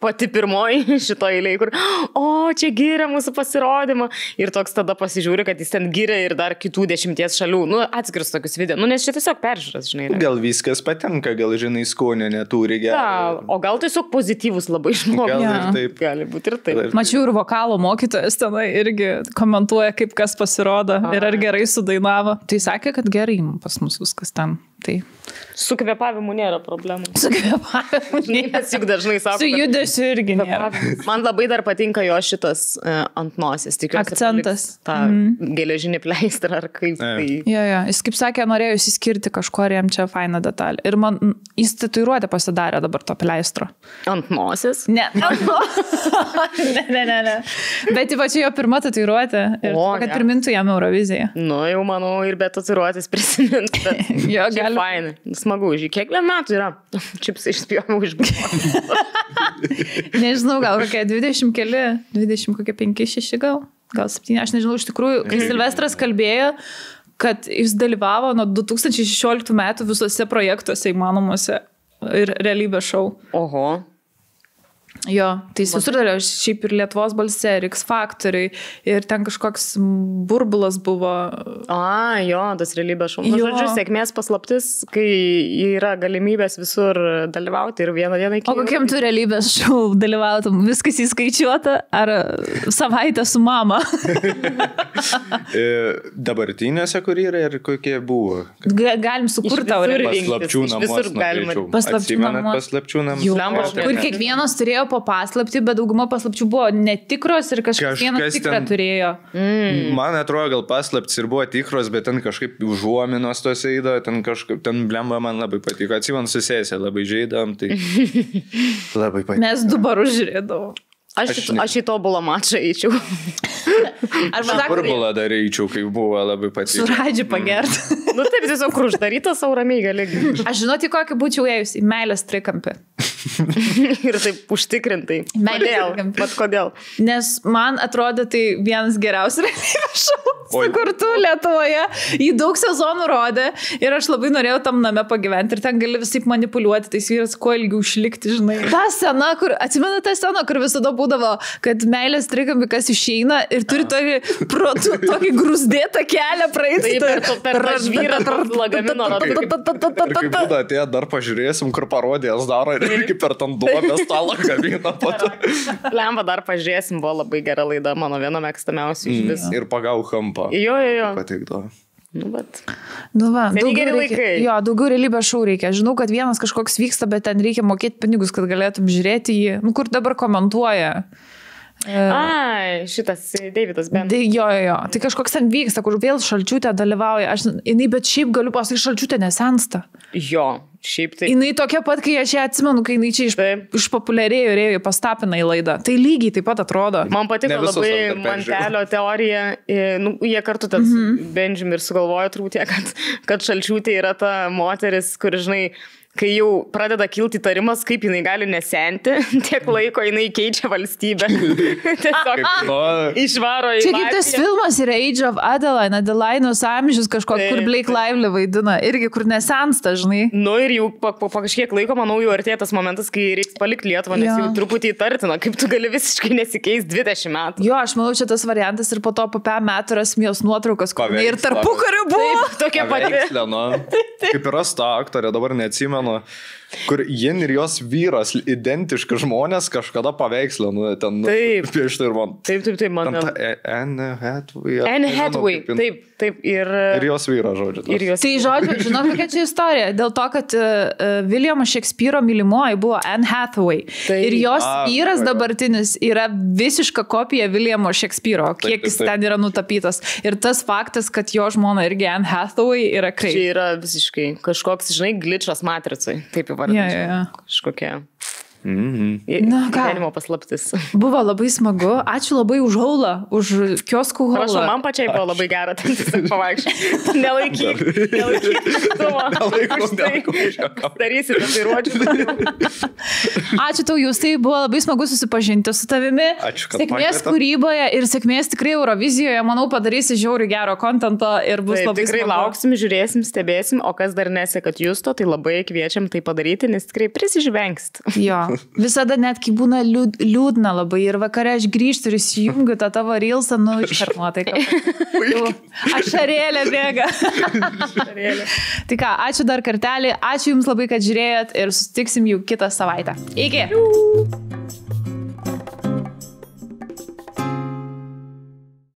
pati pirmoji šito eilėje, kur, čia giria mūsų pasirodymą, ir toks tada pasižiūri, kad jis ten giria ir dar kitų 10 šalių, atskirus tokius video, nes čia tiesiog peržiūras, žinai. Gal viskas patenka, gal, žinai, skonio neturi gerą. O gal tiesiog pozityvus labai žmogus. Gal ir taip. Gali būti ir taip. Mačiau ir vokalo mokytojas tenai irgi komentuoja, kaip kas pasirodo ir ar gerai sudainavo. Tai sakė, kad gerai pas mus viskas ten. Tai su kvėpavimu nėra problemų. Su kvėpavimu nėra. Juk dažnai sako. Su judesiu irgi nėra. Man labai dar patinka jo šitas ant nosies. Akcentas. Ta geležinį pleistrą ar kaip tai. Jo. Jis, kaip sakė, norėjo įsiskirti kažko ir jam čia faina detalė. Ir man jis tatuiruotę pasidarė dabar to pleistro. Ant nosies? Ne. Ne. Bet ypač jo pirma tatuiruotė. Ir kad primintų jam Euroviziją. Jau manau ir be tatuiruotės prisimint. Jo, fainai, smagu, kiek metų yra, čips išspjovau iš buvo. Nežinau, gal kokie 20 kokie 5-6 gal 7, aš nežinau, iš tikrųjų, kai Silvestras kalbėjo, kad jis dalyvavo nuo 2016 metų visose projektuose įmanomuose ir realybės šou. Oho. Jo, tai jis visur dalyvavo, šiaip ir Lietuvos balse, ir X Factoriai, ir ten kažkoks burbulas buvo. Jo, tas realybės šou. Žodžiu, sėkmės paslaptis, kai yra galimybės visur dalyvauti ir vieną dieną iki... O kokiam tu realybės šou dalyvautum? Viskas įskaičiuota ar savaitę su mama? Dabartinėse, kur yra ir kokie buvo? Galim sukurti tau paslapčių namus. Paslapčių namus. Paslapčių namus. Kur kiekvienas turėjo po paslaptį, bet dauguma paslapčių buvo netikros ir kažkas vienas tikrą turėjo. Man atrodo, gal paslaptis ir buvo tikros, bet ten kažkaip užuominos tos eido, ten blemba man labai patiko. Atsimenu, su sesė labai žaidam, tai labai patiko. Mes du barus žiūrėdavom. Aš į tobulą mačą eičiau. Aš burbulą dar eičiau, kai buvo labai patiko. Suradžiu pagerti. Nu taip, tiesiog kur uždarytas sauramiai gali. Aš žinoti, kokį būčiau ėjus į meilės trikampį. Ir taip užtikrintai. Kodėl? Nes man atrodo, tai vienas geriausių realybės šou sukurtų Lietuvoje. Jį daug sezonų rodė ir aš labai norėjau tam name pagyventi ir ten gali visai manipuliuoti, tais vyras kuo ilgiau išlikti, žinai. Ta scena, atsimenu tą sceną, kur visada būdavo, kad meilės trikampį kas išeina ir turi tokį grūzdėtą kelią praeiti. Per žvyrą lagamino. Ir kaip būda atėjo, dar pažiūrėsim, kur parodės daro ir irgi per tam duobę stalą kabino. Lemba, dar pažiūrėsim, buvo labai gera laida, mano viena mėgstamiausių iš vis. Ir pagau kampą. Jo. Patikdavo. Daugiau realybės šou reikia. Žinau, kad vienas kažkoks vyksta, bet ten reikia mokėti pinigus, kad galėtum žiūrėti jį. Kur dabar komentuoja. Šitas Davidas Ben. Jo. Tai kažkoks ten vyksta, kur vėl Šalčiūtė dalyvauja. Bet šiaip galiu pasakyti, Šalčiūtė nesensta. Jo, šiaip tai. Jinai tokia pat, kai aš ją atsimenu, kai jinai čia išpopuliarėjo ir pastapina į laidą. Tai lygiai taip pat atrodo. Man patiko labai Mantelio teorija. Jie kartu ten Benjim ir sugalvojo turbūt, kad Šalčiūtė yra ta moteris, kur, žinai, kai jau pradeda kilti įtarimas, kaip jinai gali nesenti, tiek laiko jinai keičia valstybę. Tiesiog išvaro į... Čia kaip tas filmas yra Age of Adeline, Adelainos amžius kažkok, kur Blake Lively vaidina, irgi kur nesensta, žinai. Ir jau po kažkiek laiko, manau, jau artėja tas momentas, kai reiks palikti Lietuvą, nes jau truputį įtartina, kaip tu gali visiškai nesikeis 20 metų. Jo, aš manau, čia tas variantas ir po to po 5 metų rasmijos nuotraukos, kur ir tarpukariu buvo. Tokia pati. Kaip yra ta aktorė, dabar neatsimenu. Kur jin ir jos vyras identiški žmonės kažkada paveikslė, taip, piešti ir man. Taip, man. Anne Hathaway. Anne Hathaway, taip. Ir jos vyras, žodžiu. Tai žodžiu, žinau, kokia čia istorija. Dėl to, kad Viljamo Šekspyro mylimoji buvo Anne Hathaway. Ir jos vyras dabartinis yra visiška kopija Viljamo Šekspyro, kiek jis ten yra nutapytas. Ir tas faktas, kad jo žmona irgi Anne Hathaway yra kreip. Čia yra visiškai kažkoks, žinai, glitchas matricai. Taip įvardinčiau. Kažkokia. Gyvenimo paslaptis. Buvo labai smagu. Ačiū labai už haulą, už kioskų haulą. Prašau, man pačiai buvo labai gera ten tiesiog pavaikščiai. Nelaikyk. Darysi tatuiruočių. Ačiū tau, jūs, tai buvo labai smagu susipažinti su tavimi. Ačiū, kad sėkmės kūryboje ir sėkmės tikrai Eurovizijoje. Manau, padarysi žiauriai gero kontento ir bus labai tikrai smagu. Lauksim, žiūrėsim, stebėsim, o kas dar nesekat Justo, tai labai kviečiam tai padaryti, nes tikrai prisižvengst. Jo. Visada net, kai būna liūdna labai ir vakare aš grįžtu ir įsijungiu tą tavo reelsą, iškart nuotaiką. Ašarėlė bėga. Tai ką, ačiū dar kartelį, ačiū jums labai, kad žiūrėjot ir susitiksim jau kitą savaitę. Iki!